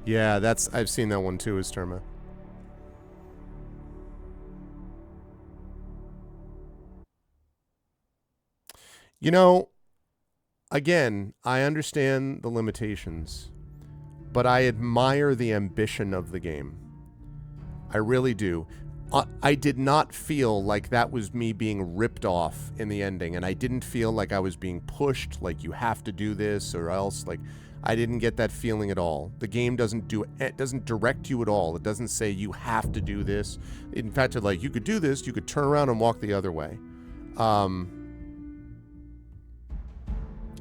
Yeah, I've seen that one too, is Terma. You know, again, I understand the limitations, but I admire the ambition of the game. I really do. I did not feel like that was me being ripped off in the ending, and I didn't feel like I was being pushed, like you have to do this or else. Like, I didn't get that feeling at all. The game doesn't direct you at all. It doesn't say you have to do this. In fact, it's like, you could do this, you could turn around and walk the other way.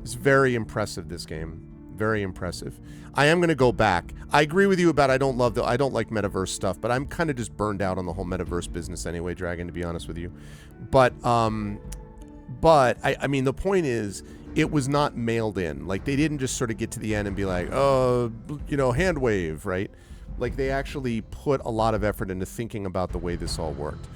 It's very impressive, this game. Very impressive. I am going to go back. I agree with you about I don't like metaverse stuff, but I'm kind of just burned out on the whole metaverse business anyway, Dragon, to be honest with you. But I mean, the point is, it was not mailed in. Like, they didn't just sort of get to the end and be like, oh, hand wave, right? Like, they actually put a lot of effort into thinking about the way this all worked.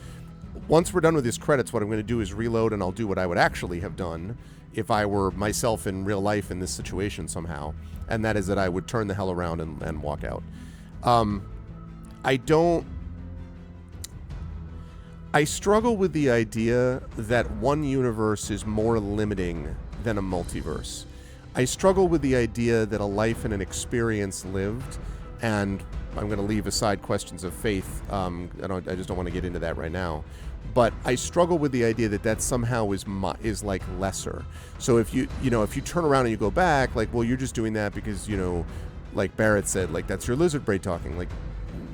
Once we're done with these credits, what I'm going to do is reload, and I'll do what I would actually have done if I were myself in real life in this situation somehow, and that is that I would turn the hell around and walk out. I struggle with the idea that one universe is more limiting than a multiverse. I struggle with the idea that a life and an experience lived, and I'm going to leave aside questions of faith. I just don't want to get into that right now. But I struggle with the idea that somehow is like lesser. So if you turn around and you go back, like, well, you're just doing that because, like Barrett said, like, that's your lizard brain talking. Like,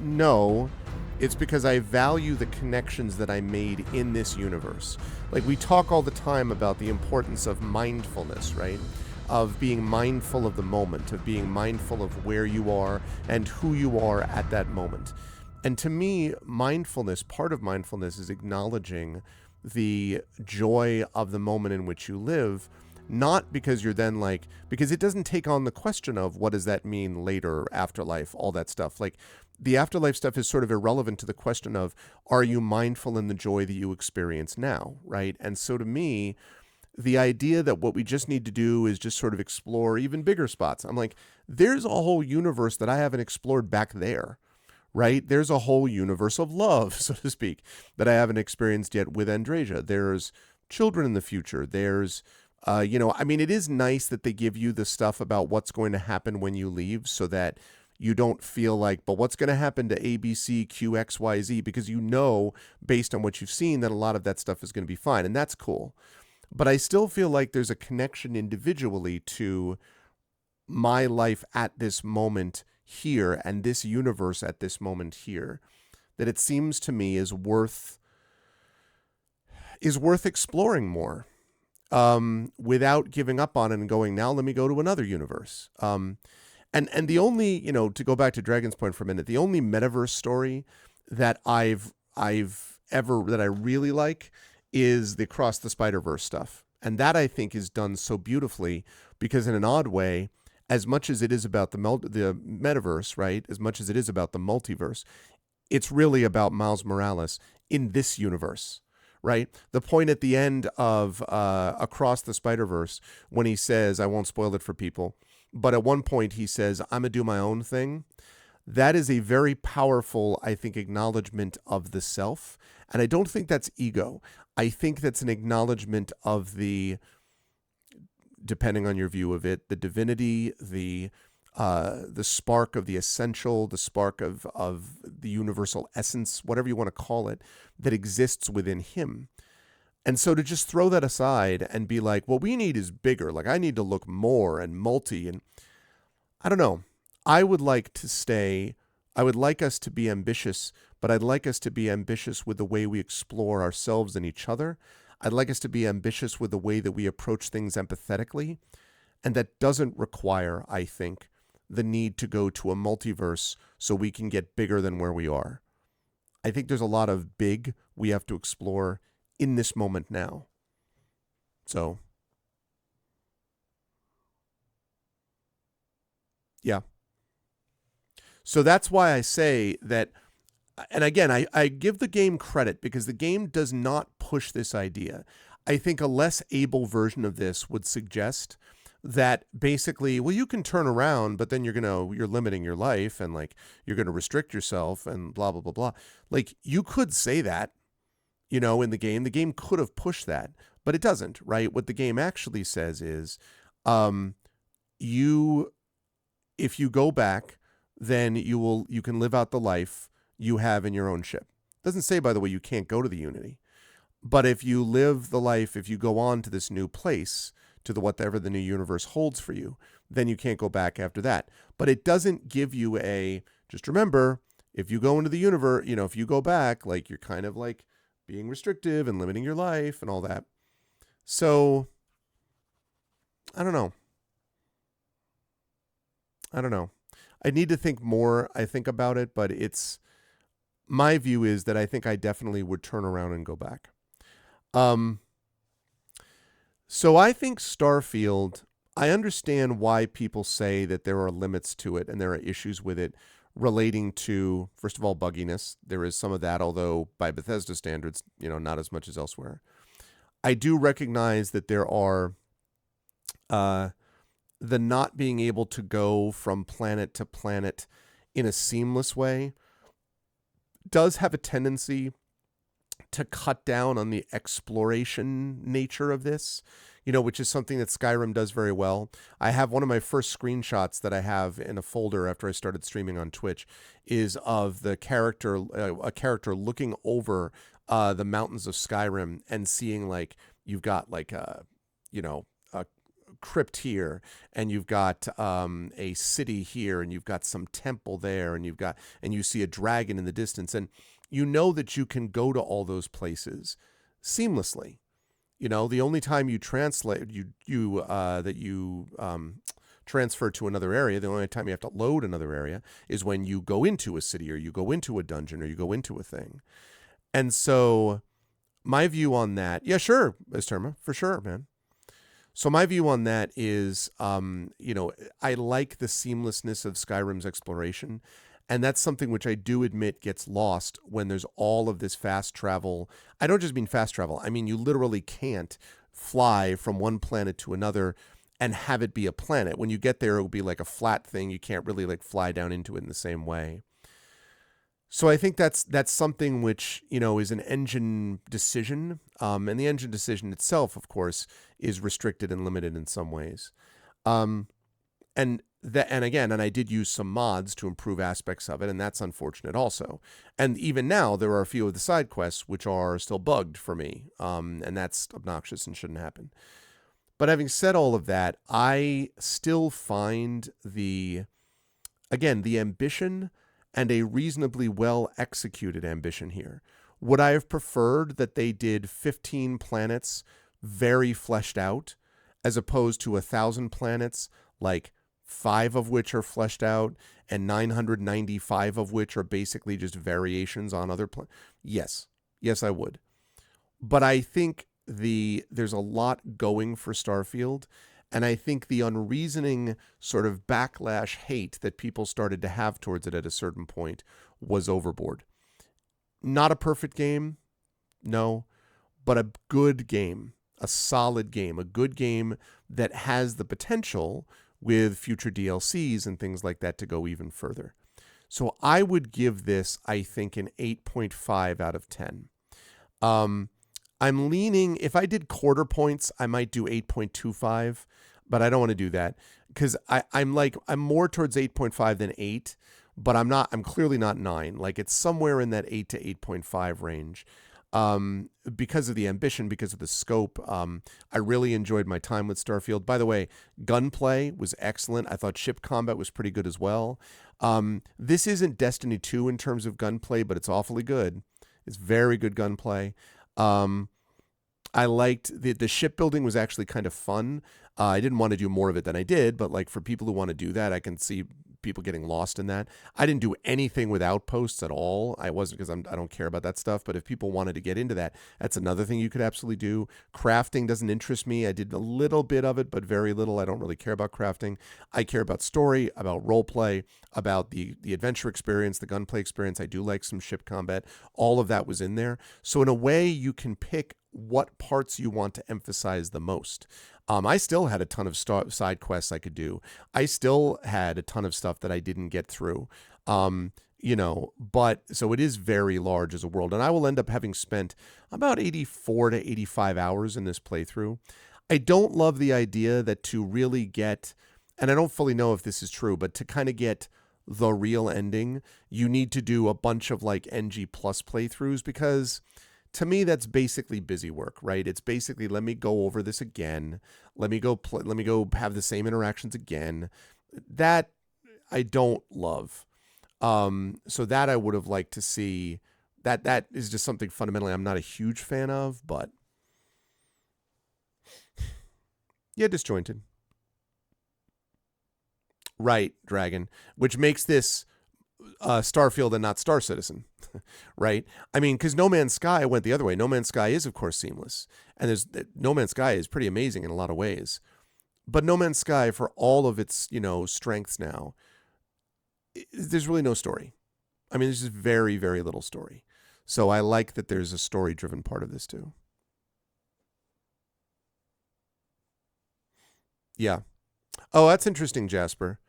no, it's because I value the connections that I made in this universe. Like, we talk all the time about the importance of mindfulness, right? Of being mindful of the moment, of being mindful of where you are and who you are at that moment. And to me, part of mindfulness is acknowledging the joy of the moment in which you live, not because you're then because it doesn't take on the question of what does that mean later, afterlife, all that stuff. Like, the afterlife stuff is sort of irrelevant to the question of, are you mindful in the joy that you experience now, right? And so to me, the idea that what we just need to do is just sort of explore even bigger spots. I'm like, there's a whole universe that I haven't explored back there. Right? There's a whole universe of love, so to speak, that I haven't experienced yet with Andrasia. There's children in the future. There's, I mean, it is nice that they give you the stuff about what's going to happen when you leave so that you don't feel like, but what's going to happen to A, B, C, Q, X, Y, Z? Because based on what you've seen, that a lot of that stuff is going to be fine. And that's cool. But I still feel like there's a connection individually to my life at this moment here and this universe at this moment here, that it seems to me is worth exploring more, without giving up on it and going, now let me go to another universe. And the only, to go back to Dragon's point for a minute, the only metaverse story that I've ever that I really like is the Across the Spider-Verse stuff. And that, I think, is done so beautifully because, in an odd way, as much as it is about the metaverse, right? As much as it is about the multiverse, it's really about Miles Morales in this universe, right? The point at the end of Across the Spider-Verse, when he says, I won't spoil it for people, but at one point he says, I'm gonna do my own thing. That is a very powerful, I think, acknowledgement of the self. And I don't think that's ego. I think that's an acknowledgement of the, depending on your view of it, the divinity, the spark of the essential, the spark of the universal essence, whatever you want to call it, that exists within him. And so to just throw that aside and be like, what we need is bigger. Like, I need to look more and multi. And I don't know. I would like us to be ambitious, but I'd like us to be ambitious with the way we explore ourselves and each other. I'd like us to be ambitious with the way that we approach things empathetically. And that doesn't require, I think, the need to go to a multiverse so we can get bigger than where we are. I think there's a lot of big we have to explore in this moment now. So, yeah. So that's why I say that, and again, I give the game credit because the game does not push this idea. I think a less able version of this would suggest that basically, well, you can turn around, but then you're limiting your life and like you're going to restrict yourself and blah, blah, blah, blah. Like, you could say that, in the game could have pushed that, But it doesn't, right? What the game actually says is, if you go back, then you can live out the life you have in your own ship. It doesn't say, by the way, you can't go to the Unity. But if you live the life, if you go on to this new place, to the whatever the new universe holds for you, then you can't go back after that. But it doesn't give you just remember, if you go into the universe, if you go back, like, you're kind of like being restrictive and limiting your life and all that. So, I don't know. I need to think more, I think, about it, but my view is that I think I definitely would turn around and go back. So I think Starfield, I understand why people say that there are limits to it and there are issues with it relating to, first of all, bugginess. There is some of that, although by Bethesda standards, not as much as elsewhere. I do recognize that there are the not being able to go from planet to planet in a seamless way does have a tendency to cut down on the exploration nature of this, which is something that Skyrim does very well. I have one of my first screenshots that I have in a folder after I started streaming on Twitch is of a character looking over the mountains of Skyrim and seeing, like, you've got like a crypt here, and you've got a city here, and you've got some temple there, and you see a dragon in the distance, and that you can go to all those places seamlessly. The only time you translate transfer to another area, the only time you have to load another area is when you go into a city, or you go into a dungeon, or you go into a thing. And so my view on that, yeah, sure, Esterma, for sure, man. So my view on that is, I like the seamlessness of Skyrim's exploration, and that's something which I do admit gets lost when there's all of this fast travel. I don't just mean fast travel. I mean, you literally can't fly from one planet to another and have it be a planet. When you get there, it will be like a flat thing. You can't really like fly down into it in the same way. So I think that's something which, is an engine decision. And the engine decision itself, of course, is restricted and limited in some ways. And I did use some mods to improve aspects of it, and that's unfortunate also. And even now, there are a few of the side quests which are still bugged for me, and that's obnoxious and shouldn't happen. But having said all of that, I still find the ambition and a reasonably well-executed ambition here. Would I have preferred that they did 15 planets very fleshed out, as opposed to 1,000 planets, like 5 of which are fleshed out and 995 of which are basically just variations on other planets? Yes, I would. But I think there's a lot going for Starfield, and I think the unreasoning sort of backlash hate that people started to have towards it at a certain point was overboard. Not a perfect game, no, but a good game, a solid game, a good game that has the potential with future DLCs and things like that to go even further. So I would give this, I think, an 8.5 out of 10. I'm leaning, if I did quarter points, I might do 8.25, but I don't want to do that because I'm more towards 8.5 than 8, but I'm clearly not 9. Like, it's somewhere in that 8 to 8.5 range. Because of the ambition, because of the scope. I really enjoyed my time with Starfield. By the way, gunplay was excellent. I thought ship combat was pretty good as well. This isn't Destiny 2 in terms of gunplay, but it's awfully good. It's very good gunplay. I liked the shipbuilding was actually kind of fun. I didn't want to do more of it than I did, but like for people who want to do that, I can see people getting lost in that. I didn't do anything with outposts at all. I wasn't, because I don't care about that stuff. But if people wanted to get into that, that's another thing you could absolutely do. Crafting doesn't interest me. I did a little bit of it, but very little. I don't really care about crafting. I care about story, about role play, about the adventure experience, the gunplay experience. I do like some ship combat. All of that was in there. So in a way, you can pick what parts you want to emphasize the most. I still had a ton of side quests I could do. I still had a ton of stuff that I didn't get through. but so it is very large as a world. And I will end up having spent about 84 to 85 hours in this playthrough. I don't love the idea that to really get, and I don't fully know if this is true, but to kind of get the real ending, you need to do a bunch of like NG plus playthroughs, because to me that's basically busy work, right? It's basically, let me go over this again. Let me go have the same interactions again. That I don't love. So that I would have liked to see. That is just something fundamentally I'm not a huge fan of, but yeah, disjointed. Right, Dragon, which makes this Starfield and not Star Citizen, right? I mean, because No Man's Sky went the other way. No Man's Sky is, of course, seamless, and No Man's Sky is pretty amazing in a lot of ways. But No Man's Sky, for all of its strengths now, there's really no story. I mean, there's just very, very little story. So I like that there's a story-driven part of this too. Yeah. Oh, that's interesting, Jasper.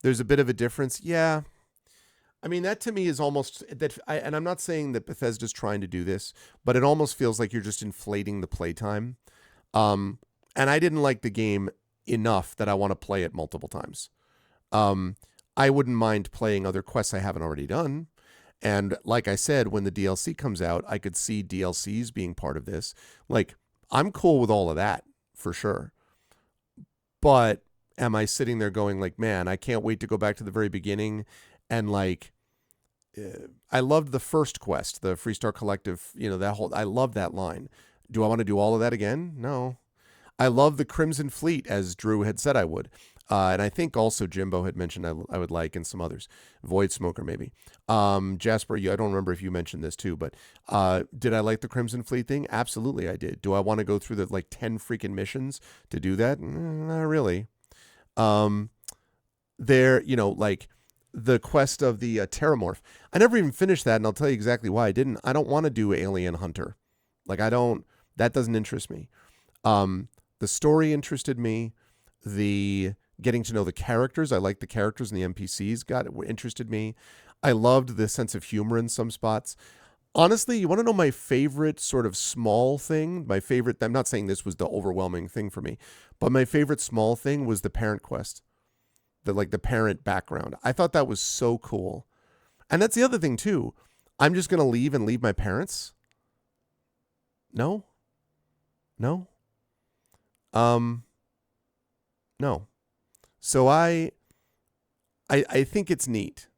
There's a bit of a difference. Yeah. I mean, that to me is almost that. And I'm not saying that Bethesda's trying to do this, but it almost feels like you're just inflating the playtime. And I didn't like the game enough that I want to play it multiple times. I wouldn't mind playing other quests I haven't already done. And like I said, when the DLC comes out, I could see DLCs being part of this. Like, I'm cool with all of that for sure. But am I sitting there going like, man, I can't wait to go back to the very beginning and like, I loved the first quest, the Freestar Collective, I love that line. Do I want to do all of that again? No. I love the Crimson Fleet, as Drew had said I would. And I think also Jimbo had mentioned I would like, and some others. Void Smoker, maybe. Jasper, I don't remember if you mentioned this too, but did I like the Crimson Fleet thing? Absolutely I did. Do I want to go through the 10 freaking missions to do that? Not really. The quest of the Terramorph. I never even finished that, and I'll tell you exactly why I didn't. I don't want to do Alien Hunter. That doesn't interest me. The story interested me. The getting to know the characters. I liked the characters and the NPCs interested me. I loved the sense of humor in some spots. Honestly, you want to know my favorite sort of small thing? I'm not saying this was the overwhelming thing for me, but my favorite small thing was the parent quest. The parent background. I thought that was so cool. And that's the other thing too. I'm just going to leave my parents? No. No. So I think it's neat.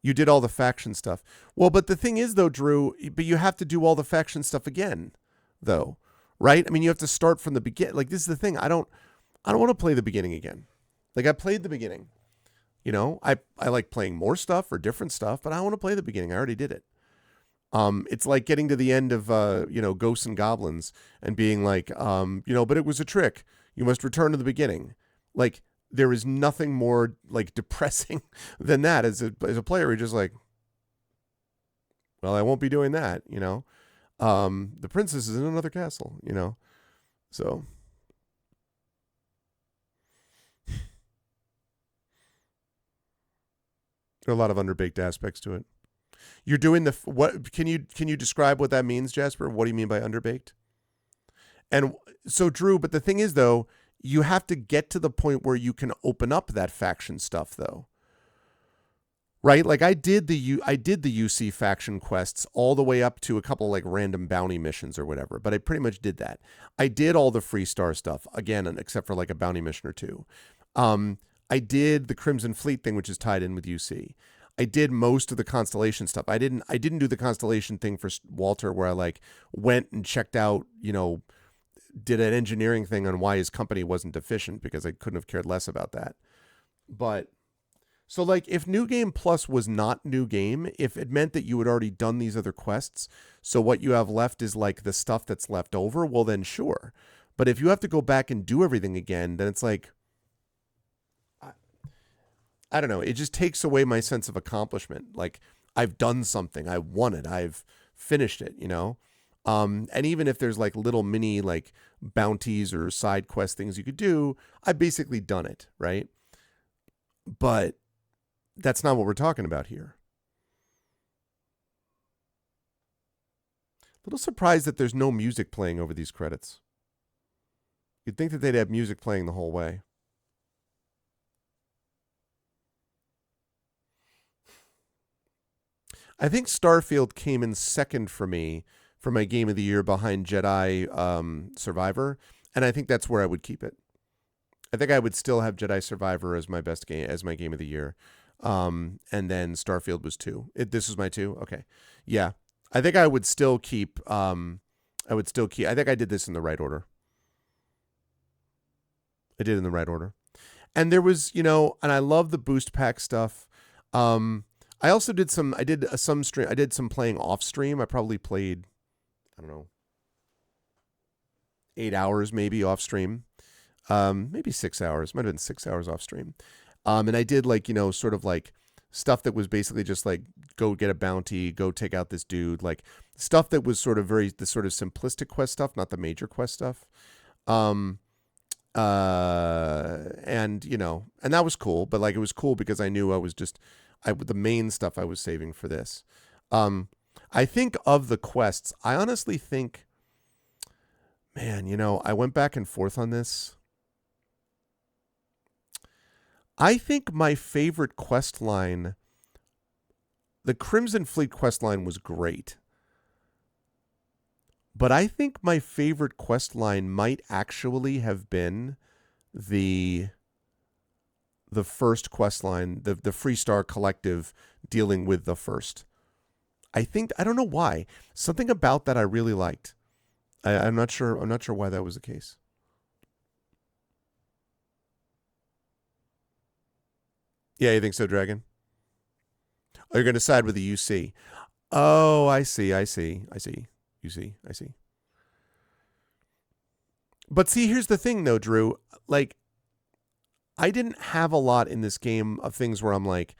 You did all the faction stuff. Well, but the thing is though, Drew, but you have to do all the faction stuff again, though, right? I mean, you have to start from the beginning. Like, this is the thing. I don't want to play the beginning again. Like, I played the beginning. I like playing more stuff or different stuff, but I want to play the beginning. I already did it. It's like getting to the end of Ghosts and Goblins and being like, but it was a trick. You must return to the beginning. Like, there is nothing more like depressing than that as a player. You're just like, well, I won't be doing that. The princess is in another castle. So. There are a lot of underbaked aspects to it. You're doing what? Can you describe what that means, Jasper? What do you mean by underbaked? And so, Drew, but the thing is, though, you have to get to the point where you can open up that faction stuff, though. Right? Like, I did the UC faction quests all the way up to a couple like random bounty missions or whatever, but I pretty much did that. I did all the Freestar stuff again, except for like a bounty mission or two. I did the Crimson Fleet thing, which is tied in with UC. I did most of the Constellation stuff. I didn't do the Constellation thing for Walter, where I went and checked out, did an engineering thing on why his company wasn't deficient, because I couldn't have cared less about that. But so if New Game Plus was not New Game, if it meant that you had already done these other quests, so what you have left is the stuff that's left over, well then sure. But if you have to go back and do everything again, then it's like, I don't know. It just takes away my sense of accomplishment. Like, I've done something. I won it. I've finished it, And even if there's little mini bounties or side quest things you could do, I've basically done it, right? But that's not what we're talking about here. little surprised that there's no music playing over these credits. You'd think that they'd have music playing the whole way. I think Starfield came in second for me for my game of the year behind Jedi Survivor, and I think that's where I would keep it. I think I would still have Jedi Survivor as my best game, as my game of the year, and then Starfield was 2. This was my 2. Okay, yeah, I think I would still keep. I think I did this in the right order. I did in the right order, and there was, and I love the boost pack stuff. I also did some. I did some stream. I did some playing off stream. I probably played, I don't know, 8 hours maybe off stream. Maybe 6 hours. Might have been 6 hours off stream. And I did sort of like stuff that was basically just like, go get a bounty, go take out this dude, like stuff that was sort of the sort of simplistic quest stuff, not the major quest stuff. And and that was cool, but like, it was cool because I knew the main stuff I was saving for this. I think of the quests, I honestly think, man, I went back and forth on this. I think my favorite quest line, the Crimson Fleet quest line, was great. But I think my favorite quest line might actually have been the first quest line, the Freestar Collective dealing with the First. I don't know why. Something about that I really liked. I'm not sure why that was the case. Yeah, you think so, Dragon? Oh, you're going to side with the UC. Oh, I see. UC, I see. But see, here's the thing, though, Drew. Like, I didn't have a lot in this game of things where I'm like,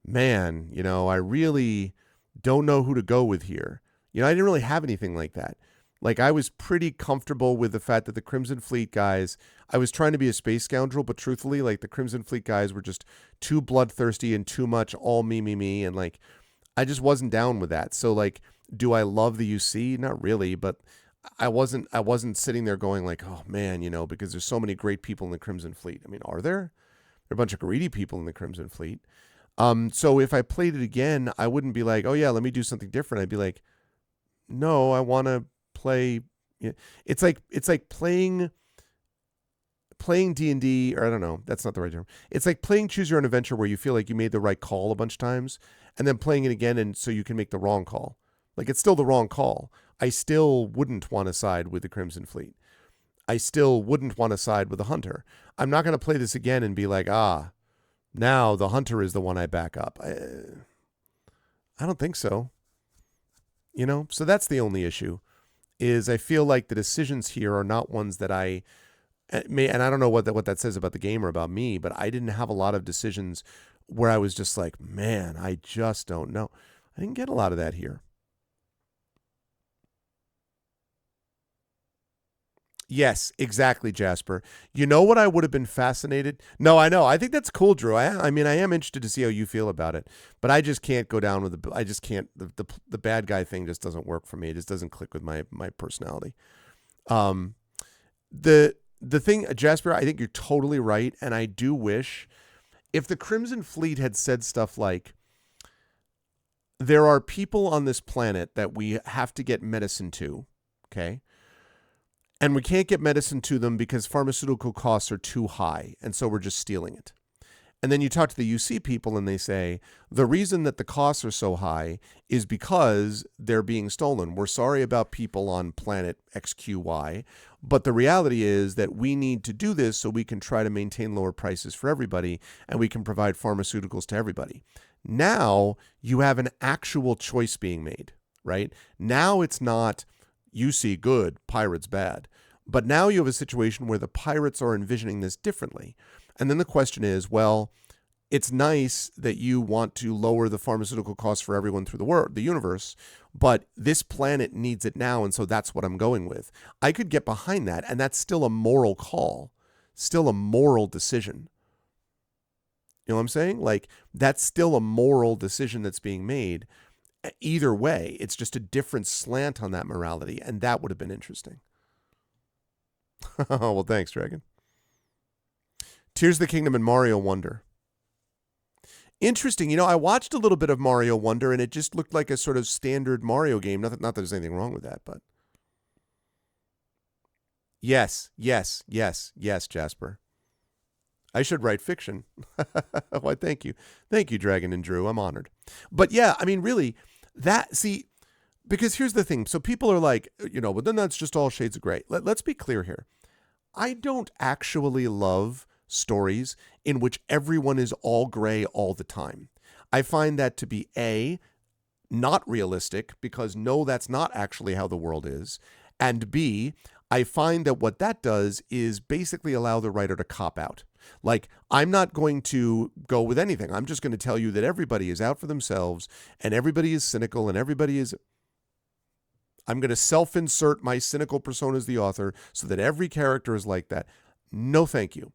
man, I really don't know who to go with here. I didn't really have anything like that. Like, I was pretty comfortable with the fact that the Crimson Fleet guys, I was trying to be a space scoundrel, but truthfully, like, the Crimson Fleet guys were just too bloodthirsty and too much all me, and like, I just wasn't down with that. So like, do I love the UC? Not really, but I wasn't sitting there going like, oh man, because there's so many great people in the Crimson Fleet. I mean, are there? There are a bunch of greedy people in the Crimson Fleet. So if I played it again, I wouldn't be like, oh yeah, let me do something different. I'd be like, no, I want to play. It's like playing D&D, or I don't know, that's not the right term. It's like playing Choose Your Own Adventure where you feel like you made the right call a bunch of times and then playing it again and so you can make the wrong call. Like, it's still the wrong call. I still wouldn't want to side with the Crimson Fleet. I still wouldn't want to side with the Hunter. I'm not going to play this again and be like, now the Hunter is the one I back up. I don't think so. So that's the only issue, is I feel like the decisions here are not ones that I may, and I don't know what that says about the game or about me, but I didn't have a lot of decisions where I was just like, man, I just don't know. I didn't get a lot of that here. Yes, exactly, Jasper. You know what I would have been fascinated? No, I know. I think that's cool, Drew. I mean, I am interested to see how you feel about it, but I just can't go down with I just can't. The bad guy thing just doesn't work for me. It just doesn't click with my personality. The thing, Jasper, I think you're totally right, and I do wish if the Crimson Fleet had said stuff like, there are people on this planet that we have to get medicine to, okay? And we can't get medicine to them because pharmaceutical costs are too high, and so we're just stealing it. And then you talk to the UC people and they say, the reason that the costs are so high is because they're being stolen. We're sorry about people on planet XQY, but the reality is that we need to do this so we can try to maintain lower prices for everybody and we can provide pharmaceuticals to everybody. Now you have an actual choice being made, right? Now it's not UC good, pirates bad. But now you have a situation where the pirates are envisioning this differently. And then the question is, well, it's nice that you want to lower the pharmaceutical costs for everyone through the universe, but this planet needs it now, and so that's what I'm going with. I could get behind that, and that's still a moral call, still a moral decision. You know what I'm saying? Like, that's still a moral decision that's being made. Either way, it's just a different slant on that morality, and that would have been interesting. Well, thanks, Dragon. Tears of the Kingdom and Mario Wonder. Interesting. I watched a little bit of Mario Wonder, and it just looked like a sort of standard Mario game. Not that there's anything wrong with that, but... Yes, Jasper. I should write fiction. Why, thank you. Thank you, Dragon and Drew. I'm honored. But yeah, I mean, really, because here's the thing. So people are like, but then that's just all shades of gray. Let's be clear here. I don't actually love stories in which everyone is all gray all the time. I find that to be A, not realistic, because no, that's not actually how the world is. And B, I find that what that does is basically allow the writer to cop out. Like, I'm not going to go with anything. I'm just going to tell you that everybody is out for themselves and everybody is cynical and everybody is... I'm going to self-insert my cynical persona as the author so that every character is like that. No, thank you.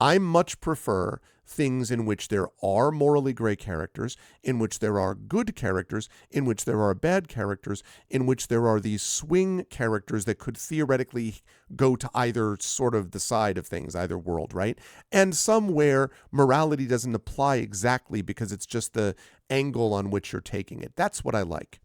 I much prefer things in which there are morally gray characters, in which there are good characters, in which there are bad characters, in which there are these swing characters that could theoretically go to either sort of the side of things, either world, right? And somewhere morality doesn't apply exactly because it's just the angle on which you're taking it. That's what I like.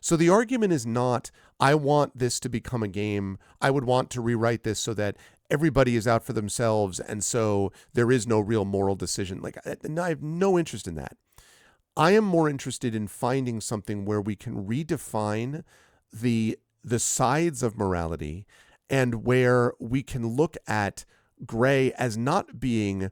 So the argument is not, I want this to become a game. I would want to rewrite this so that everybody is out for themselves, and so there is no real moral decision. Like, I have no interest in that. I am more interested in finding something where we can redefine the sides of morality, and where we can look at gray as not being,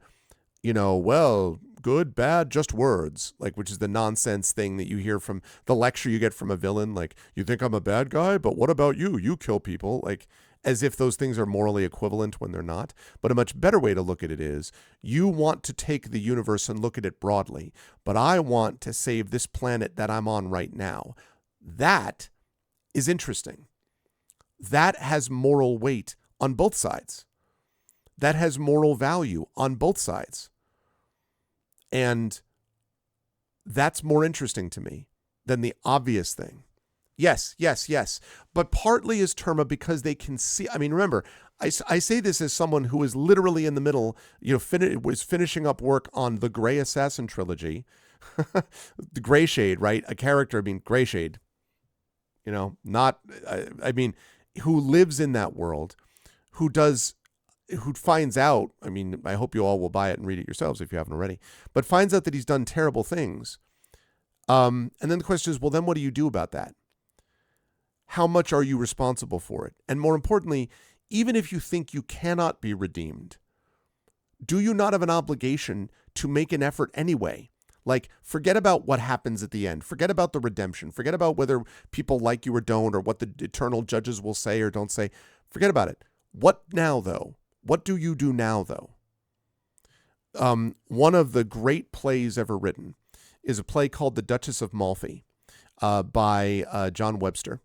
well, good, bad, just words, like, which is the nonsense thing that you hear from the lecture you get from a villain. Like, you think I'm a bad guy, but what about you? You kill people. Like, as if those things are morally equivalent when they're not. But a much better way to look at it is, you want to take the universe and look at it broadly, but I want to save this planet that I'm on right now. That is interesting. That has moral weight on both sides. That has moral value on both sides. And that's more interesting to me than the obvious thing. Yes. But partly is Terma because they can see. I mean, remember, I say this as someone who is literally in the middle, was finishing up work on the Grey Assassin trilogy. The Grey Shade, right? A character, Grey Shade. Who lives in that world, who finds out, I hope you all will buy it and read it yourselves if you haven't already, but finds out that he's done terrible things. And then the question is, well, then what do you do about that? How much are you responsible for it? And more importantly, even if you think you cannot be redeemed, do you not have an obligation to make an effort anyway? Like, forget about what happens at the end. Forget about the redemption. Forget about whether people like you or don't, or what the eternal judges will say or don't say. Forget about it. What now, though? What do you do now, though? One of the great plays ever written is a play called The Duchess of Malfi by John Webster.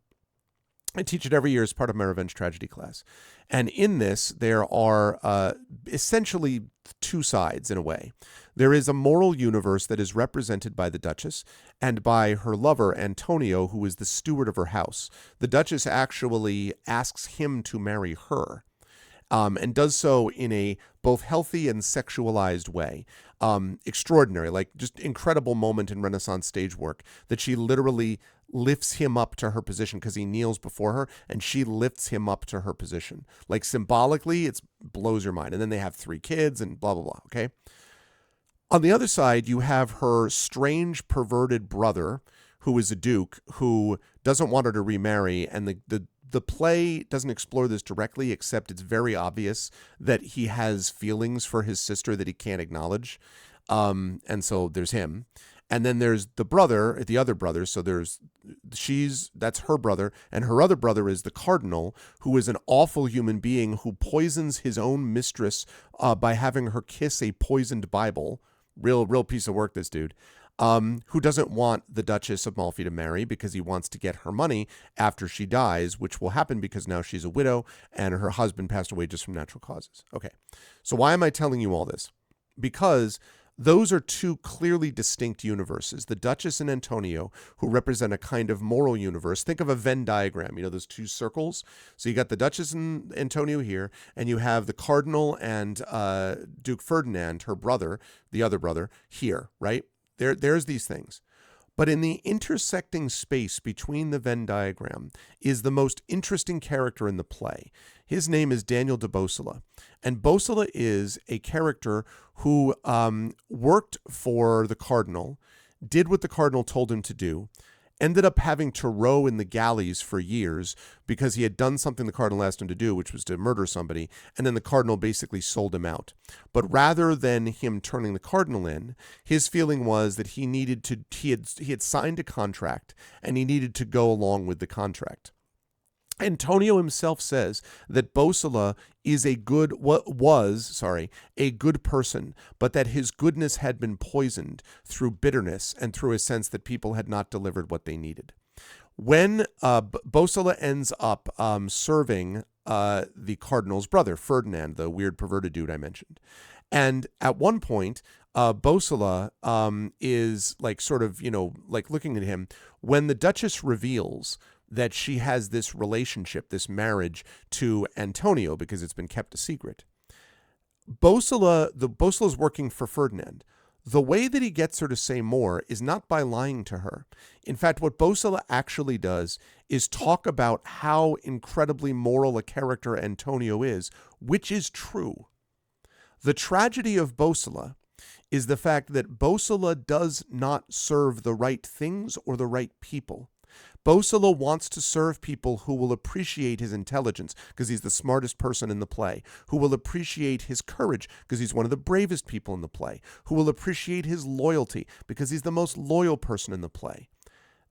I teach it every year as part of my revenge tragedy class. And in this, there are essentially two sides in a way. There is a moral universe that is represented by the Duchess and by her lover, Antonio, who is the steward of her house. The Duchess actually asks him to marry her. And does so in a both healthy and sexualized way. Extraordinary, like just incredible moment in Renaissance stage work that she literally lifts him up to her position because he kneels before her, and she lifts him up to her position. Like symbolically, it blows your mind. And then they have 3 kids and blah, blah, blah, okay? On the other side, you have her strange, perverted brother, who is a duke, who doesn't want her to remarry, and the play doesn't explore this directly, except it's very obvious that he has feelings for his sister that he can't acknowledge. And so there's him. And then there's the brother, the other brother. So that's her brother. And her other brother is the cardinal, who is an awful human being who poisons his own mistress by having her kiss a poisoned Bible. Real piece of work, this dude. Who doesn't want the Duchess of Malfi to marry because he wants to get her money after she dies, which will happen because now she's a widow and her husband passed away just from natural causes. Okay, so why am I telling you all this? Because Those are two clearly distinct universes. The Duchess and Antonio, who represent a kind of moral universe. Think of a Venn diagram, those two circles. So you got the Duchess and Antonio here, and you have the Cardinal and Duke Ferdinand, her brother, the other brother, here, right? There's these things. But in the intersecting space between the Venn diagram is the most interesting character in the play. His name is Daniel de Bosola. And Bosola is a character who worked for the Cardinal, did what the Cardinal told him to do, ended up having to row in the galleys for years because he had done something the Cardinal asked him to do, which was to murder somebody, and then the Cardinal basically sold him out. But rather than him turning the Cardinal in, his feeling was that he had signed a contract, and he needed to go along with the contract. Antonio himself says that Bosola is a good person, but that his goodness had been poisoned through bitterness and through a sense that people had not delivered what they needed. When Bosola ends up serving the Cardinal's brother, Ferdinand, the weird perverted dude I mentioned, and at one point, Bosola is looking at him when the Duchess reveals that she has this relationship, this marriage to Antonio because it's been kept a secret. Bosola's working for Ferdinand. The way that he gets her to say more is not by lying to her. In fact, what Bosola actually does is talk about how incredibly moral a character Antonio is, which is true. The tragedy of Bosola is the fact that Bosola does not serve the right things or the right people. Bosola wants to serve people who will appreciate his intelligence because he's the smartest person in the play, who will appreciate his courage because he's one of the bravest people in the play, who will appreciate his loyalty because he's the most loyal person in the play.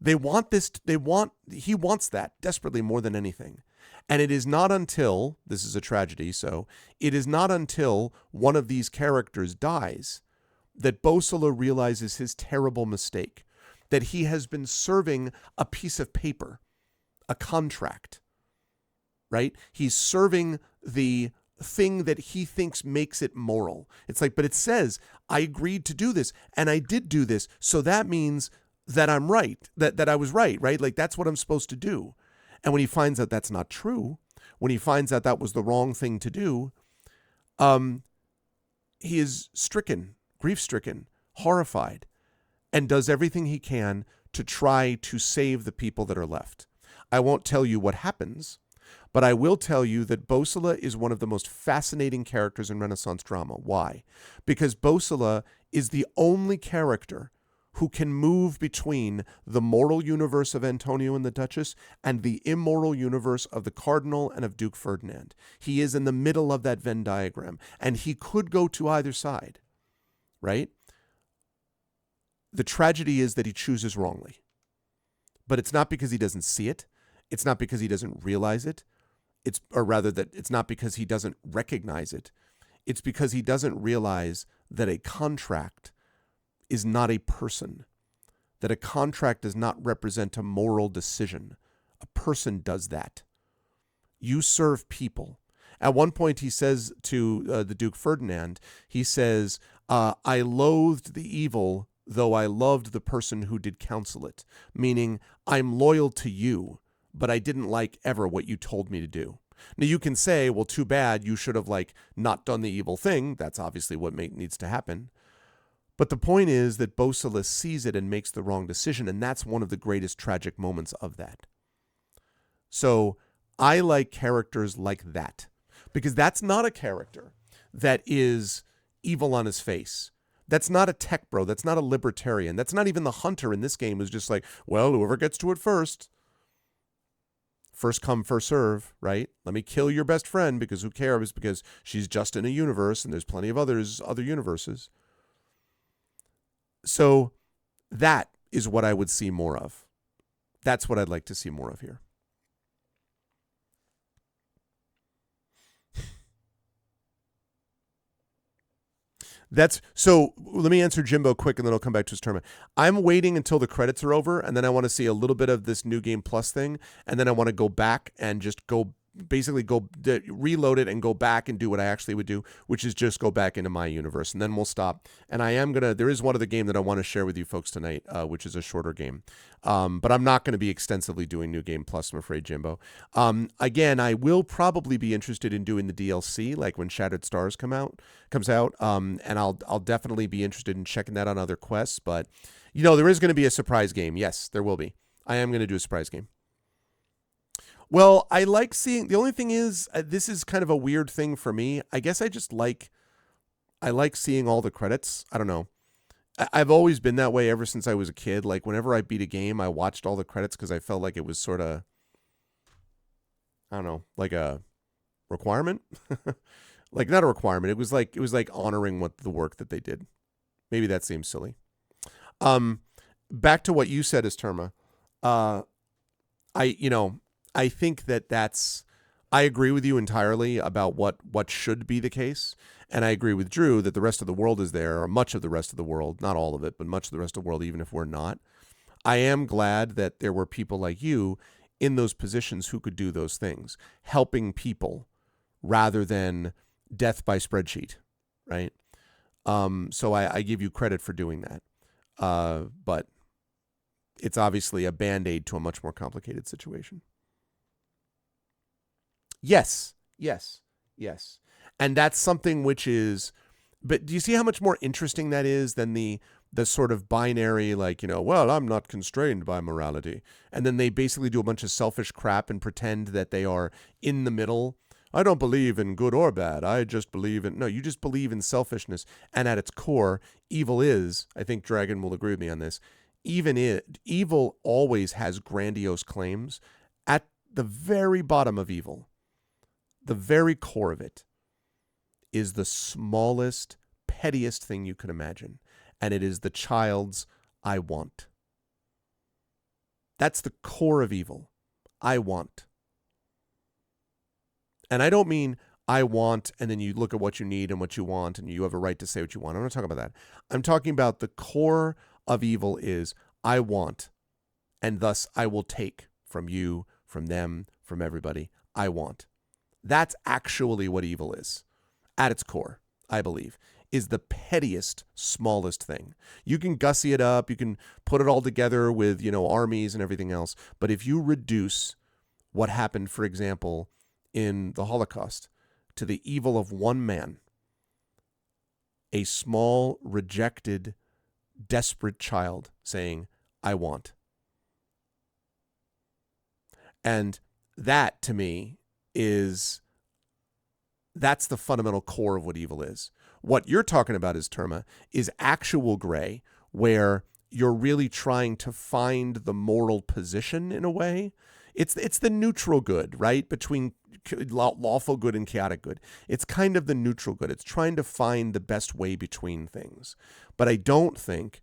He wants that desperately more than anything. And it is not until, this is a tragedy, so it is not until one of these characters dies that Bosola realizes his terrible mistake, that he has been serving a piece of paper, a contract, right? He's serving the thing that he thinks makes it moral. It's like, but it says, I agreed to do this, and I did do this, so that means that I'm right, that I was right? Like, that's what I'm supposed to do. And when he finds out that's not true, when he finds out that was the wrong thing to do, he is stricken, grief-stricken, horrified, and does everything he can to try to save the people that are left. I won't tell you what happens, but I will tell you that Bosola is one of the most fascinating characters in Renaissance drama. Why? Because Bosola is the only character who can move between the moral universe of Antonio and the Duchess and the immoral universe of the Cardinal and of Duke Ferdinand. He is in the middle of that Venn diagram, and he could go to either side, right? The tragedy is that he chooses wrongly. But it's not because he doesn't see it. It's not because he doesn't realize it. It's not because he doesn't recognize it. It's because he doesn't realize that a contract is not a person, that a contract does not represent a moral decision. A person does that. You serve people. At one point, he says to the Duke Ferdinand, he says, I loathed the evil, though I loved the person who did counsel it, meaning I'm loyal to you, but I didn't like ever what you told me to do. Now you can say, well, too bad, you should have not done the evil thing. That's obviously what needs to happen. But the point is that Bosola sees it and makes the wrong decision, and that's one of the greatest tragic moments of that. So I like characters like that, because that's not a character that is evil on his face. That's not a tech bro. That's not a libertarian. That's not even the hunter in this game who's just like, well, whoever gets to it first. First come, first serve, right? Let me kill your best friend because who cares? Because she's just in a universe and there's plenty of other universes. So that is what I would see more of. That's what I'd like to see more of here. So let me answer Jimbo quick and then I'll come back to his tournament. I'm waiting until the credits are over and then I want to see a little bit of this New Game Plus thing and then I want to go back and just go basically reload it and go back and do what I actually would do, which is just go back into my universe, and then we'll stop. And there is one other game that I want to share with you folks tonight, which is a shorter game. But I'm not going to be extensively doing New Game Plus, I'm afraid, Jimbo. Again, I will probably be interested in doing the DLC, like when Shattered Stars comes out. And I'll definitely be interested in checking that on other quests. But, there is going to be a surprise game. Yes, there will be. I am going to do a surprise game. Well, I like seeing, the only thing is, this is kind of a weird thing for me. I guess I like seeing all the credits. I don't know. I've always been that way ever since I was a kid. Like, whenever I beat a game, I watched all the credits because I felt like it was sort of, I don't know, like a requirement. Like, not a requirement. It was like honoring the work that they did. Maybe that seems silly. Back to what you said, Esterma. I think I agree with you entirely about what should be the case. And I agree with Drew that the rest of the world is there, or much of the rest of the world, not all of it, but much of the rest of the world, even if we're not. I am glad that there were people like you in those positions who could do those things, helping people rather than death by spreadsheet, right? So I give you credit for doing that. But it's obviously a Band-Aid to a much more complicated situation. Yes. And that's something which is, but do you see how much more interesting that is than the sort of binary, like, well, I'm not constrained by morality. And then they basically do a bunch of selfish crap and pretend that they are in the middle. I don't believe in good or bad. I just believe in, no, you just believe in selfishness. And at its core, evil is, I think Dragon will agree with me on this, evil always has grandiose claims. At the very bottom of evil, the very core of it, is the smallest, pettiest thing you can imagine. And it is the child's I want. That's the core of evil. I want. And I don't mean I want, and then you look at what you need and what you want, and you have a right to say what you want. I'm not talking about that. I'm talking about the core of evil is I want, and thus I will take from you, from them, from everybody. I want. That's actually what evil is. At its core, I believe, is the pettiest, smallest thing. You can gussy it up. You can put it all together with, armies and everything else. But if you reduce what happened, for example, in the Holocaust to the evil of one man, a small, rejected, desperate child saying, I want. And that, to me, that's the fundamental core of what evil is. What you're talking about, Terma, is actual gray, where you're really trying to find the moral position in a way. It's the neutral good, right? Between lawful good and chaotic good. It's kind of the neutral good. It's trying to find the best way between things. But I don't think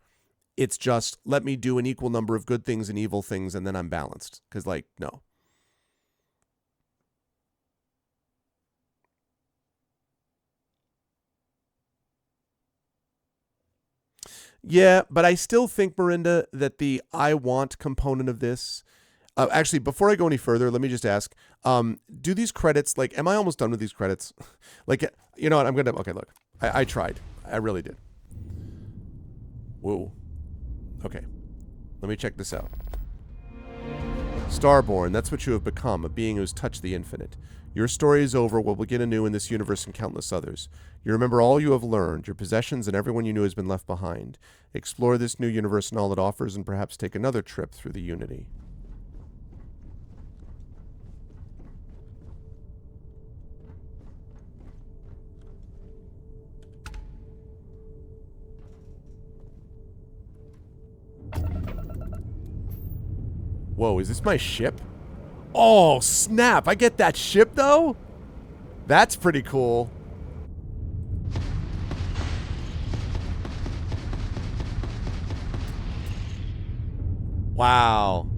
it's just, let me do an equal number of good things and evil things and then I'm balanced. Because, no. Yeah, but I still think, Miranda, that the I want component of this... actually, before I go any further, let me just ask, do these credits, am I almost done with these credits? You know what, I'm going to... Okay, look. I tried. I really did. Whoa. Okay. Let me check this out. Starborn, that's what you have become, a being who's touched the infinite. Your story is over, will begin anew in this universe and countless others. You remember all you have learned, your possessions and everyone you knew has been left behind. Explore this new universe and all it offers, and perhaps take another trip through the Unity. Whoa, is this my ship? Oh, snap. I get that ship, though? That's pretty cool. Wow.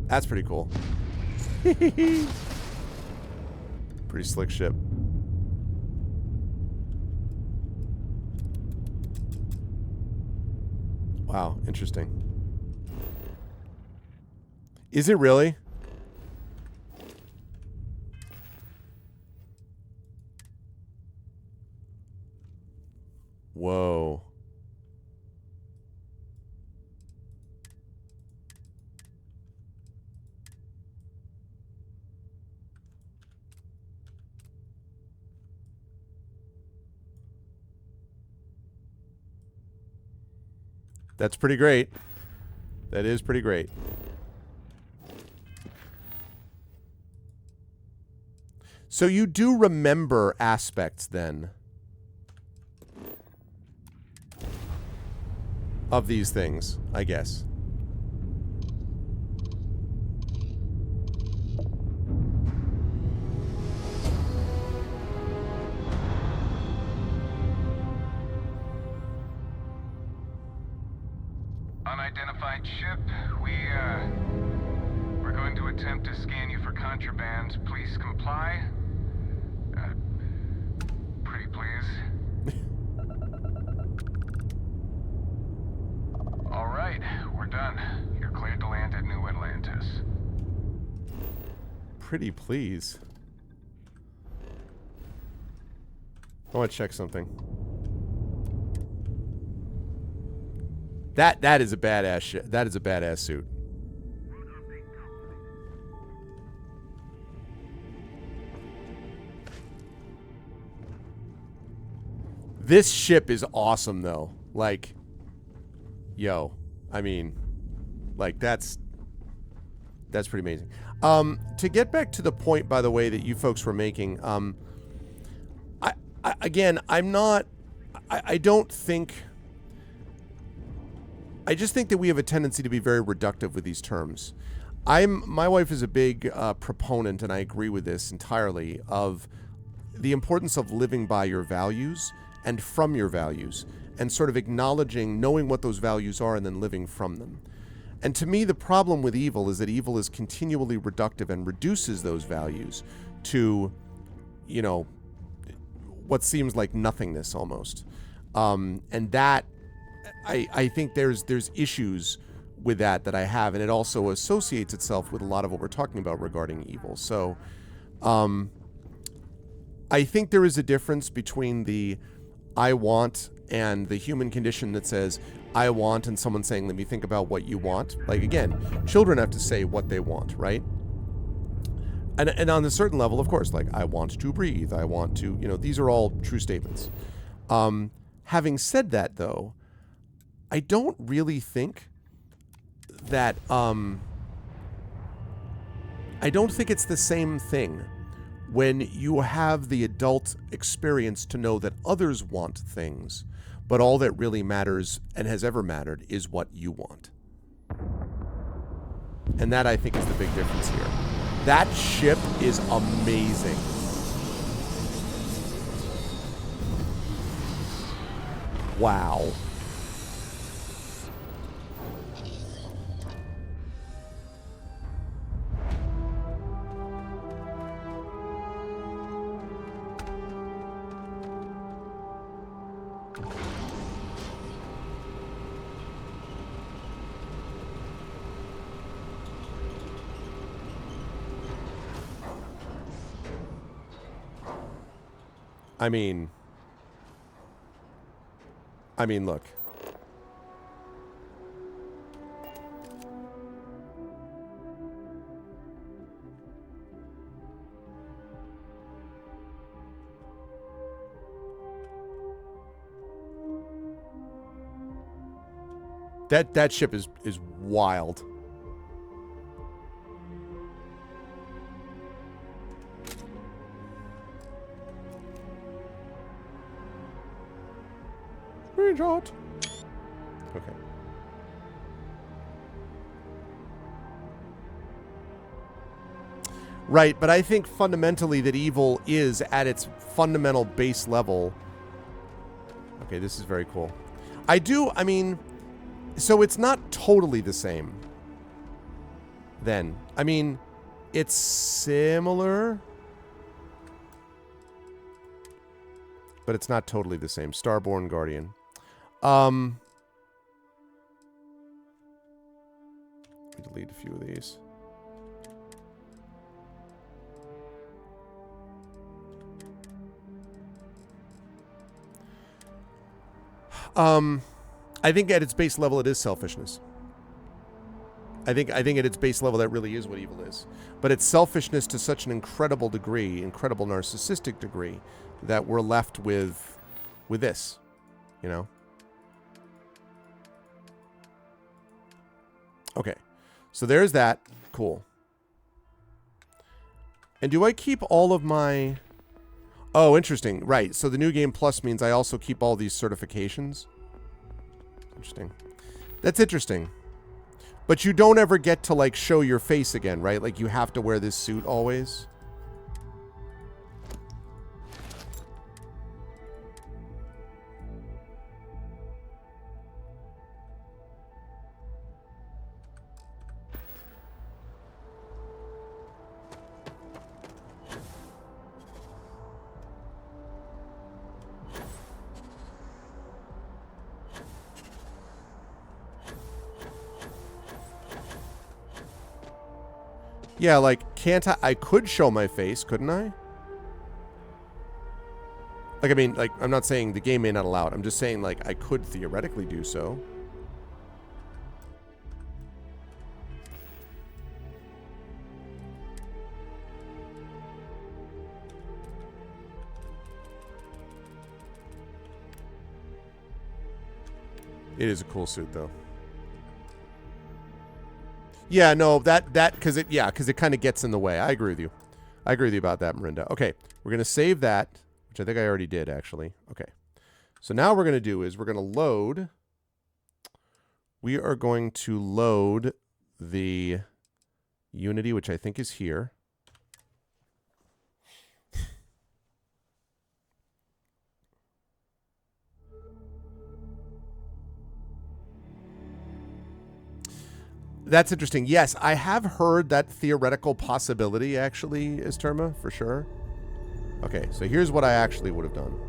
That's pretty cool. Pretty slick ship. Wow, interesting. Is it really? Whoa. That's pretty great. That is pretty great. So you do remember aspects then of these things, I guess. Unidentified ship, we're going to attempt to scan you for contraband. Please comply. Pretty please. All right, we're done. You're cleared to land at New Atlantis. Pretty please. I want to check something. That is a badass that is a badass suit. This ship is awesome though. Like, yo, I mean, like that's pretty amazing. To get back to the point, by the way, that you folks were making, again, I don't think. I just think that we have a tendency to be very reductive with these terms. My wife is a big proponent, and I agree with this entirely, of the importance of living by your values and from your values, and sort of acknowledging, knowing what those values are, and then living from them. And to me, the problem with evil is that evil is continually reductive and reduces those values to, you know, what seems like nothingness almost. And that, I think there's issues with that I have, and it also associates itself with a lot of what we're talking about regarding evil. So I think there is a difference between the I want and the human condition that says I want, and someone saying, let me think about what you want. Like, again, children have to say what they want, right? And on a certain level, of course, like, I want to breathe, I want to, you know, these are all true statements. Having said that, though, I don't really think that, I don't think it's the same thing when you have the adult experience to know that others want things, but all that really matters and has ever mattered is what you want. And that, I think, is the big difference here. That ship is amazing. Wow. I mean, look. That ship is wild. Screenshot. Okay. Right, but I think fundamentally that evil is at its fundamental base level. Okay, this is very cool. I mean, so it's not totally the same then. I mean, it's similar, but it's not totally the same. Starborn Guardian. Delete a few of these. I think at its base level, it is selfishness. I think at its base level, that really is what evil is. But it's selfishness to such an incredible degree, incredible narcissistic degree, that we're left with this, you know? Okay. So there's that. Cool. And do I keep all of my... Oh, interesting. Right. So the New Game Plus means I also keep all these certifications. Interesting. That's interesting. But you don't ever get to, like, show your face again, right? Like, you have to wear this suit always. Yeah, like, can't I could show my face, couldn't I? Like, I mean, like, I'm not saying the game may not allow it. I'm just saying, like, I could theoretically do so. It is a cool suit, though. Yeah, no, because it kind of gets in the way. I agree with you. I agree with you about that, Marinda. Okay, we're going to save that, which I think I already did, actually. Okay, so now what we're going to do is we're going to load. We are going to load the Unity, which I think is here. That's interesting. Yes, I have heard that theoretical possibility, actually, Isterma, for sure. Okay, so here's what I actually would have done.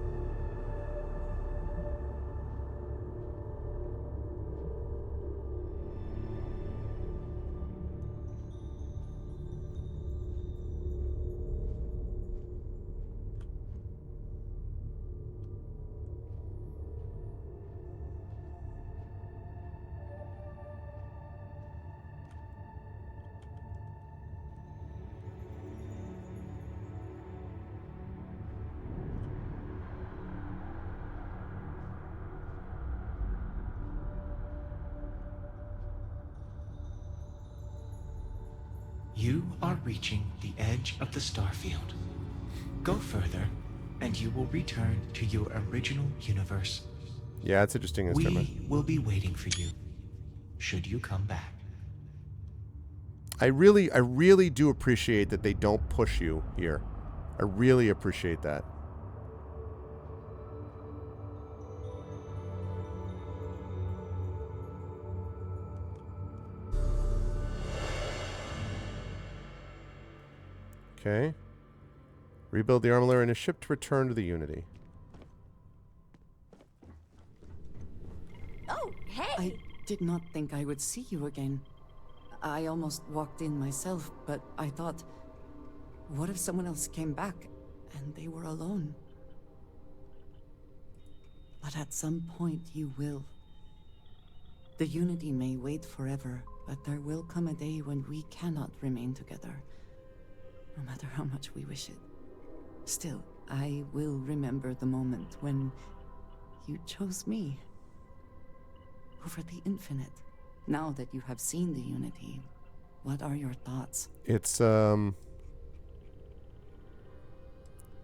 You are reaching the edge of the Starfield. Go further, and you will return to your original universe. Yeah, it's interesting. We will be waiting for you, should you come back. I really do appreciate that they don't push you here. I really appreciate that. Okay. Rebuild the armor in a ship to return to the Unity. Oh, hey! I did not think I would see you again. I almost walked in myself, but I thought, what if someone else came back and they were alone? But at some point you will. The Unity may wait forever, but there will come a day when we cannot remain together. No matter how much we wish it. Still, I will remember the moment when you chose me over the infinite. Now that you have seen the Unity, what are your thoughts? It's,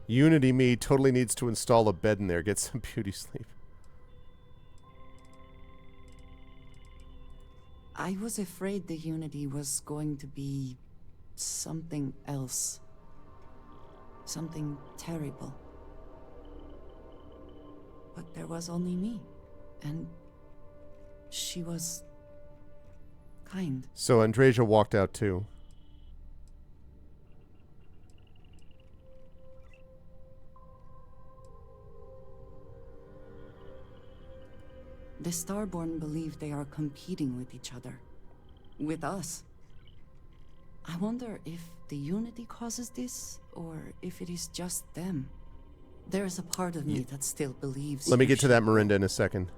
Unity me totally needs to install a bed in there, get some beauty sleep. I was afraid the Unity was going to be something else. Something terrible. But there was only me. And she was kind. So Andreja walked out too. The Starborn believe they are competing with each other. With us. I wonder if the Unity causes this, or if it is just them. There is a part of me that still believes. Let me get to that, Marinda, in a second.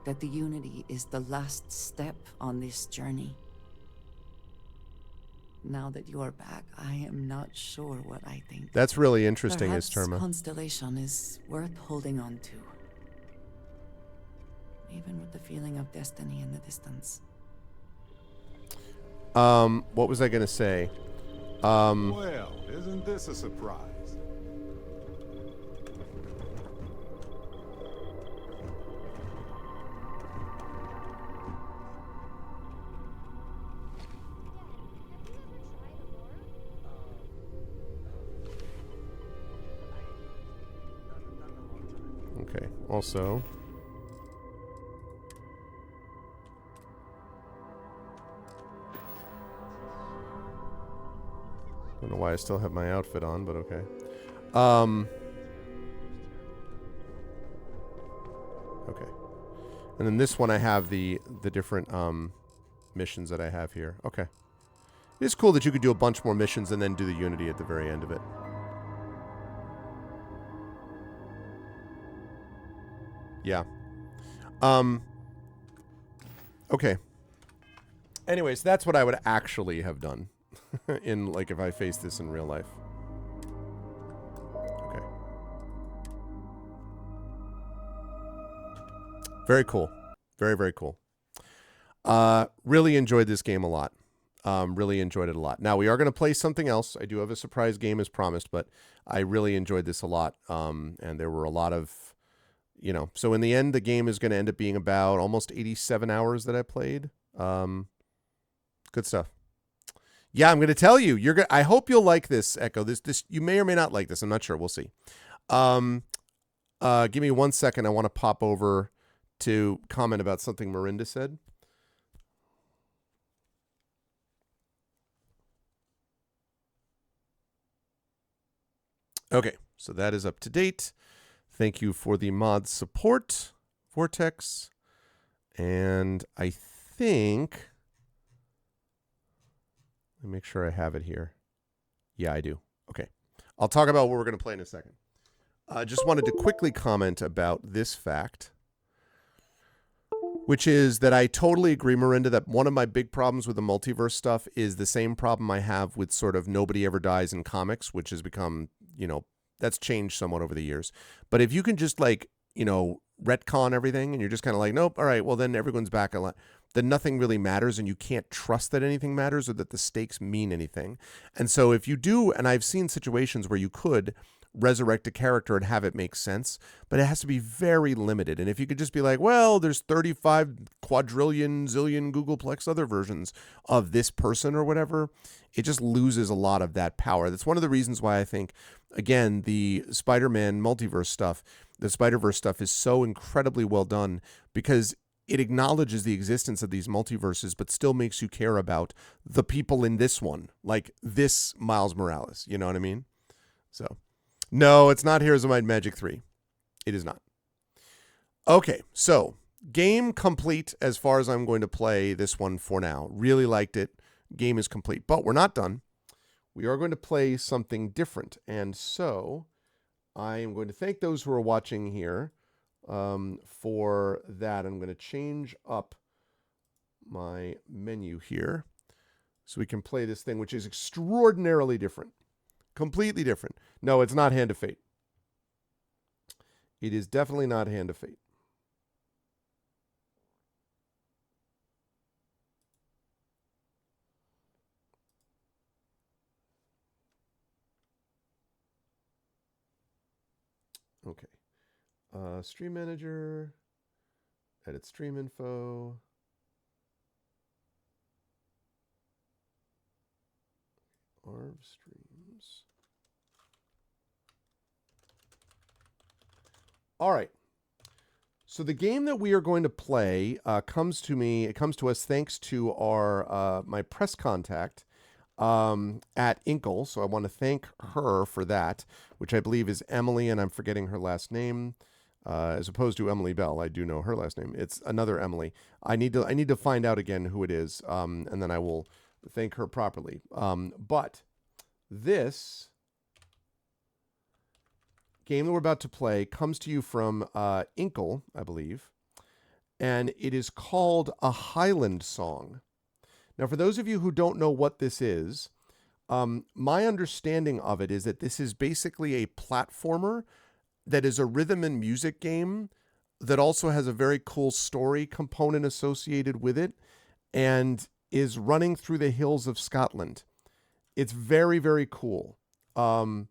that the Unity is the last step on this journey. Now that you are back, I am not sure what I think. That's really interesting, Perhaps Terma. Constellation is worth holding on to. Even with the feeling of destiny in the distance. What was I going to say? Well, isn't this a surprise? Okay, also... Don't know why I still have my outfit on, but okay. Okay. And then this one I have the different missions that I have here. Okay. It's cool that you could do a bunch more missions and then do the Unity at the very end of it. Yeah. Okay. Anyways, that's what I would actually have done in, like, if I faced this in real life. Okay. Very cool. Very, very cool. Really enjoyed this game a lot. Really enjoyed it a lot. Now, we are going to play something else. I do have a surprise game as promised, but I really enjoyed this a lot. And there were a lot of, you know, so in the end, the game is going to end up being about almost 87 hours that I played. Good stuff. Yeah, I'm going to tell you. I hope you'll like this, Echo. This you may or may not like this. I'm not sure. We'll see. Give me 1 second. I want to pop over to comment about something Miranda said. Okay, so that is up to date. Thank you for the mod support, Vortex. And I think... Let me make sure I have it here. Yeah, I do. Okay. I'll talk about what we're going to play in a second. I just wanted to quickly comment about this fact, which is that I totally agree, Miranda, that one of my big problems with the multiverse stuff is the same problem I have with sort of Nobody Ever Dies in comics, which has become, you know, that's changed somewhat over the years. But if you can just, like, you know, retcon everything and you're just kind of like, nope, all right, well, then everyone's back a lot. Then nothing really matters and you can't trust that anything matters or that the stakes mean anything. And so if you do, and I've seen situations where you could resurrect a character and have it make sense, but it has to be very limited. And if you could just be like, well, there's 35 quadrillion, zillion Googleplex other versions of this person or whatever, it just loses a lot of that power. That's one of the reasons why I think, again, the Spider-Man multiverse stuff, the Spider-Verse stuff is so incredibly well done because it acknowledges the existence of these multiverses, but still makes you care about the people in this one, like this Miles Morales. You know what I mean? So, no, it's not Heroes of Might and Magic 3. It is not. Okay, so game complete as far as I'm going to play this one for now. Really liked it. Game is complete, but we're not done. We are going to play something different, and so I am going to thank those who are watching here. For that, I'm going to change up my menu here so we can play this thing, which is extraordinarily different. Completely different. No, it's not Hand of Fate. It is definitely not Hand of Fate. Okay. Stream Manager, edit stream info. Arv streams. All right. So the game that we are going to play comes to us thanks to our my press contact at Inkle. So I want to thank her for that, which I believe is Emily, and I'm forgetting her last name. As opposed to Emily Bell, I do know her last name. It's another Emily. I need to find out again who it is, and then I will thank her properly. But this game that we're about to play comes to you from Inkle, I believe, and it is called A Highland Song. Now, for those of you who don't know what this is, my understanding of it is that this is basically a platformer that is a rhythm and music game that also has a very cool story component associated with it and is running through the hills of Scotland. It's very, very cool. And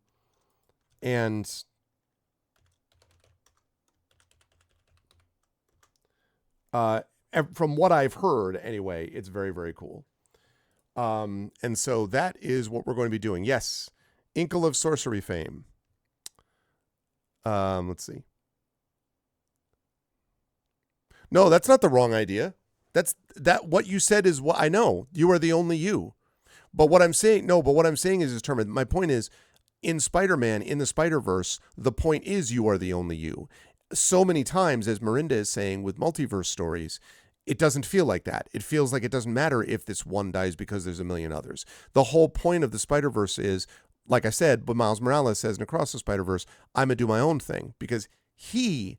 from what I've heard, anyway, it's very, very cool. And so that is what we're going to be doing. Yes, Inkle of Sorcery fame. Let's see. No, that's not the wrong idea. What you said is what I know. You are the only you. But what I'm saying is determined. My point is, in Spider-Man, in the Spider-Verse, the point is you are the only you. So many times, as Miranda is saying with multiverse stories, it doesn't feel like that. It feels like it doesn't matter if this one dies because there's a million others. The whole point of the Spider-Verse is, like I said, but Miles Morales says in Across the Spider-Verse, I'm going to do my own thing because he,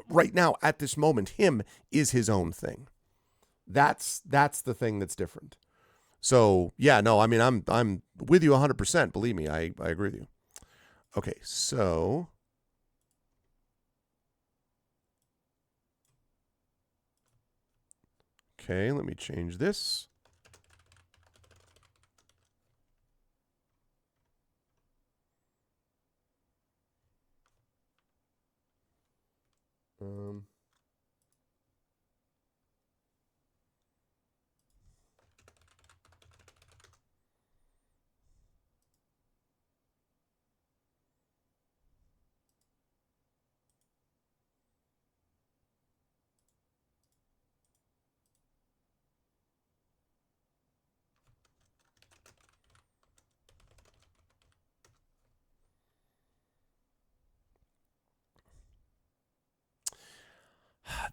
right now, at this moment, him is his own thing. That's the thing that's different. So, yeah, no, I mean, I'm with you 100%. Believe me, I agree with you. Okay, so... Okay, let me change this.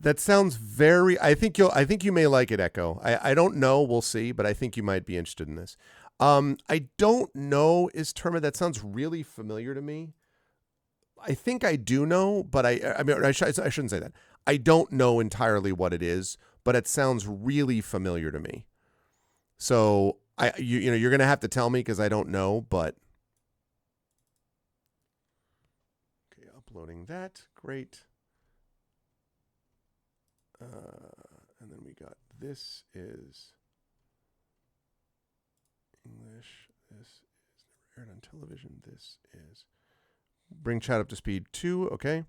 That sounds very. I think you may like it, Echo. I don't know. We'll see, but I think you might be interested in this. I don't know. Is Terma? That sounds really familiar to me. I think I do know, but I mean I shouldn't say that. I don't know entirely what it is, but it sounds really familiar to me. So you're gonna have to tell me because I don't know. But okay, uploading that. Great. And then we got this is English. This is never aired on television. This is bring chat up to speed 2. Okay.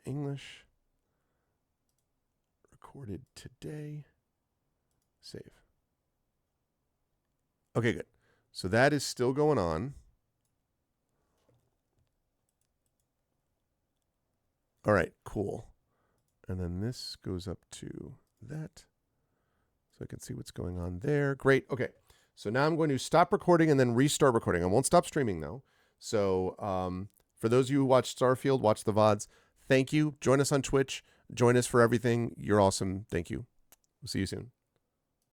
English recorded today. Save. Okay, good. So that is still going on. All right, cool. And then this goes up to that. So I can see what's going on there. Great. Okay. So now I'm going to stop recording and then restart recording. I won't stop streaming though. So for those of you who watch Starfield, watch the VODs, thank you. Join us on Twitch. Join us for everything. You're awesome. Thank you. We'll see you soon.